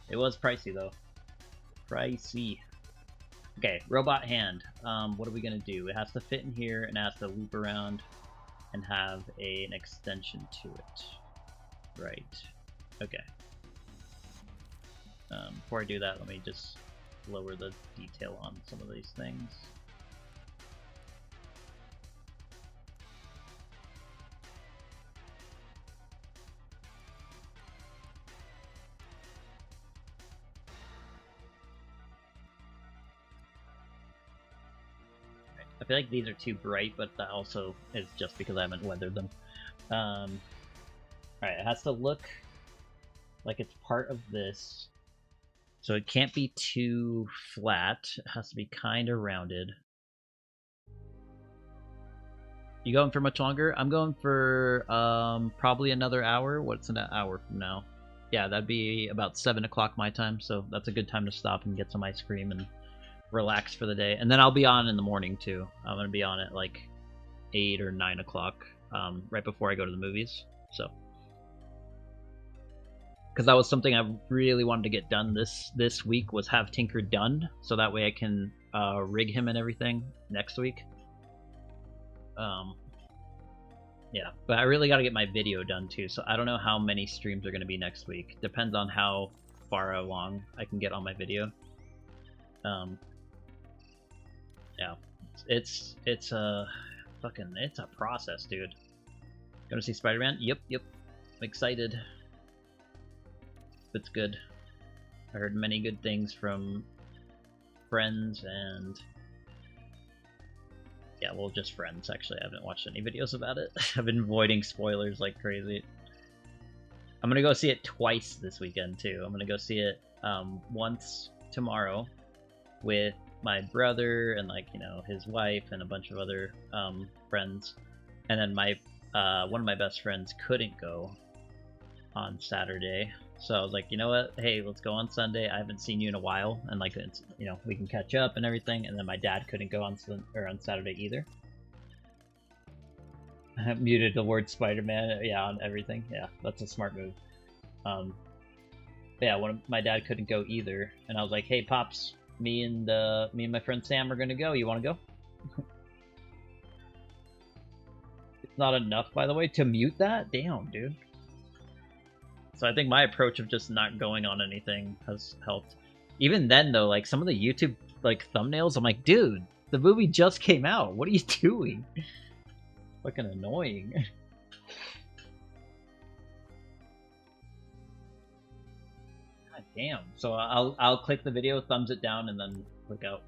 It was pricey though. Pricey. Okay, robot hand. What are we gonna do? It has to fit in here and it has to loop around and have an extension to it. Right. Okay. Before I do that, let me just lower the detail on some of these things. I feel like these are too bright, but that also is just because I haven't weathered them. Alright, it has to look like it's part of this. So it can't be too flat. It has to be kind of rounded. You going for much longer? I'm going for probably another hour. What's an hour from now? Yeah, that'd be about 7 o'clock my time, so that's a good time to stop and get some ice cream and relax for the day. And then I'll be on in the morning too. I'm gonna be on at like 8 or 9 o'clock. right before I go to the movies. So, because that was something I really wanted to get done this week, was have Tinker done, so that way I can rig him and everything next week. Yeah, but I really got to get my video done too, so I don't know how many streams are going to be next week. Depends on how far along I can get on my video. Yeah, it's a process, dude. Gonna see Spider-Man? Yep. I'm excited. It's good. I heard many good things from friends and yeah, well, just friends, actually. I haven't watched any videos about it. I've been avoiding spoilers like crazy. I'm gonna go see it twice this weekend, too. I'm gonna go see it once tomorrow with my brother and, like, you know, his wife and a bunch of other friends. And then my one of my best friends couldn't go on Saturday. So I was like, you know what? Hey, let's go on Sunday. I haven't seen you in a while, and like, it's, you know, we can catch up and everything. And then my dad couldn't go on Saturday either. I muted the word Spider-Man, yeah, on everything. Yeah, that's a smart move. Yeah, my dad couldn't go either, and I was like, hey, pops, me and my friend Sam are gonna go. You want to go? It's not enough, by the way, to mute that. Damn, dude. So I think my approach of just not going on anything has helped. Even then, though, like, some of the YouTube, like, thumbnails, I'm like, dude, the movie just came out. What are you doing? Fucking annoying. God damn. So I'll click the video, thumbs it down, and then click out.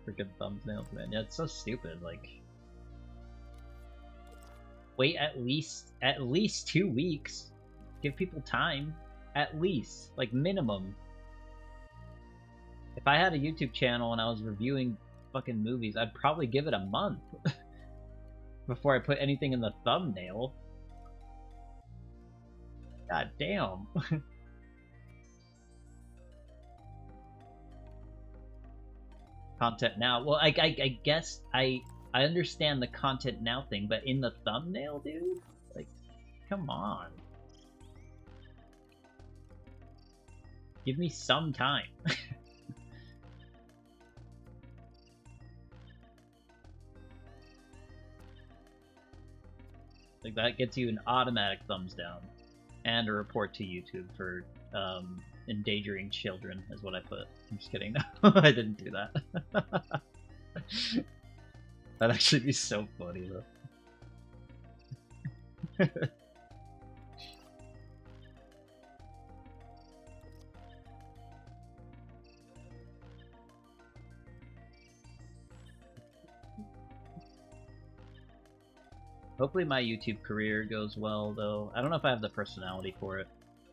Freaking thumbnails, man. Yeah, it's so stupid. Like, wait at least 2 weeks. Give people time, at least, like, minimum. If I had a YouTube channel and I was reviewing fucking movies, I'd probably give it a month before I put anything in the thumbnail. God damn. Content now. Well, I guess I understand the content now thing, but in the thumbnail, dude? Like, come on. Give me some time. Like, that gets you an automatic thumbs down. And a report to YouTube for endangering children, is what I put. I'm just kidding. No, I didn't do that. That'd actually be so funny, though. Hopefully my YouTube career goes well, though. I don't know if I have the personality for it.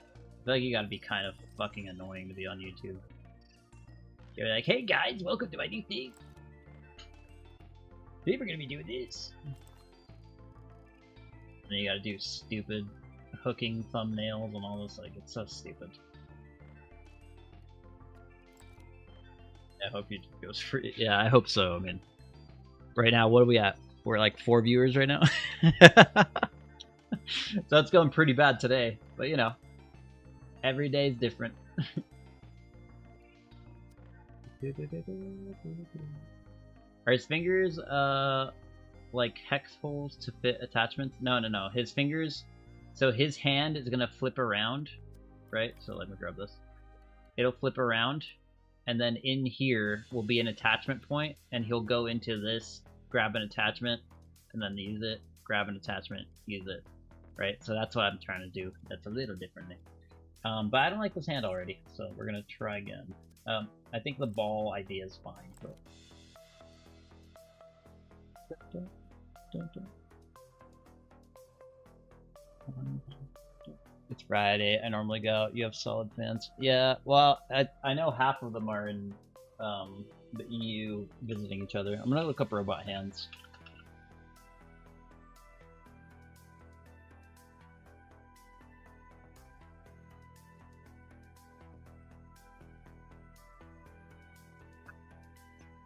I feel like you gotta be kind of fucking annoying to be on YouTube. You're like, hey guys, welcome to my new thing. Today we're gonna be doing this. And then you gotta do stupid hooking thumbnails and all this, like, it's so stupid. I hope YouTube goes free. Yeah, I hope so. I mean, right now, what are we at? We're like 4 viewers right now. So it's going pretty bad today, but you know, every day is different. Are his fingers like hex holes to fit attachments? No. His fingers, so his hand is gonna flip around, right? So let me grab this. It'll flip around, and then in here will be an attachment point, and he'll go into this, grab an attachment, and then use it, grab an attachment, use it, right? So that's what I'm trying to do. That's a little differently. But I don't like this hand already, so we're gonna try again. I think the ball idea is fine, but... It's Friday, I normally go out. You have solid fans. Yeah, well, I know half of them are in the EU visiting each other. I'm gonna look up robot hands.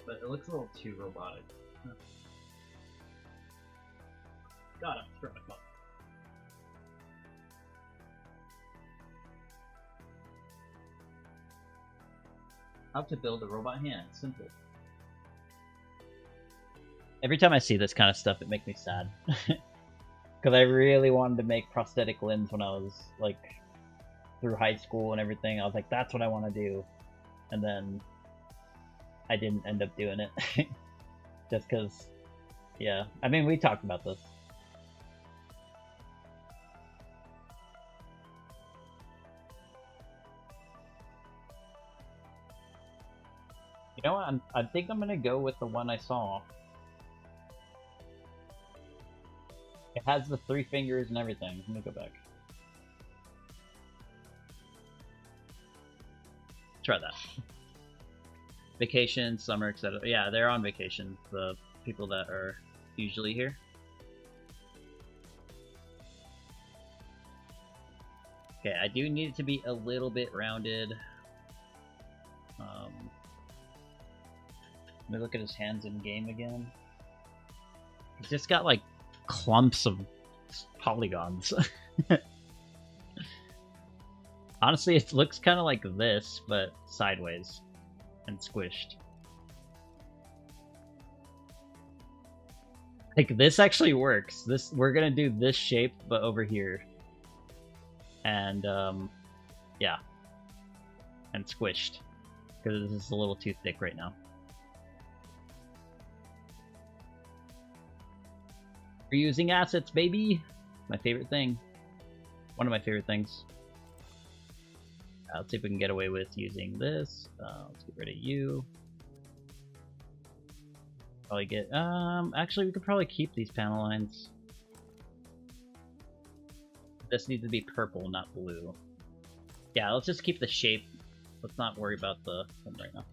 But it looks a little too robotic. God, I'm sure my phone. How to build a robot hand. Simple. Every time I see this kind of stuff, it makes me sad. Because I really wanted to make prosthetic limbs when I was, like, through high school and everything. I was like, that's what I want to do. And then I didn't end up doing it. Just because, yeah. I mean, we talked about this. You know what? I think I'm gonna go with the one I saw. It has the 3 fingers and everything. Let me go back. Try that. Vacation, summer, etc. Yeah, they're on vacation. The people that are usually here. Okay, I do need it to be a little bit rounded. Let me look at his hands in game again. He's just got like clumps of polygons. Honestly, it looks kind of like this, but sideways and squished. Like, this actually works. We're gonna do this shape, but over here. And, yeah. And squished. Because this is a little too thick right now. Reusing assets, baby! My favorite thing. One of my favorite things. Let's see if we can get away with using this. Let's get rid of you. Probably get, actually we could probably keep these panel lines. This needs to be purple, not blue. Yeah, let's just keep the shape. Let's not worry about the thing right now.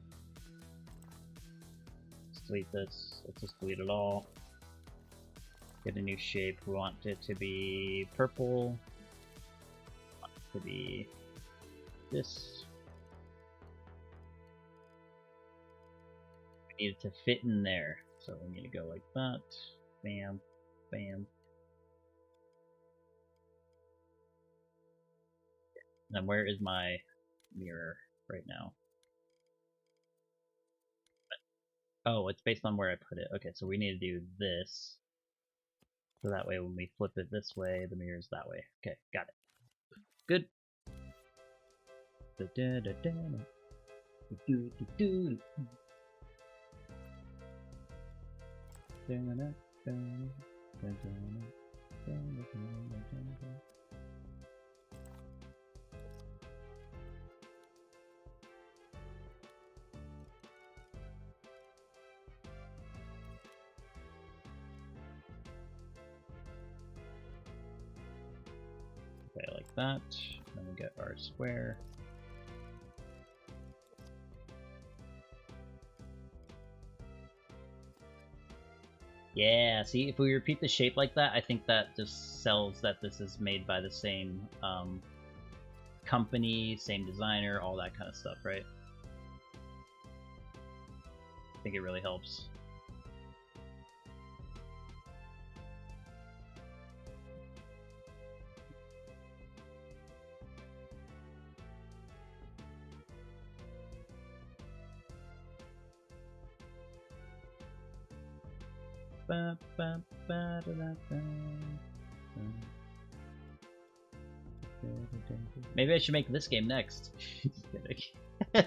Let's delete this. Let's just delete it all. Get a new shape. We want it to be purple. We want it to be this. We need it to fit in there. So we need to go like that. Bam. Bam. Then where is my mirror right now? Oh, it's based on where I put it. Okay, so we need to do this. So that way when we flip it this way, the mirror's that way. Okay, got it. Good. Okay, like that. Then we get our square. Yeah, see, if we repeat the shape like that, I think that just sells that this is made by the same company, same designer, all that kind of stuff, right? I think it really helps. Maybe I should make this game next. You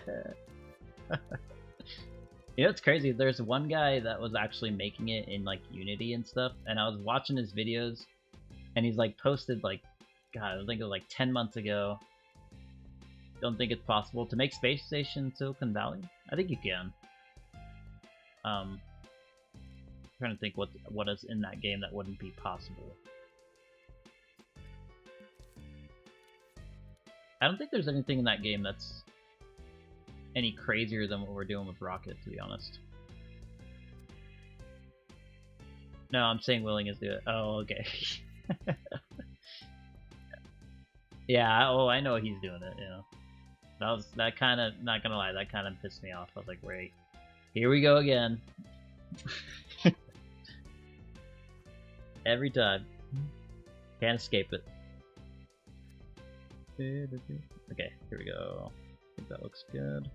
know, it's crazy. There's one guy that was actually making it in like Unity and stuff, and I was watching his videos, and he's like posted like, God, I think it was like 10 months ago. Don't think it's possible to make Space Station Silicon Valley. I think you can. Trying to think what is in that game that wouldn't be possible. I don't think there's anything in that game that's any crazier than what we're doing with Rocket, to be honest. No, I'm saying Willing is do it. Oh, okay. Yeah, oh, I know he's doing it, you know. That kind of, not gonna lie, that kind of pissed me off. I was like, wait, here we go again. Every time. Can't escape it. Okay, here we go. I think that looks good.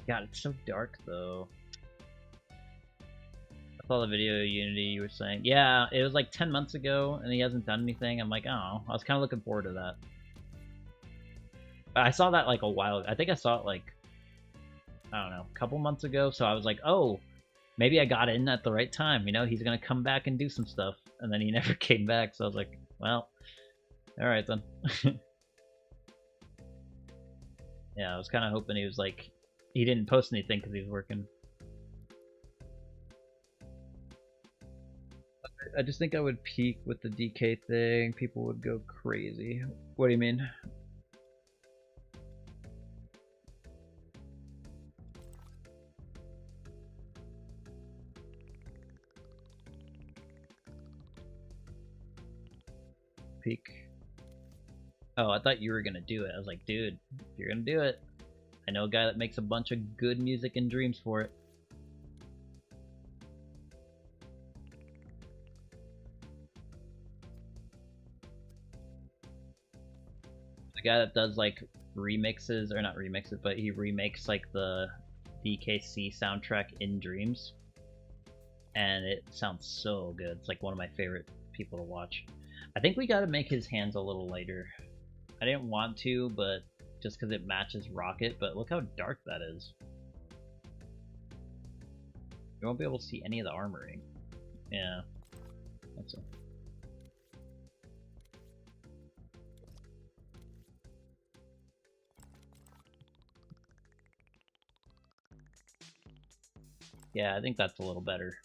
God, it's so dark though. I saw the video of Unity you were saying. Yeah, it was like 10 months ago and he hasn't done anything. I'm like, oh, I was kind of looking forward to that. I saw that like a while ago. I think I saw it like, I don't know, a couple months ago. So I was like, oh, maybe I got in at the right time. You know, he's going to come back and do some stuff. And then he never came back. So I was like, well, all right then. Yeah, I was kind of hoping he was like, he didn't post anything because he was working. I just think I would peak with the DK thing. People would go crazy. What do you mean? Peak. Oh, I thought you were gonna do it. I was like, dude, if you're gonna do it, I know a guy that makes a bunch of good music and dreams for it. The guy that does like remixes, or not remixes, but he remakes like the DKC soundtrack in Dreams. And it sounds so good. It's like one of my favorite people to watch. I think we gotta make his hands a little lighter. I didn't want to, but just because it matches Rocket, but look how dark that is. You won't be able to see any of the armoring. Yeah, that's it. Yeah, I think that's a little better.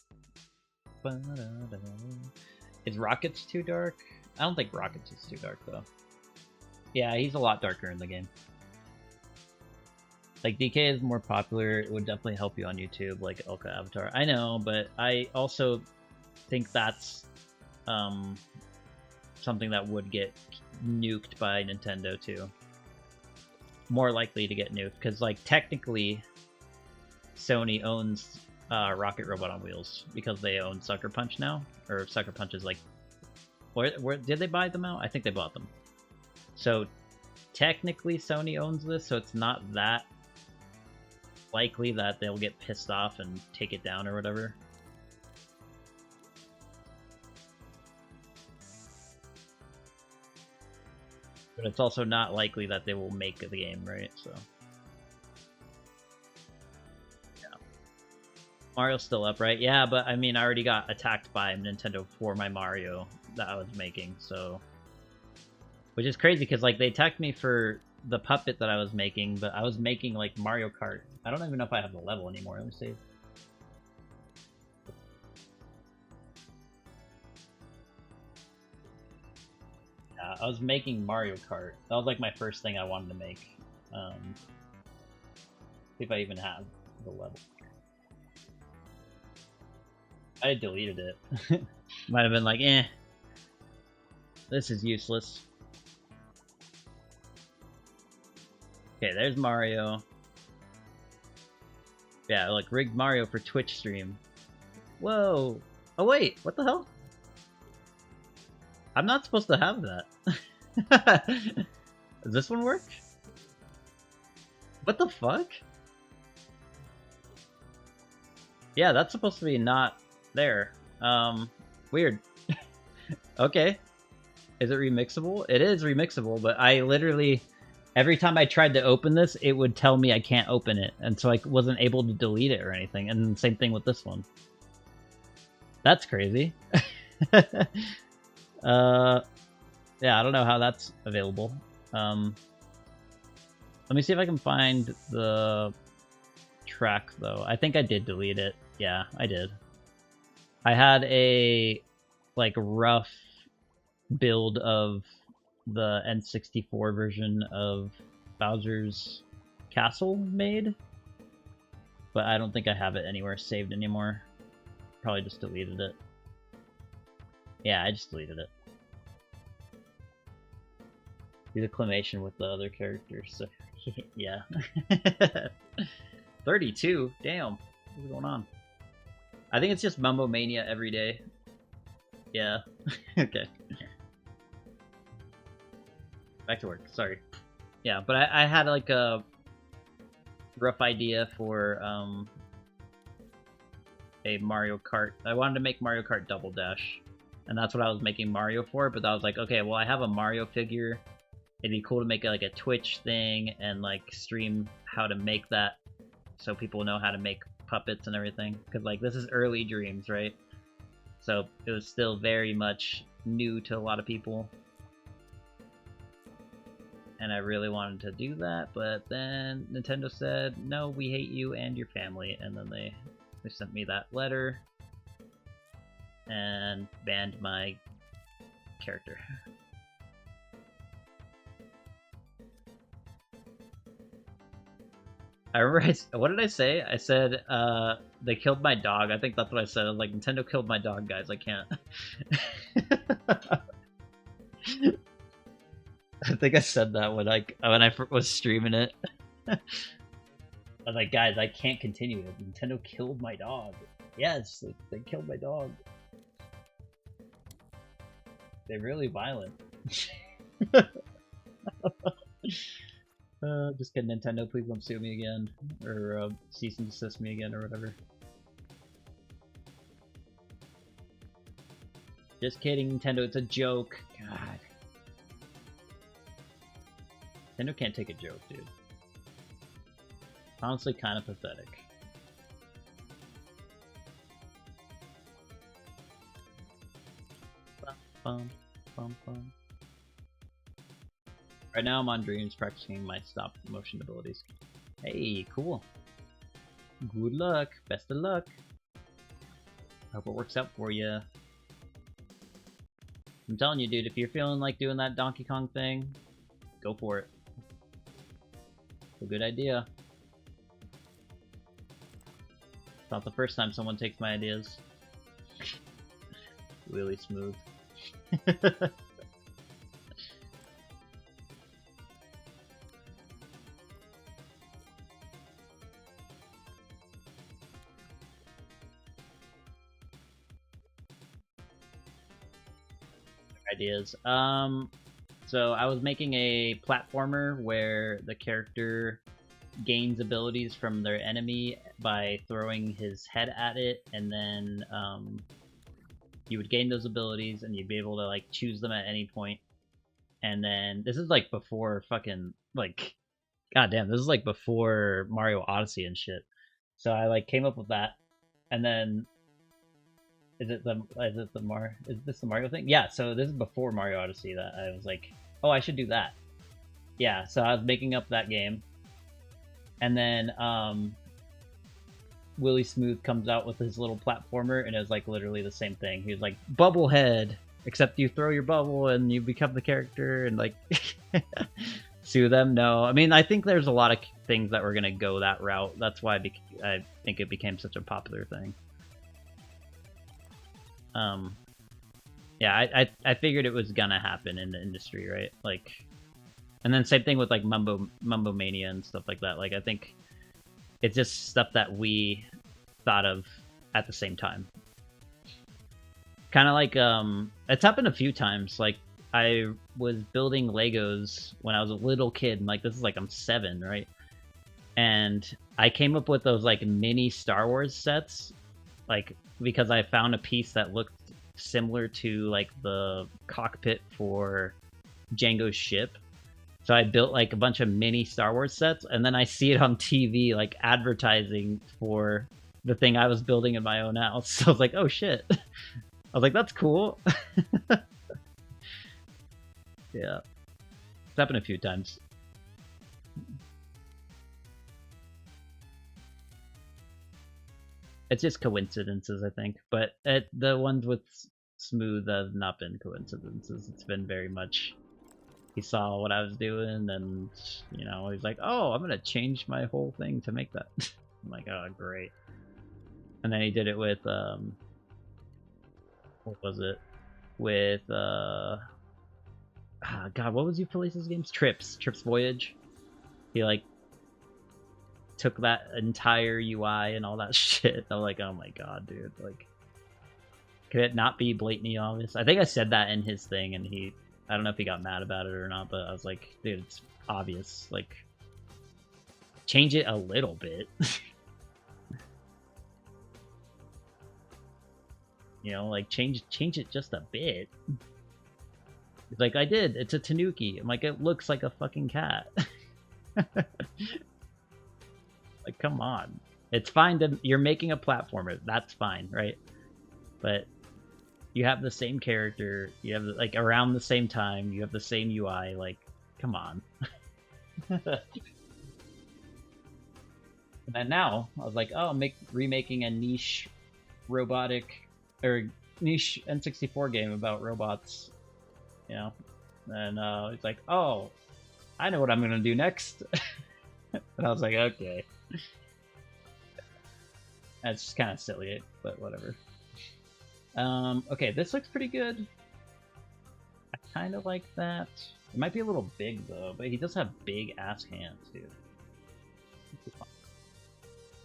Is Rockets too dark? I don't think Rockets is too dark though. Yeah, he's a lot darker in the game. Like DK is more popular, it would definitely help you on YouTube, like Elka Avatar. I know, but I also think that's something that would get nuked by Nintendo too. More likely to get nuked, because like technically Sony owns Rocket Robot on Wheels because they own Sucker Punch now, or Sucker Punch is like, where did they buy them out? I think they bought them. So technically Sony owns this, so it's not that likely that they'll get pissed off and take it down or whatever. But it's also not likely that they will make the game, right? So yeah. Mario's still up, right? Yeah, but I mean, I already got attacked by Nintendo for my Mario that I was making, so... Which is crazy, because like they attacked me for the puppet that I was making, but I was making like Mario Kart. I don't even know if I have the level anymore. Let me see. Yeah, I was making Mario Kart. That was like my first thing I wanted to make. See if I even have the level. I deleted it. Might have been like, eh, this is useless. Okay, there's Mario. Yeah, like rigged Mario for Twitch stream. Whoa! Oh wait, what the hell? I'm not supposed to have that. Does this one work? What the fuck? Yeah, that's supposed to be not there. Weird. Okay. Is it remixable? It is remixable, but I literally... Every time I tried to open this, it would tell me I can't open it, and so I wasn't able to delete it or anything, and same thing with this one. That's crazy. Yeah, I don't know how that's available. Let me see if I can find the track, though. I think I did delete it. Yeah, I did. I had a, like, rough build of the N64 version of Bowser's Castle made, but I don't think I have it anywhere saved anymore. Probably just deleted it. Yeah, I just deleted it. do the claymation with the other characters. So yeah. 32. Damn. What's going on? I think it's just Mumbo Mania every day. Yeah. Okay. Back to work. Sorry. Yeah, but I had like a rough idea for a Mario Kart. I wanted to make Mario Kart Double Dash, and that's what I was making Mario for. But I was like, okay, well, I have a Mario figure. It'd be cool to make like a Twitch thing and like stream how to make that, so people know how to make puppets and everything. Because like this is early dreams, right? So it was still very much new to a lot of people. And I really wanted to do that, but then Nintendo said, no, we hate you and your family, and then they sent me that letter and banned my character. I remember, what did I say? I said, they killed my dog. I think that's what I said. I was like, Nintendo killed my dog, guys. I can't. I think I said that when I was streaming it. I was like, guys, I can't continue it. Nintendo killed my dog. Yes, they killed my dog. They're really violent. Just kidding, Nintendo, please don't sue me again. Or cease and desist me again, or whatever. Just kidding, Nintendo, it's a joke. God. Nintendo can't take a joke, dude. Honestly, kind of pathetic. Bum, bum, bum. Right now I'm on Dreams practicing my stop motion abilities. Hey, cool. Good luck. Best of luck. Hope it works out for you. I'm telling you, dude, if you're feeling like doing that Donkey Kong thing, go for it. It's a good idea. It's not the first time someone takes my ideas. Really smooth. Ideas. So I was making a platformer where the character gains abilities from their enemy by throwing his head at it, and then you would gain those abilities and you'd be able to like choose them at any point. And then this is like before fucking like, goddamn, this is like before Mario Odyssey and shit. So I like came up with that, and then is this the Mario thing? Yeah, so this is before Mario Odyssey that I was like, oh, I should do that. Yeah, so I was making up that game. And then Willie Smooth comes out with his little platformer, and it was like literally the same thing. He was like, Bubblehead, except you throw your bubble and you become the character, and like sue them. No, I mean, I think there's a lot of things that were gonna go that route. That's why I think it became such a popular thing. Yeah, I figured it was gonna happen in the industry, right? Like, and then same thing with like Mumbo Mania and stuff like that. Like, I think it's just stuff that we thought of at the same time. Kind of like it's happened a few times. Like, I was building Legos when I was a little kid, and like this is like I'm 7, right? And I came up with those like mini Star Wars sets, like because I found a piece that looked similar to like the cockpit for Jango's ship. So I built like a bunch of mini Star Wars sets, and then I see it on TV like advertising for the thing I was building in my own house. So I was like, oh shit. I was like, that's cool. Yeah. It's happened a few times. It's just coincidences, I think. But the ones with Smooth have not been coincidences. It's been very much, he saw what I was doing, and, you know, he's like, oh, I'm going to change my whole thing to make that. I'm like, oh, great. And then he did it with, what was it? With, God, what was Felice's games? Trips Voyage. He like took that entire UI and all that shit. I'm like, oh my god, dude. Like, could it not be blatantly obvious? I think I said that in his thing, and I don't know if he got mad about it or not, but I was like, dude, it's obvious. Like, change it a little bit. You know, like change it just a bit. It's like, I did. It's a tanuki. I'm like, it looks like a fucking cat. Like, come on. It's fine that you're making a platformer. That's fine, right? But you have the same character. You have like around the same time. You have the same UI. Like, come on. And now I was like, oh, remaking a niche robotic or niche N64 game about robots. You know, and it's like, oh, I know what I'm gonna do next. And I was like, okay. That's just kind of silly, but whatever. Okay, this looks pretty good. I kind of like that. It might be a little big though, but he does have big ass hands, dude.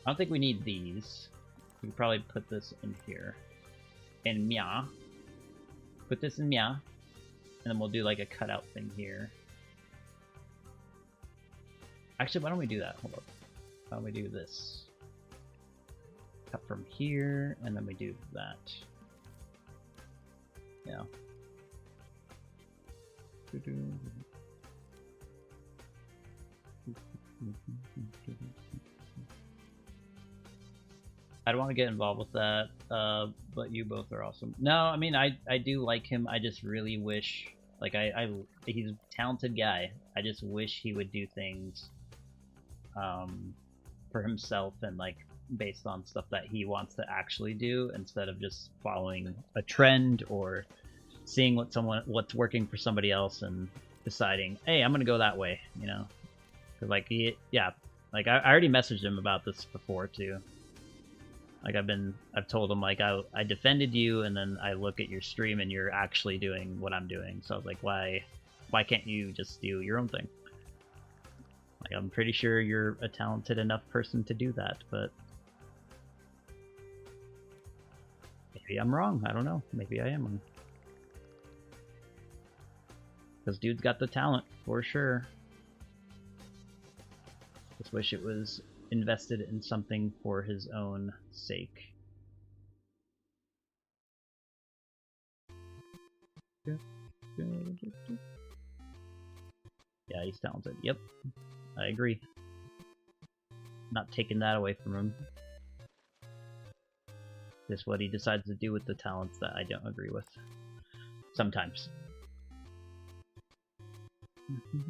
I don't think we need these. We could probably put this in here. And Mia. Put this in Mia. And then we'll do like a cutout thing here. Actually, why don't we do that? Hold up. Why don't we do this? Cut from here, and then we do that. Yeah. I don't want to get involved with that, but you both are awesome. No, I mean, I do like him. I just really wish, like, he's a talented guy. I just wish he would do things for himself and, like, based on stuff that he wants to actually do instead of just following a trend or seeing what's working for somebody else and deciding, hey, I'm gonna go that way, you know? Because, like, like, I already messaged him about this before, too. Like, I've told him, like, I defended you, and then I look at your stream, and you're actually doing what I'm doing. So I was like, why can't you just do your own thing? Like, I'm pretty sure you're a talented enough person to do that, but maybe I'm wrong. I don't know. Maybe I am wrong. Because dude's got the talent, for sure. Just wish it was invested in something for his own sake. Yeah, he's talented. Yep, I agree. Not taking that away from him. Just what he decides to do with the talents that I don't agree with. Sometimes.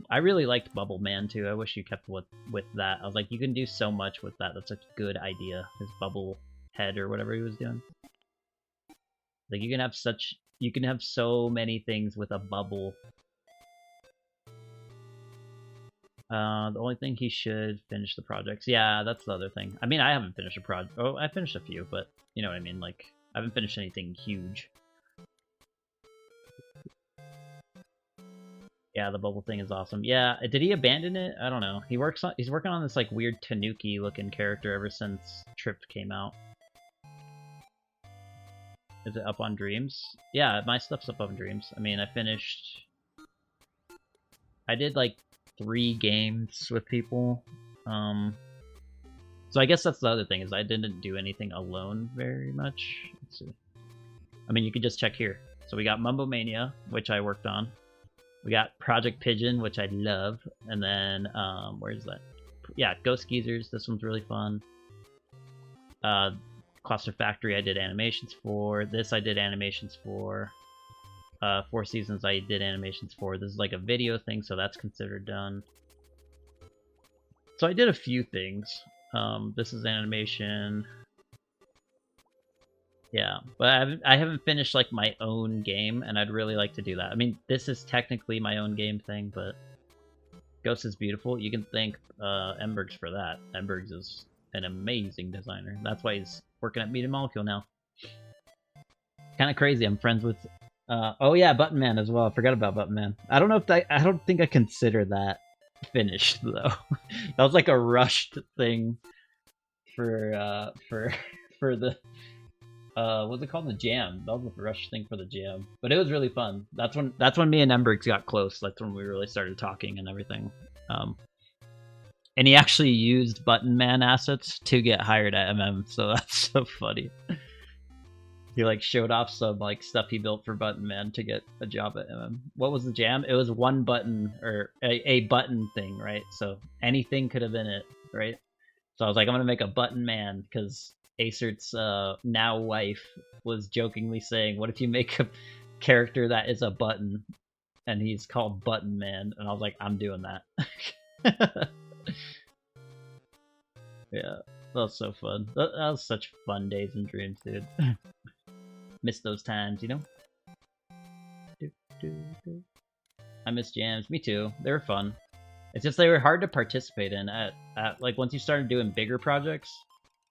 I really liked Bubble Man too. I wish you kept with that. I was like, you can do so much with that. That's such a good idea. His bubble head or whatever he was doing. Like, you can have so many things with a bubble. The only thing, he should finish the projects. Yeah, that's the other thing. I mean, I haven't finished a project. Oh, I finished a few, but you know what I mean. Like, I haven't finished anything huge. Yeah, the bubble thing is awesome. Yeah, did he abandon it? I don't know. He's working on this like weird Tanuki looking character ever since Trip came out. Is it up on Dreams? Yeah, my stuff's up on Dreams. I mean, I did like 3 games with people. So I guess that's the other thing, is I didn't do anything alone very much. Let's see. I mean, you could just check here. So we got Mumbo Mania, which I worked on. We got Project Pigeon, which I love. And then, where's that? Yeah, Ghost Geezers. This one's really fun. Cluster Factory I did animations for. This I did animations for. 4 Seasons I did animations for. This is like a video thing, so that's considered done. So I did a few things. This is animation. Yeah, but I haven't finished like my own game, and I'd really like to do that. I mean, this is technically my own game thing, but Ghost is beautiful. You can thank Embergs for that. Embergs is an amazing designer. That's why he's working at Meat and Molecule now. Kind of crazy. I'm friends with Oh yeah, Button Man as well. I forgot about Button Man. I don't know if I don't think I consider that finished though. That was like a rushed thing for for the what's it called, the jam. That was a rush thing for the jam, but it was really fun. That's when me and Emberx got close. That's when we really started talking and everything. Um, and he actually used Button Man assets to get hired at so that's so funny. He like showed off some like stuff he built for Button Man to get a job at What was the jam? It was one button or a button thing, right? So anything could have been it, right? So I was like, I'm gonna make a Button Man because Acert's now wife was jokingly saying, "What if you make a character that is a button and he's called Button Man?" And I was like, I'm doing that. Yeah, that was so fun. That was such fun days and dreams, dude. Miss those times, you know? I miss jams. Me too. They were fun. It's just they were hard to participate in at like once you started doing bigger projects.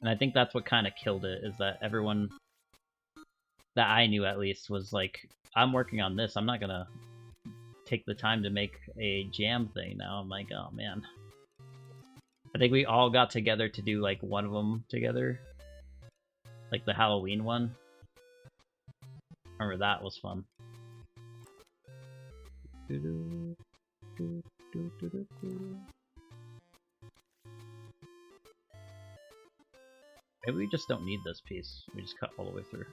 And I think that's what kind of killed it, is that everyone that I knew at least was like, I'm working on this. I'm not gonna take the time to make a jam thing now. I'm like, oh man. I think we all got together to do like one of them together. Like the Halloween one. Remember that was fun. Maybe we just don't need this piece. We just cut all the way through.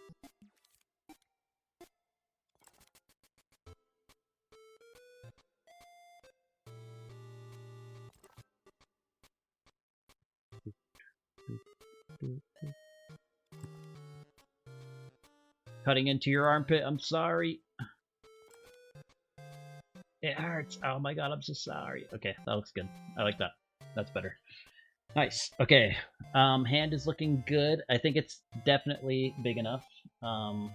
Cutting into your armpit, I'm sorry. It hurts. Oh my god, I'm so sorry. Okay, that looks good. I like that. That's better. Nice. Okay. Hand is looking good. I think it's definitely big enough. I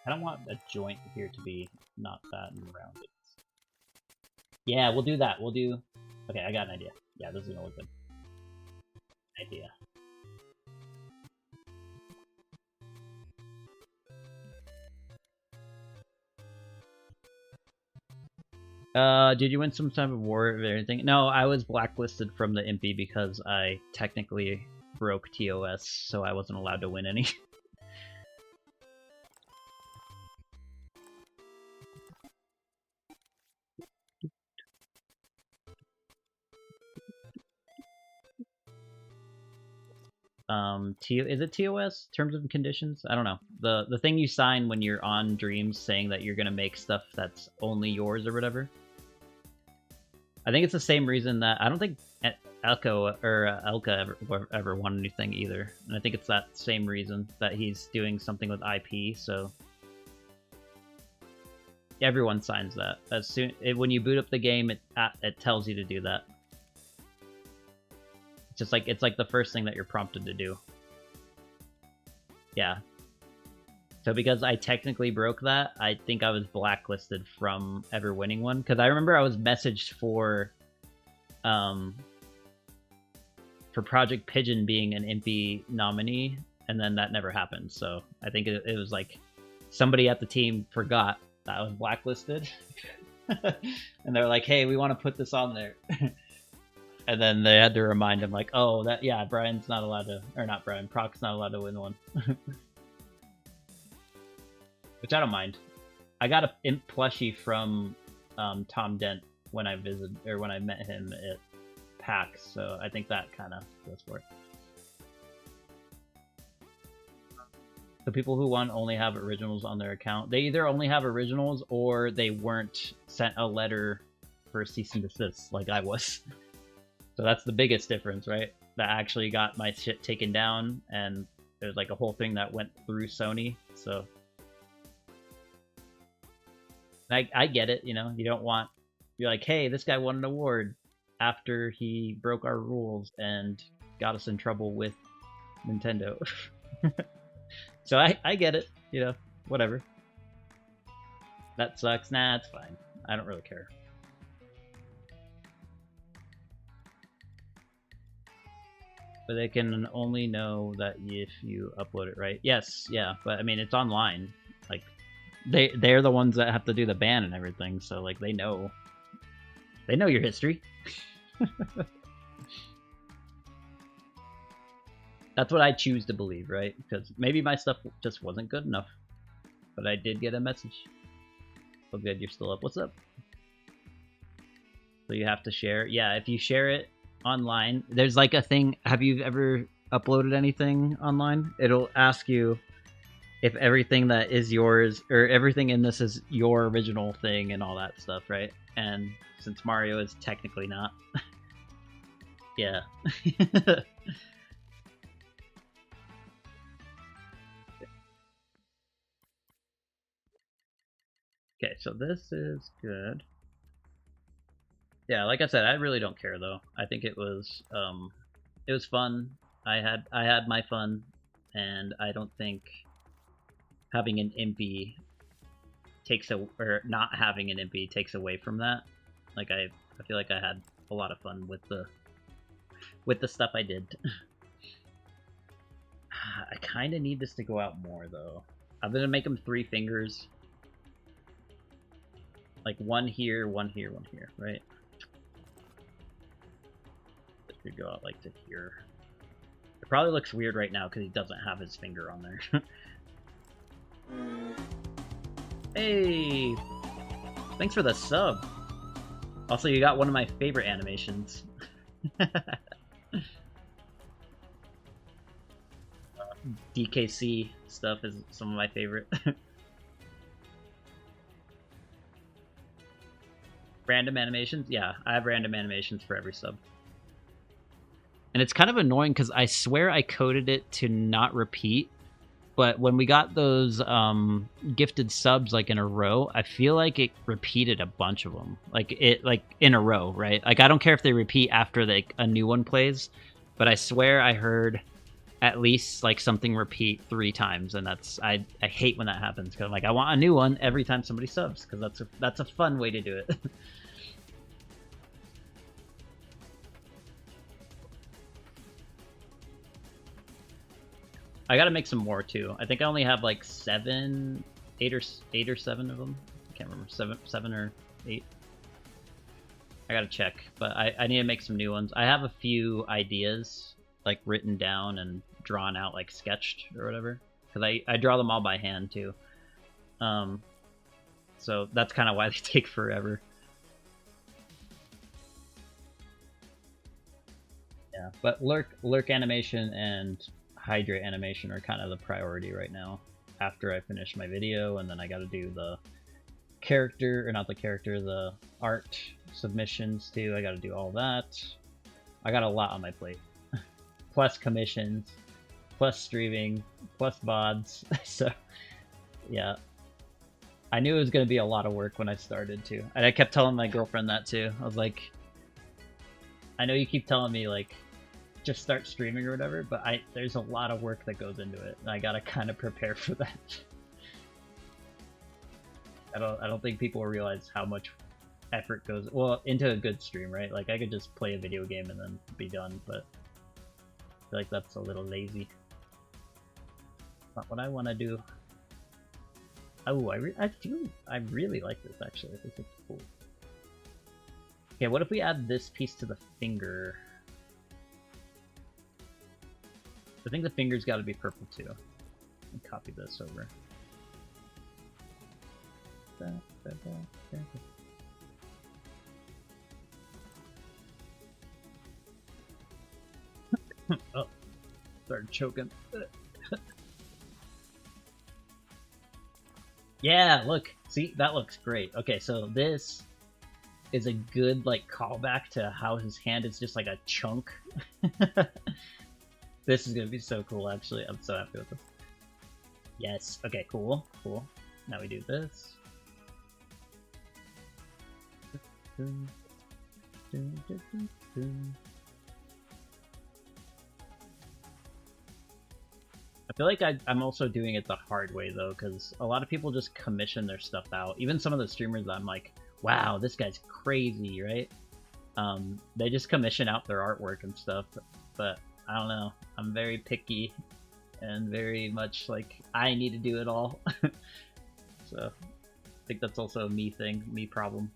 don't want a joint here to be not fat and rounded. Yeah, we'll do that. We'll do... Okay, I got an idea. Yeah, this is gonna look good. Idea. Did you win some type of war or anything? No, I was blacklisted from the Impy because I technically broke TOS, so I wasn't allowed to win any. Is it TOS? Terms and Conditions? I don't know. The thing you sign when you're on Dreams saying that you're gonna make stuff that's only yours or whatever. I think it's the same reason that I don't think Elko or Elka ever won anything either, and I think it's that same reason that he's doing something with IP. So everyone signs that as soon when you boot up the game, it tells you to do that. It's like the first thing that you're prompted to do. Yeah. So because I technically broke that, I think I was blacklisted from ever winning one. Because I remember I was messaged for Project Pigeon being an Impy nominee, and then that never happened. So I think it was like somebody at the team forgot that I was blacklisted. And they're like, hey, we want to put this on there. And then they had to remind him, like, oh, that, yeah, Brian's not allowed to, or not Brian, Proc's not allowed to win one. Which I don't mind. I got a imp plushie from Tom Dent when I visited, or when I met him at PAX, so I think that kind of goes for it. The people who won only have originals on their account. They either only have originals or they weren't sent a letter for cease and desist like I was. So that's the biggest difference, right? That actually got my shit taken down, and there's like a whole thing that went through Sony. So I get it, you know. You don't want, you're like, hey, this guy won an award after he broke our rules and got us in trouble with Nintendo. So I get it, you know, whatever. That sucks. Nah, it's fine. I don't really care. But they can only know that if you upload it, right? Yes, yeah, but I mean it's online. Like they're the ones that have to do the ban and everything, so like they know your history. That's what I choose to believe, right? Because maybe my stuff just wasn't good enough. But I did get a message. Oh good, you're still up. What's up? So you have to share. Yeah, if you share it online, there's like a thing. Have you ever uploaded anything online? It'll ask you if everything that is yours, or everything in this is your original thing and all that stuff, right? And since Mario is technically not. Yeah. Okay, so this is good. Yeah, like I said, I really don't care though. I think it was fun. I had my fun, and I don't think having an impy takes or not having an impy takes away from that. Like I feel like I had a lot of fun with the stuff I did. I kind of need this to go out more though. I'm gonna make them 3 fingers, like one here, one here, one here, right? This could go out like to here. It probably looks weird right now because he doesn't have his finger on there. Hey! Thanks for the sub! Also, you got one of my favorite animations. DKC stuff is some of my favorite. Random animations? Yeah, I have random animations for every sub. And it's kind of annoying because I swear I coded it to not repeat, but when we got those gifted subs like in a row, I feel like it repeated a bunch of them, like in a row, right? Like I don't care if they repeat after like a new one plays, but I swear I heard at least like something repeat 3 times, and that's I hate when that happens because I'm like I want a new one every time somebody subs because that's a fun way to do it. I gotta make some more too. I think I only have like 8 or 7 of them. I can't remember, 7 or 8. I gotta check, but I need to make some new ones. I have a few ideas like written down and drawn out, like sketched or whatever, because I draw them all by hand too. So that's kind of why they take forever. Yeah, but lurk animation and hydrate animation are kind of the priority right now after I finish my video, and then I got to do the character, or not the character, the art submissions too. I got to do all that. I got a lot on my plate. Plus commissions, plus streaming, plus VODs. So yeah, I knew it was going to be a lot of work when I started too. And I kept telling my girlfriend that too. I was like, I know you keep telling me like just start streaming or whatever, but there's a lot of work that goes into it, and I gotta kind of prepare for that. I don't think people realize how much effort goes into a good stream, right? Like I could just play a video game and then be done, but I feel like that's a little lazy. Not what I want to do. Oh, I really like this actually. This looks cool. Okay, what if we add this piece to the finger? I think the finger's got to be purple too. Copy this over. Oh, started choking. Yeah, look. See, that looks great. Okay, so this is a good like callback to how his hand is just like a chunk. This is gonna be so cool, actually. I'm so happy with this. Yes. Okay, cool. Cool. Now we do this. I feel like I'm also doing it the hard way, though, because a lot of people just commission their stuff out. Even some of the streamers that I'm like, wow, this guy's crazy, right? They just commission out their artwork and stuff, but I don't know. I'm very picky and very much like I need to do it all. So I think that's also a me thing, me problem.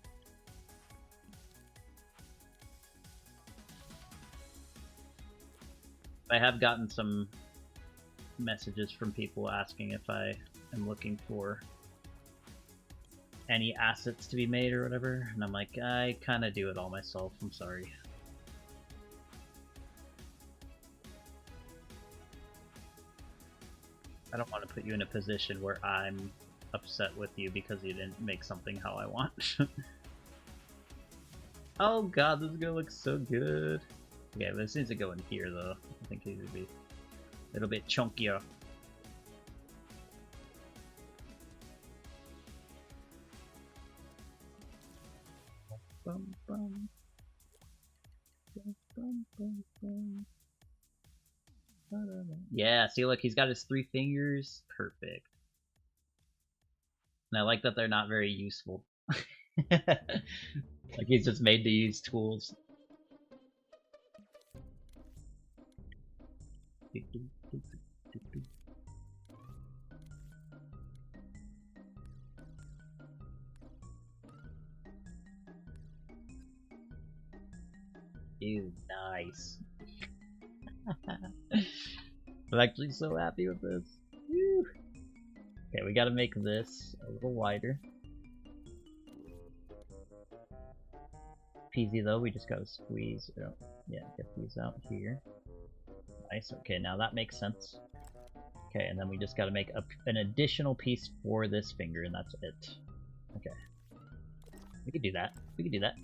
I have gotten some messages from people asking if I am looking for any assets to be made or whatever, and I'm like, I kind of do it all myself, I'm sorry. I don't want to put you in a position where I'm upset with you because you didn't make something how I want. Oh god, this is gonna look so good. Okay, this needs to go in here though. I think it would be a little bit chunkier. Bum, bum. Bum, bum, bum, bum. Yeah, see, look, he's got his 3 fingers. Perfect. And I like that they're not very useful. Like he's just made to use tools. Dude, nice. I'm actually so happy with this. Woo. Okay, we gotta make this a little wider. Peasy though, we just gotta squeeze. Oh, yeah, get these out here. Nice, okay, now that makes sense. Okay, and then we just gotta make an additional piece for this finger, and that's it. Okay. We could do that. We could do that.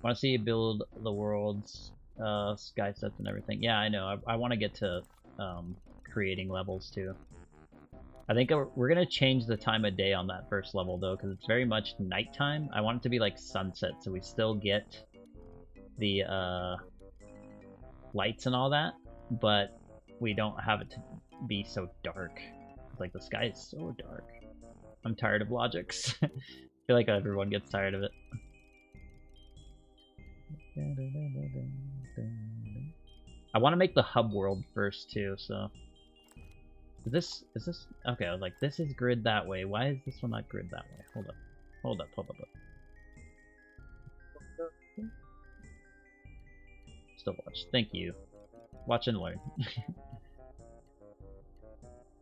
Want to see you build the world's sky sets and everything. Yeah, I know. I want to get to creating levels too. I think we're gonna change the time of day on that first level though, because it's very much nighttime. I want it to be like sunset, so we still get the lights and all that, but we don't have it to be so dark. Like the sky is so dark. I'm tired of logics. I feel like everyone gets tired of it. I want to make the hub world first too, so is this okay? I was like, this is grid that way. Why is this one not grid that way? Hold up. Still watch. Thank you. Watch and learn.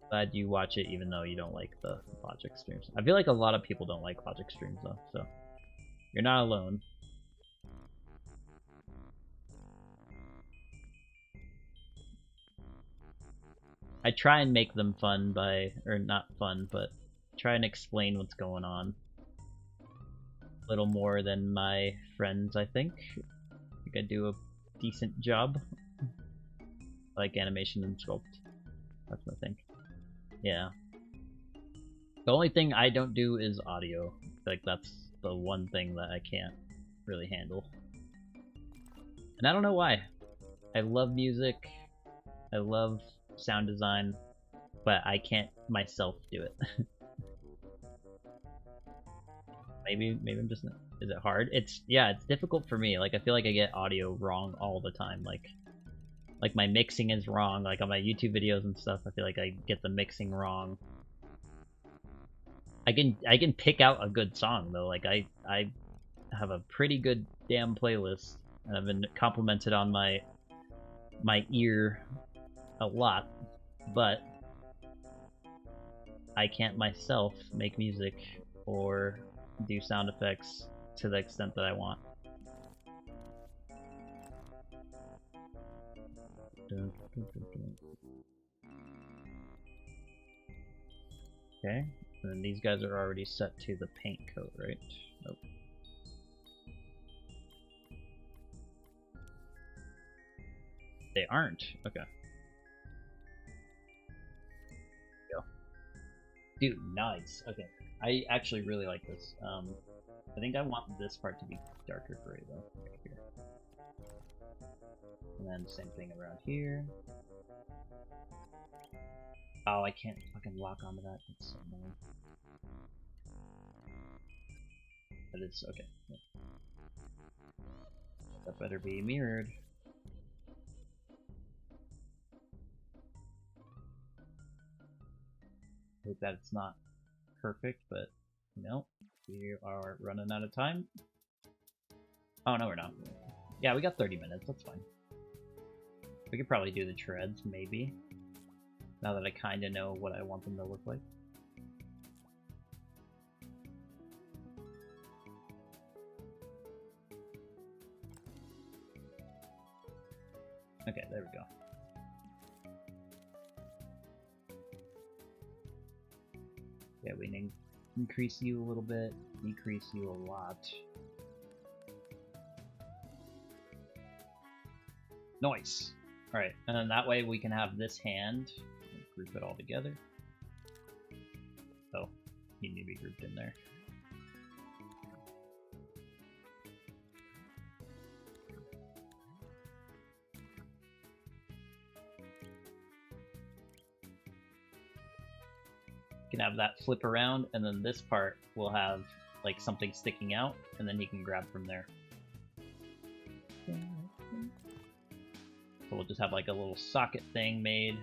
Glad you watch it even though you don't like the logic streams. I feel like a lot of people don't like logic streams though, so you're not alone. I try and make them fun or not fun, but try and explain what's going on. A little more than my friends, I think. I think I do a decent job. I like animation and sculpt. That's my thing. Yeah. The only thing I don't do is audio. Like, that's the one thing that I can't really handle. And I don't know why. I love music. I love sound design, but I can't myself do it. maybe I'm just not, is it hard? It's difficult for me. Like I feel like I get audio wrong all the time. Like my mixing is wrong. Like on my YouTube videos and stuff, I feel like I get the mixing wrong. I can pick out a good song though. Like I have a pretty good damn playlist, and I've been complimented on my ear a lot, but I can't myself make music or do sound effects to the extent that I want. Okay, and then these guys are already set to the paint coat, right? Nope. They aren't? Okay. Go. Dude, nice. Okay. I actually really like this. I think I want this part to be darker gray though, right here. And then same thing around here. Oh, I can't fucking lock onto that. That's so annoying. But it's okay. Yeah. That better be mirrored. Hope that it's not perfect, but no, we are running out of time. Oh no, we're not. Yeah, we got 30 minutes. That's fine. We could probably do the treads, maybe. Now that I kind of know what I want them to look like. Okay, there we go. Yeah, we need to increase you a little bit, decrease you a lot. Nice! Alright, and then that way we can have this hand, group it all together. Oh, you need to be grouped in there. You can have that flip around, and then this part will have like something sticking out, and then he can grab from there. So we'll just have like a little socket thing made.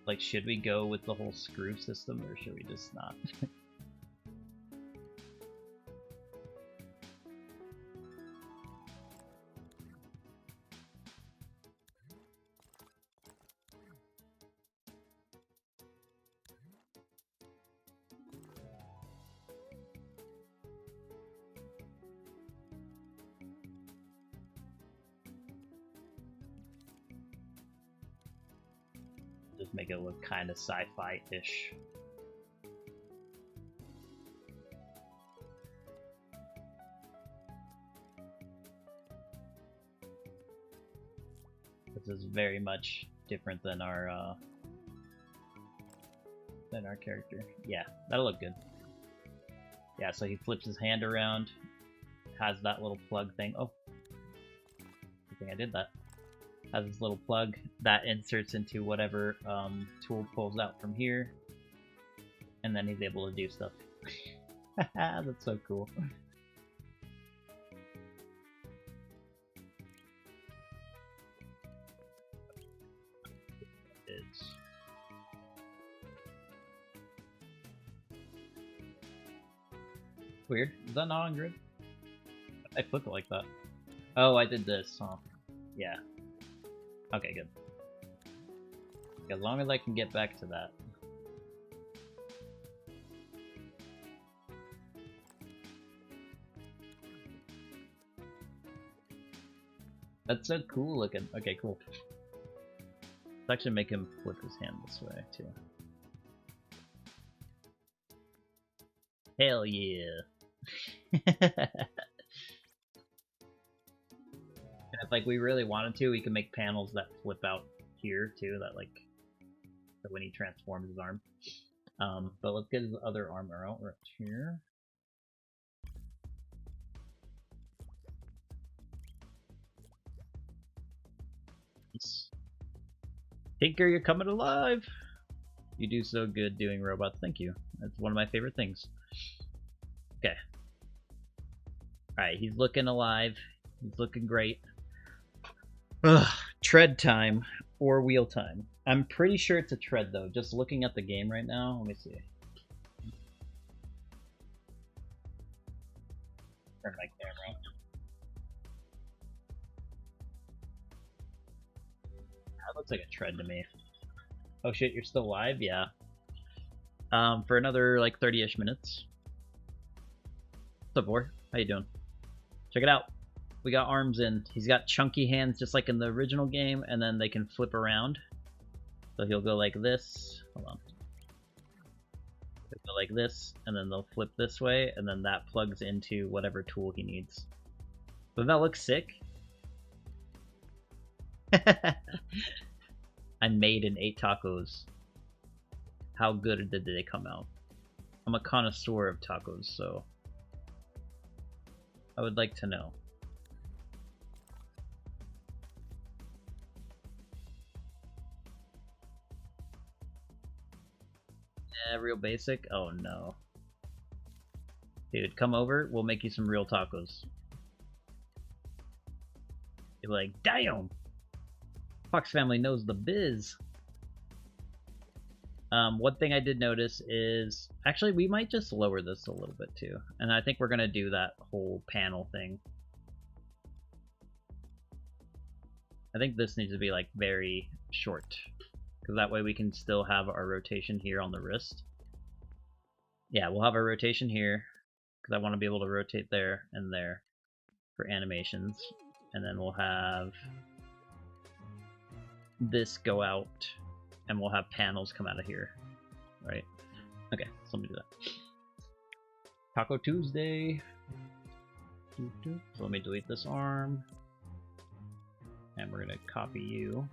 Like, should we go with the whole screw system, or should we just not? Just make it look kind of sci-fi-ish. This is very much different than our character. Yeah, that'll look good. Yeah, so he flips his hand around, has that little plug thing. Oh, I think I did that. Has this little plug that inserts into whatever tool pulls out from here, and then he's able to do stuff. That's so cool. It's weird. Is that not on grid? I flipped it like that. Oh, I did this, huh? Yeah. Okay, good. As long as I can get back to that. That's so cool looking. Okay, cool. Let's actually make him flip his hand this way, too. Hell yeah! If like we really wanted to, we can make panels that flip out here too, that like so when he transforms his arm. But let's get his other armor out right here. Nice. Tinker, you're coming alive! You do so good doing robots, thank you. That's one of my favorite things. Okay. Alright, he's looking alive. He's looking great. Ugh, tread time or wheel time. I'm pretty sure it's a tread though, just looking at the game right now. Let me see. Turn my camera on. That looks like a tread to me. Oh shit, you're still live? Yeah. For another like 30-ish minutes. What's up, boy? How you doing? Check it out. We got arms in. He's got chunky hands just like in the original game, and then they can flip around. So he'll go like this. Hold on. He'll go like this, and then they'll flip this way, and then that plugs into whatever tool he needs. Doesn't that look sick? I made and ate tacos. How good did they come out? I'm a connoisseur of tacos, so I would like to know. Yeah, real basic. Oh no. Dude, come over. We'll make you some real tacos. You're like, damn! Fox family knows the biz. One thing I did notice is, actually, we might just lower this a little bit too. And I think we're going to do that whole panel thing. I think this needs to be like very short, because that way we can still have our rotation here on the wrist. Yeah, we'll have our rotation here, because I want to be able to rotate there and there for animations. And then we'll have this go out, and we'll have panels come out of here, right? Okay, so let me do that. Taco Tuesday. So let me delete this arm, and we're gonna copy you.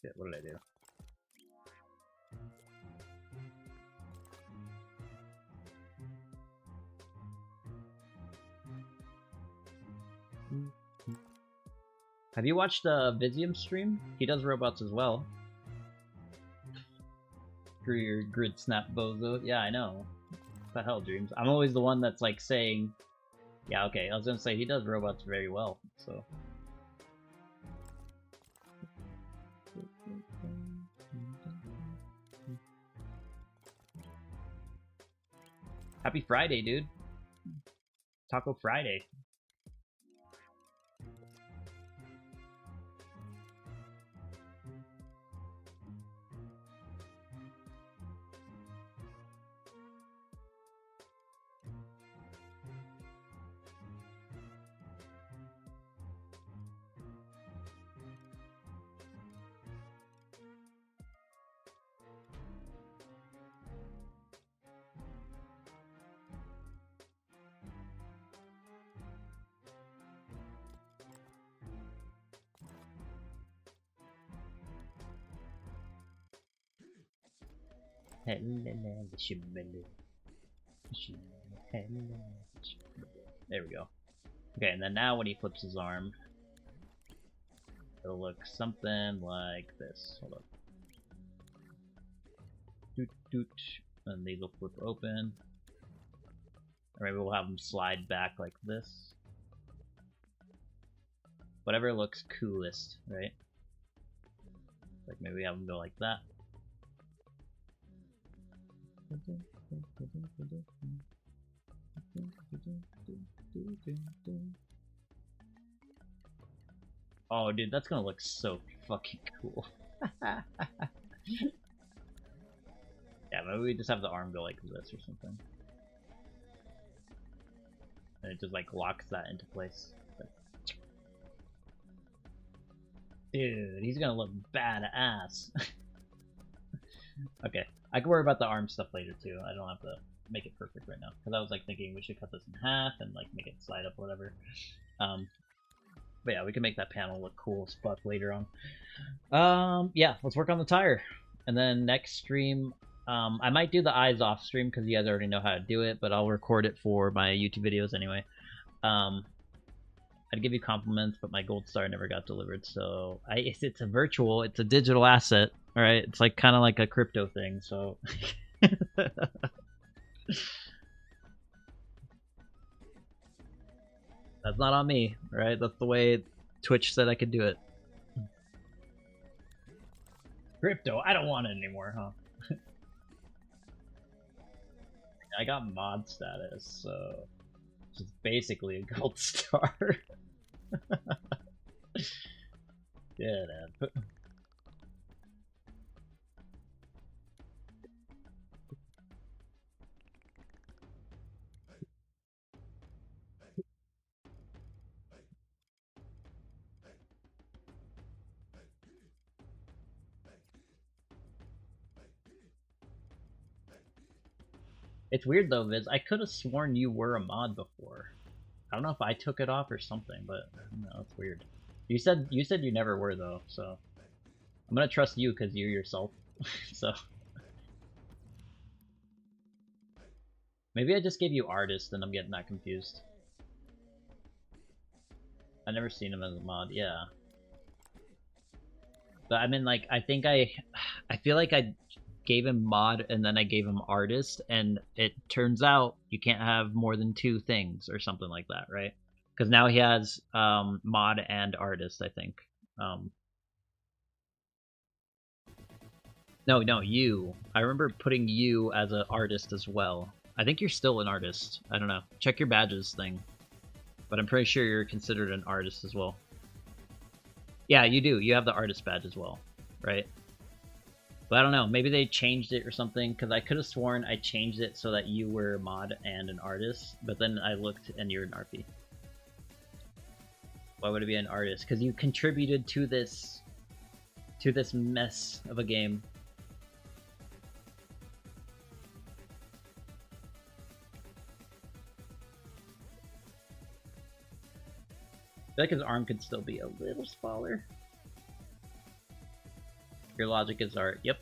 Shit, what did I do? Have you watched Vizium's stream? He does robots as well. For your grid snap bozo. Yeah, I know. What the hell, Dreams? I'm always the one that's like saying, yeah, okay, I was gonna say he does robots very well, so. Happy Friday, dude. Taco Friday. There we go. Okay, and then now when he flips his arm, it'll look something like this. Hold up. Doot doot. And these will flip open. Or maybe we'll have them slide back like this. Whatever looks coolest, right? Like maybe have them go like that. Oh, dude, that's gonna look so fucking cool. Yeah, maybe we just have the arm go like this or something. And it just like locks that into place. Dude, he's gonna look badass. Okay, I can worry about the arm stuff later too. I don't have to make it perfect right now. Because I was like thinking we should cut this in half and like make it slide up or whatever. But yeah, we can make that panel look cool as fuck later on. Yeah, let's work on the tire. And then next stream, I might do the eyes off stream because you guys already know how to do it, but I'll record it for my YouTube videos anyway. I'd give you compliments, but my gold star never got delivered, so it's a virtual, it's a digital asset, alright? It's like kind of like a crypto thing, so... That's not on me, right? That's the way Twitch said I could do it. Crypto, I don't want it anymore, huh? I got mod status, so... It's basically a gold star. Yeah, man. It's weird though, Viz. I could have sworn you were a mod before. I don't know if I took it off or something, but I don't know, it's weird. You said you never were though, so I'm gonna trust you because you're yourself. So maybe I just gave you artist and I'm getting that confused. I've never seen him as a mod. Yeah. But I mean, like, I feel like I gave him mod and then I gave him artist, and it turns out you can't have more than 2 things or something like that, right? Because now he has mod and artist, I think. No, you. I remember putting you as an artist as well. I think you're still an artist. I don't know. Check your badges thing. But I'm pretty sure you're considered an artist as well. Yeah, you do. You have the artist badge as well, right? But I don't know. Maybe they changed it or something, because I could have sworn I changed it so that you were a mod and an artist, but then I looked and you're an RP. Why would it be an artist? Because you contributed to this mess of a game. I feel like his arm could still be a little smaller. Your logic is art. Yep.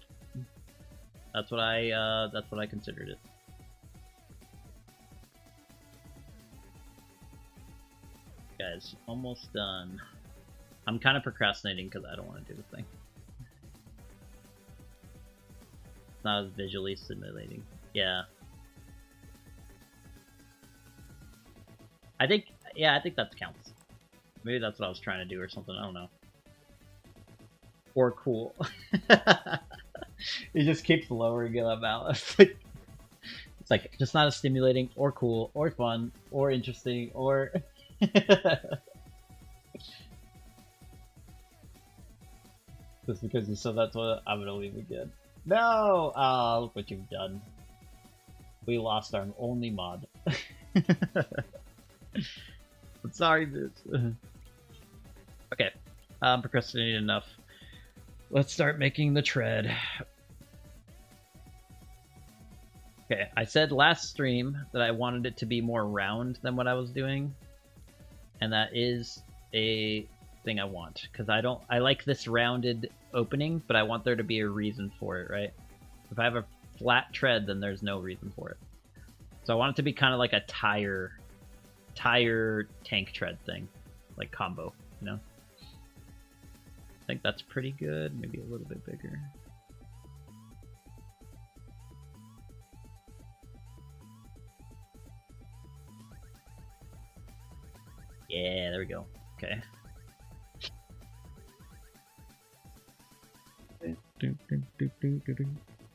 That's what I considered it. Guys, almost done. I'm kind of procrastinating because I don't want to do the thing. It's not as visually stimulating. Yeah. I think that counts. Maybe that's what I was trying to do or something, I don't know. Or cool. It just keeps lowering it about. It's like, just not as stimulating, or cool, or fun, or interesting, or... Just because you said that's what I'm gonna leave again. No! Ah, look what you've done. We lost our only mod. I'm sorry, bitch. Okay, I'm procrastinating enough. Let's start making the tread. Okay, I said last stream that I wanted it to be more round than what I was doing. And that is a thing I want. Because I like this rounded opening, but I want there to be a reason for it, right? If I have a flat tread, then there's no reason for it. So I want it to be kind of like a tire tank tread thing. Like combo, you know? I think that's pretty good. Maybe a little bit bigger. Yeah, there we go. Okay.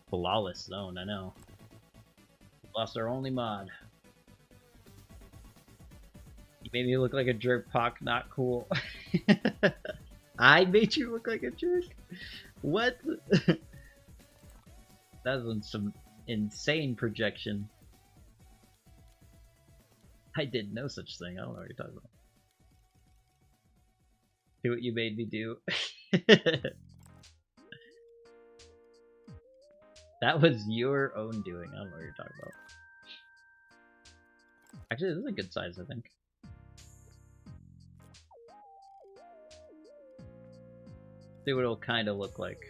Flawless zone, I know. Lost our only mod. You made me look like a jerk, Pock. Not cool. I made you look like a jerk? What? That was some insane projection. I did no such thing. I don't know what you're talking about. Do what you made me do. That was your own doing. I don't know what you're talking about. Actually, this is a good size, I think. See what it'll kind of look like.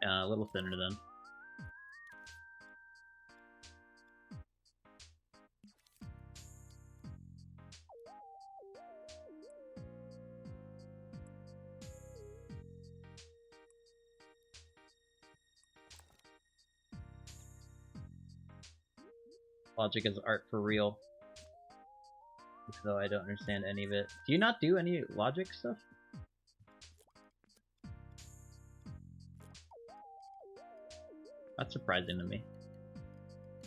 A little thinner then. Logic is art for real. Though I don't understand any of it. Do you not do any logic stuff? That's surprising to me.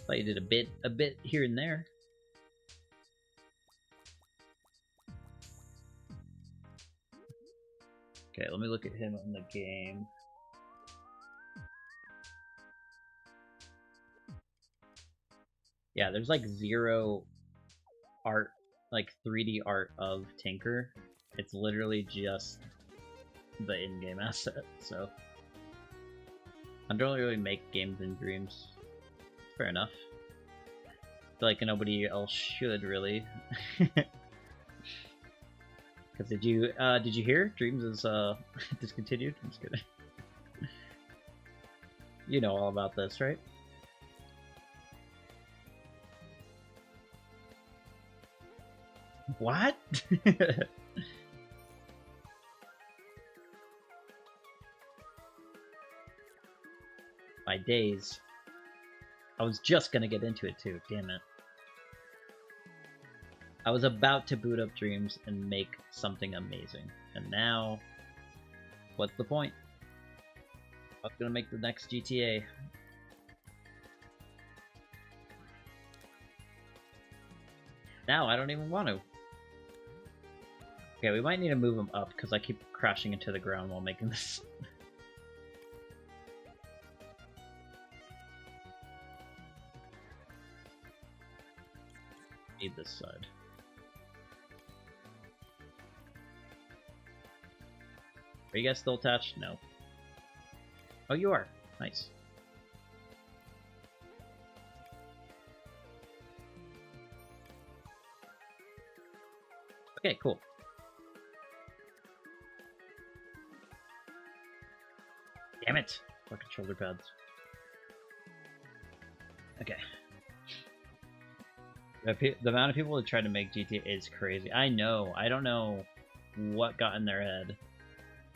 Thought you did a bit here and there. Okay, let me look at him in the game. Yeah, there's like 0 art, like 3D art of Tinker. It's literally just the in-game asset, so I don't really make games in dreams. Fair enough. feel like nobody else should really. Because did you hear Dreams is discontinued? I'm just kidding. You know all about this, right? What? My days. I was just gonna get into it too, damn it. I was about to boot up Dreams and make something amazing. And now, what's the point? I was gonna make the next GTA. Now I don't even want to. Okay, we might need to move them up because I keep crashing into the ground while making this. Need this side. Are you guys still attached? No. Oh, you are. Nice. Okay, cool. Damn it! Fucking shoulder pads. Okay. The amount of people that try to make GTA is crazy. I know. I don't know what got in their head.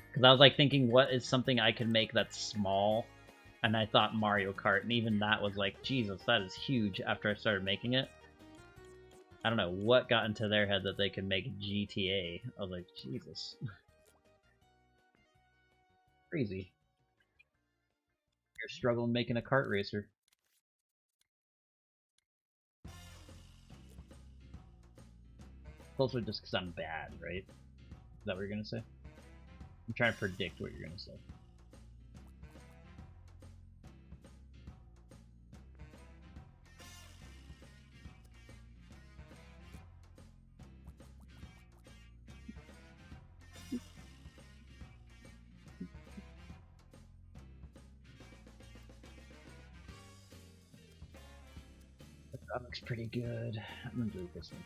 Because I was like thinking, what is something I could make that's small? And I thought Mario Kart, and even that was like, Jesus, that is huge after I started making it. I don't know what got into their head that they could make GTA. I was like, Jesus. Crazy. You're struggling making a kart racer. Also just because I'm bad, right? Is that what you're gonna say? I'm trying to predict what you're gonna say. That looks pretty good. I'm gonna do this one.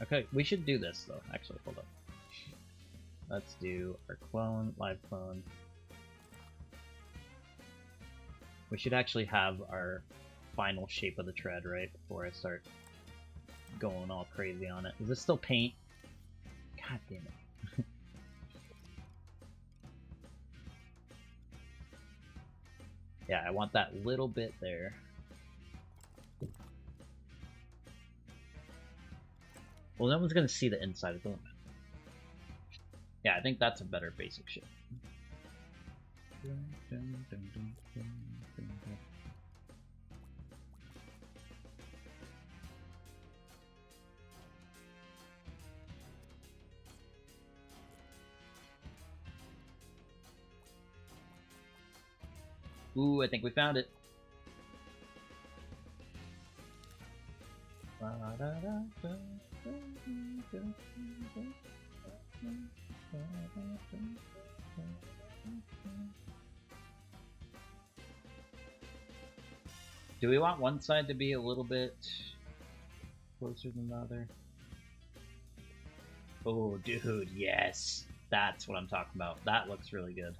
Okay, we should do this though. Actually, hold up. Let's do our clone, live clone. We should actually have our final shape of the tread, right? Before I start going all crazy on it. Is this still paint? God damn it. Yeah, I want that little bit there. Well, no one's gonna see the inside of the limit. Yeah, I think that's a better basic shape. Ooh, I think we found it. Do we want one side to be a little bit closer than the other? Oh, dude, yes. That's what I'm talking about. That looks really good.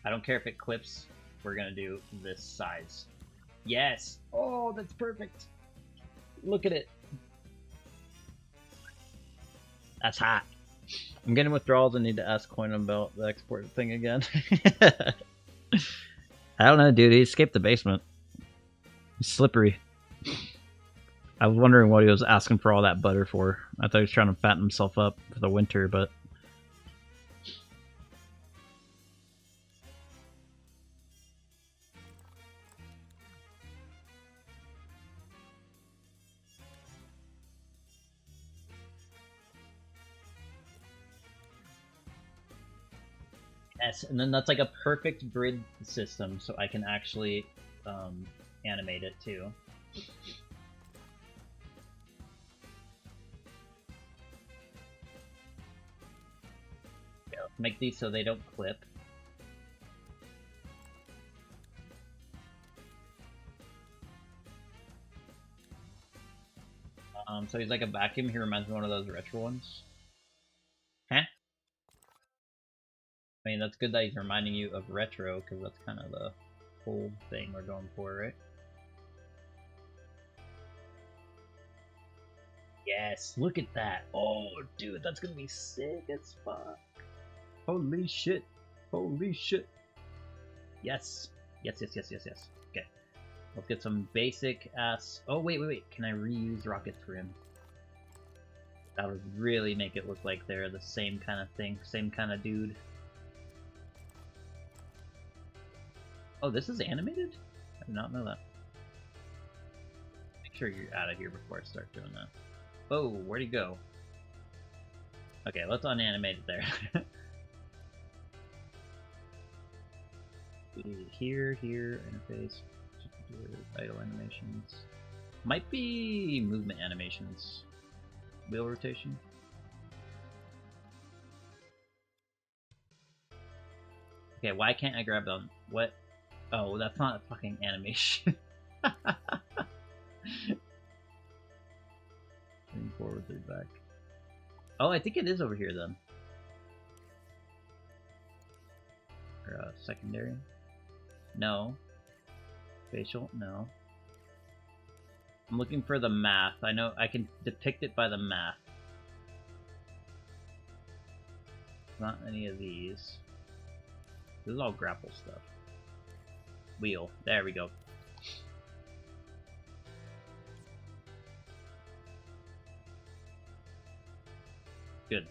I don't care if it clips. We're gonna do this size. Yes! Oh, that's perfect! Look at it. That's hot. I'm getting withdrawals and need to ask Coin about the export thing again. I don't know, dude. He escaped the basement. He's slippery. I was wondering what he was asking for all that butter for. I thought he was trying to fatten himself up for the winter, but... Yes, and then that's like a perfect grid system, so I can actually animate it too. Yeah, make these so they don't clip. So he's like a vacuum. He reminds me of one of those retro ones. Huh? I mean, that's good that he's reminding you of retro, because that's kind of the whole thing we're going for, right? Yes, look at that. Oh, dude, that's gonna be sick as fuck. Holy shit. Holy shit. Yes. Yes, yes, yes, yes, yes. Okay. Let's get some basic ass... Oh, wait. Can I reuse rockets for him? That would really make it look like they're the same kind of thing. Same kind of dude. Oh, this is animated? I did not know that. Make sure you're out of here before I start doing that. Oh, where'd he go? Okay, let's unanimate it there. Here, interface, idle animations. Might be movement animations. Wheel rotation. Okay, why can't I grab them? What? Oh, that's not a fucking animation. Moving forward, 3 back. Oh, I think it is over here then. Or secondary? No. Facial? No. I'm looking for the math. I know I can depict it by the math. Not any of these. This is all grapple stuff. Wheel. There we go. Good.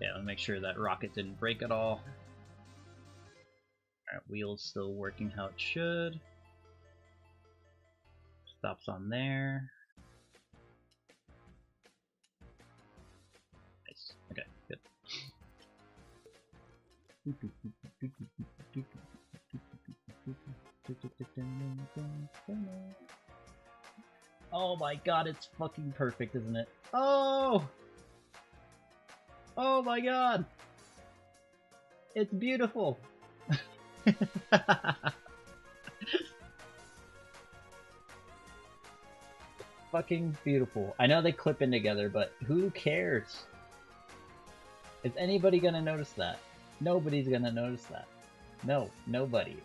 Yeah, let me make sure that rocket didn't break at all. Alright, wheel's still working how it should. Stops on there. Nice. Okay, good. Oh my god, it's fucking perfect, isn't it? Oh! Oh my god! It's beautiful! Fucking beautiful. I know they clip in together, but who cares? Is anybody gonna notice that? Nobody's gonna notice that. No, nobody.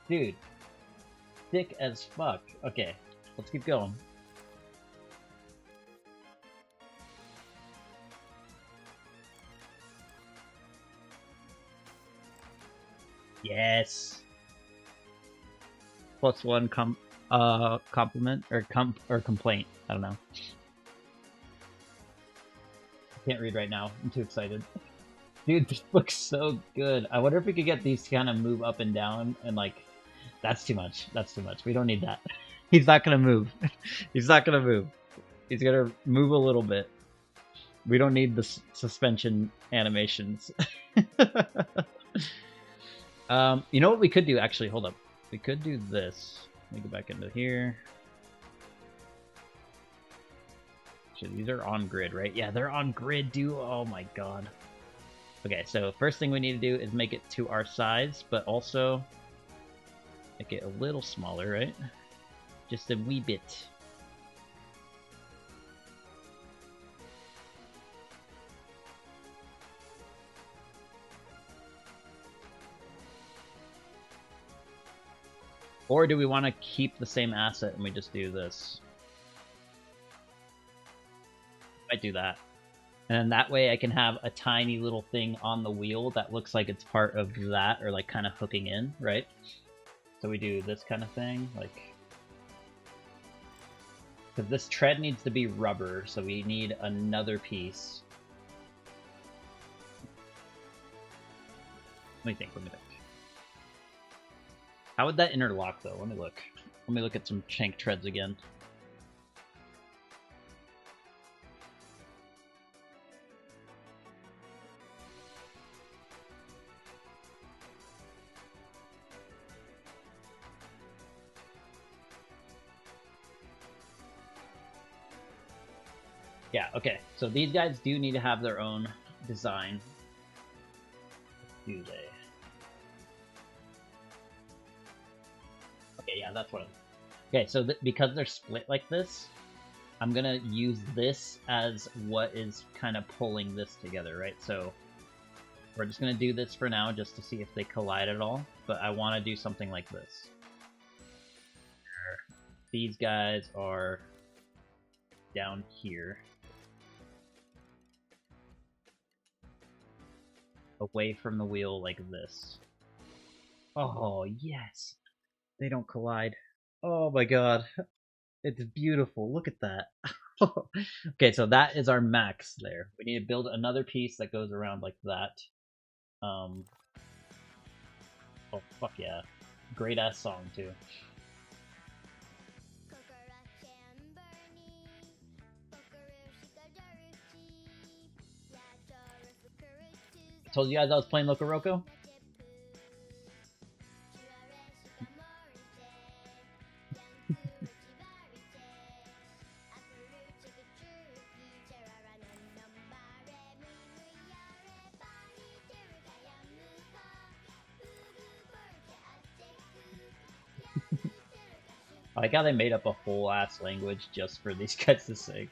Dude. Thick as fuck. Okay, let's keep going. Yes. +1 compliment or complaint. I don't know. I can't read right now. I'm too excited. Dude, this looks so good. I wonder if we could get these to kind of move up and down and like... That's too much. That's too much. We don't need that. He's not gonna move. He's not gonna move. He's gonna move a little bit. We don't need the suspension animations. You know what we could do? Actually, hold up. We could do this. Let me go back into here. Actually, these are on grid, right? Yeah, they're on grid, dude. Oh my god. Okay, so first thing we need to do is make it to our size, but also make it a little smaller, right? Just a wee bit. Or do we want to keep the same asset and we just do this? Might do that. And then that way I can have a tiny little thing on the wheel that looks like it's part of that, or like kind of hooking in, right? So we do this kind of thing, like... Because this tread needs to be rubber, so we need another piece. Let me think. How would that interlock, though? Let me look. Let me look at some Shank treads again. Yeah, okay. So these guys do need to have their own design. Do they? Okay, yeah, that's what. Okay, so because they're split like this, I'm gonna use this as what is kind of pulling this together, right? So we're just gonna do this for now, just to see if they collide at all. But I want to do something like this. These guys are down here, away from the wheel like this. Oh, yes! They don't collide. Oh my god. It's beautiful. Look at that. Okay, so that is our max there. We need to build another piece that goes around like that. Oh, fuck yeah. Great ass song, too. Told you guys I was playing Loco I like how they made up a whole ass language just for these guys to sing.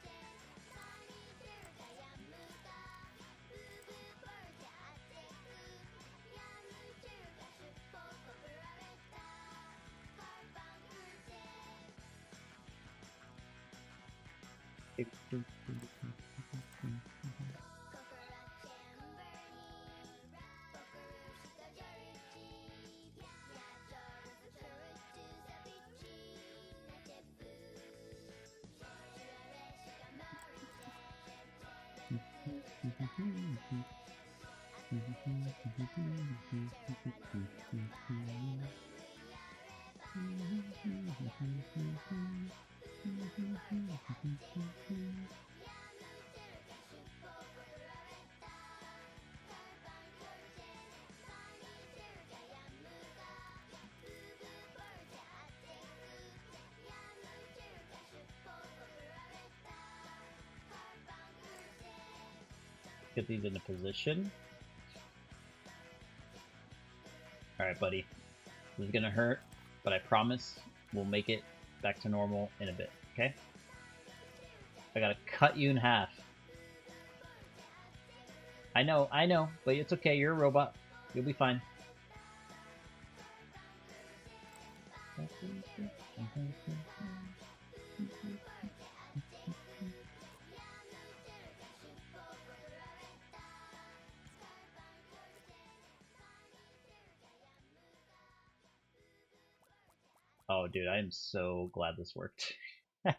Get these into position. Alright, buddy. This is gonna hurt, but I promise we'll make it back to normal in a bit, okay? I gotta cut you in half. I know, but it's okay, you're a robot. You'll be fine. Oh, dude, I am so glad this worked. We're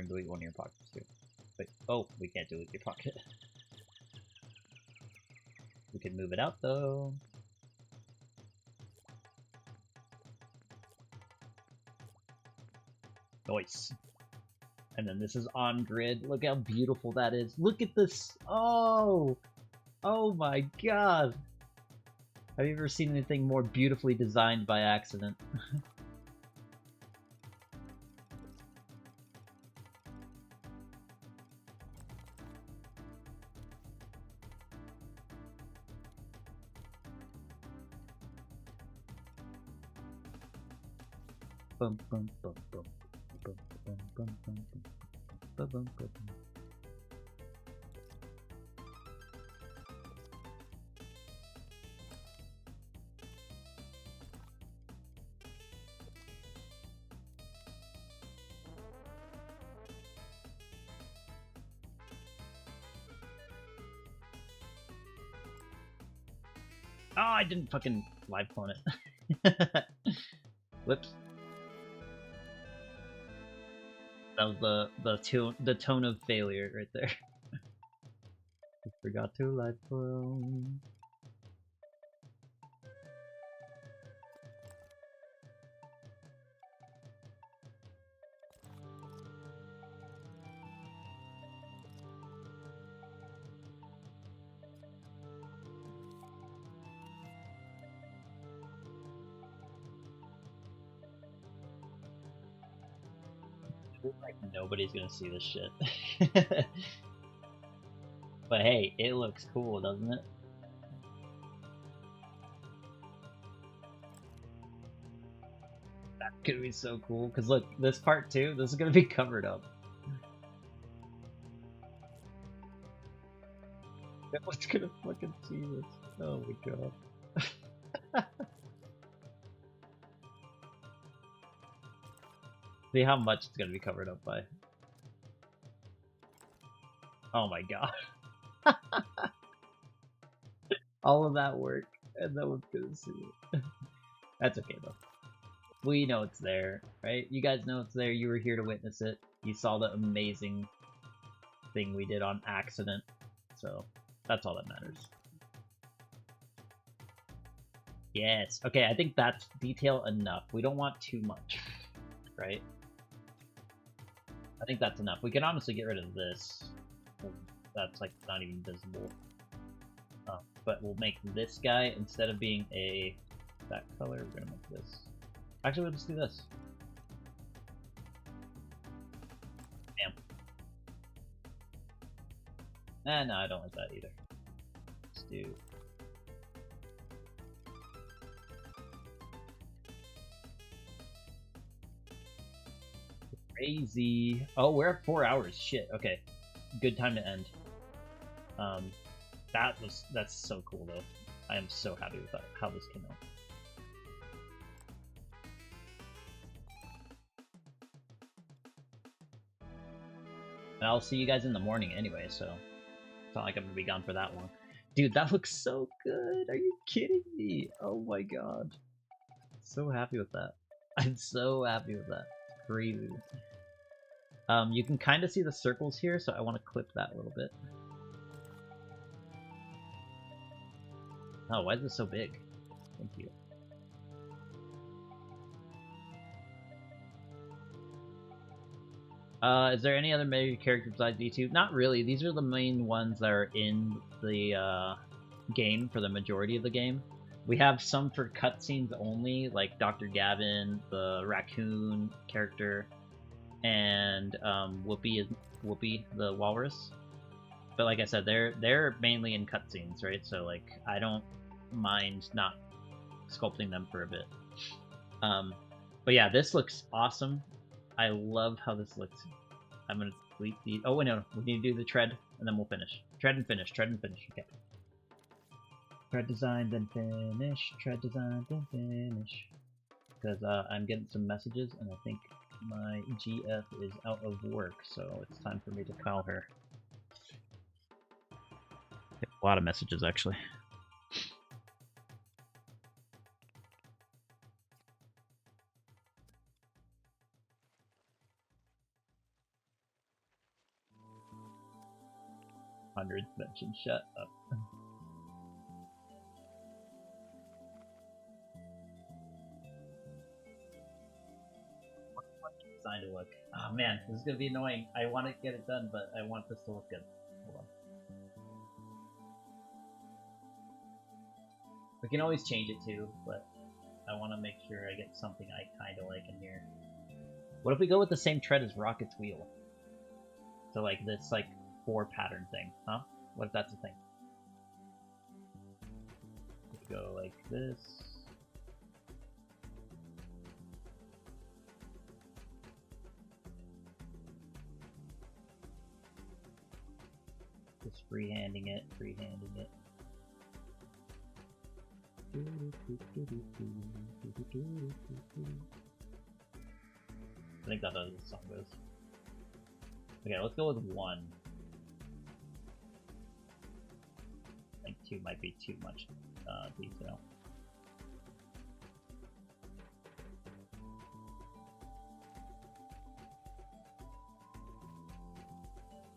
gonna delete one of your pockets too. Wait, oh, we can't delete your pocket. We can move it out though. Nice. And then this is on grid. Look how beautiful that is. Look at this. Oh! Oh my god! Have you ever seen anything more beautifully designed by accident? Bum, bum, bum, bum, bum, bum, bum, bum, bum, bum, bum. Oh, I didn't fucking live clone it. Whoops. That was the tone of failure right there. I forgot to live clone. Like nobody's gonna see this shit. But hey, it looks cool, doesn't it? That's gonna be so cool. Cause look, this part too, this is gonna be covered up. No one's gonna fucking see this. Oh my god. See how much it's gonna be covered up by. Oh my god. All of that work, and no one's gonna see it. That's okay though. We know it's there, right? You guys know it's there. You were here to witness it. You saw the amazing thing we did on accident. So, that's all that matters. Yes. Okay, I think that's detail enough. We don't want too much, right? I think that's enough. We can honestly get rid of this. That's like not even visible. But we'll make this guy, instead of being that color, we're gonna make this. Actually, we'll just do this. Damn. No, I don't like that either. Let's do... Crazy. Oh, we're at 4 hours. Shit. Okay. Good time to end. That's so cool though. I am so happy with how this came out. And I'll see you guys in the morning anyway, so it's not like I'm gonna be gone for that long. Dude, that looks so good. Are you kidding me? Oh my god. So happy with that. I'm so happy with that. It's crazy. You can kind of see the circles here, so I want to clip that a little bit. Oh, why is this so big? Thank you. Is there any other major characters besides these two? Not really. These are the main ones that are in the game for the majority of the game. We have some for cutscenes only, like Dr. Gavin, the raccoon character, and Whoopi the walrus. But like I said, they're mainly in cutscenes, right? So like I don't mind not sculpting them for a bit. But yeah, this looks awesome. I love how this looks. I'm gonna delete these. Oh wait, no, we need to do the tread, and then we'll finish. Tread and finish. Tread and finish. Okay. Tread design, then finish. Tread design, then finish. Because I'm getting some messages, and I think my GF is out of work, so it's time for me to call her. A lot of messages, actually. Hundreds mentioned. Shut up. Design to look. Oh man, this is gonna be annoying. I want to get it done, but I want this to look good. Hold on. We can always change it too, but I want to make sure I get something I kind of like in here. What if we go with the same tread as Rocket's wheel? So like this like 4 pattern thing, huh? What if that's a thing? We go like this. Just freehanding it, freehanding it. I think that's how the song goes. Okay, let's go with 1. I think 2 might be too much detail.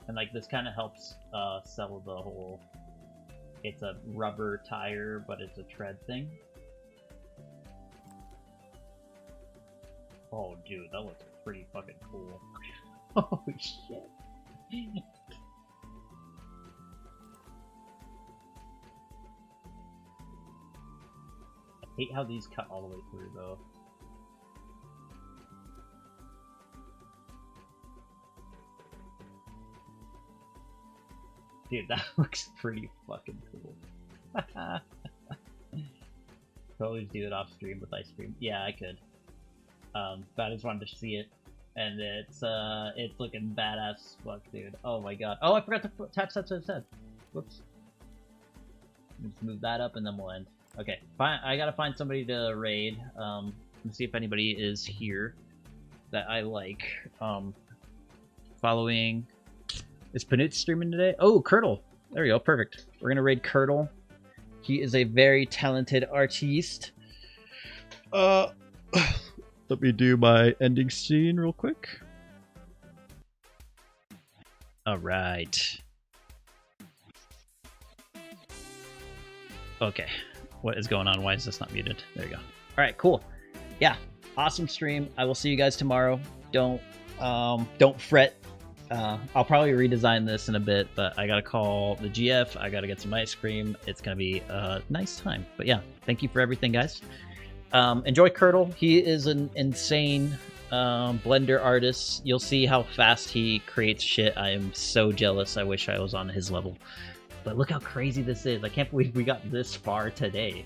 And like this kind of helps sell the whole, it's a rubber tire, but it's a tread thing. Oh dude, that looks pretty fucking cool. Holy shit. I hate how these cut all the way through though. Dude, that looks pretty fucking cool. Totally do it off stream with ice cream. Yeah, I could. But I just wanted to see it, and it's looking badass fuck, dude. Oh my god. Oh, I forgot to attach that to his head. Whoops. Let's move that up and then we'll end. Okay, fine. I gotta find somebody to raid. Let's see if anybody is here that I like. Following. Is Panut streaming today? Oh, Curdle. There we go. Perfect. We're gonna raid Curdle. He is a very talented artiste. Let me do my ending scene real quick. All right. Okay. What is going on? Why is this not muted? There you go. All right, cool. Yeah, awesome stream. I will see you guys tomorrow. Don't fret. I'll probably redesign this in a bit, but I gotta call the GF. I gotta get some ice cream. It's gonna be a nice time. But yeah, thank you for everything, guys. Enjoy Curdle. He is an insane Blender artist. You'll see how fast he creates shit. I am so jealous. I wish I was on his level. But look how crazy this is. I can't believe we got this far today.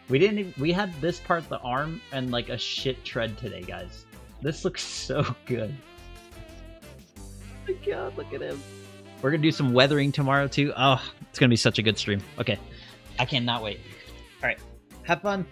We had this part, the arm, and like a shit tread today, guys. This looks so good. Oh my god, look at him. We're gonna do some weathering tomorrow too. Oh, it's gonna be such a good stream. Okay, I cannot wait. All right, have fun.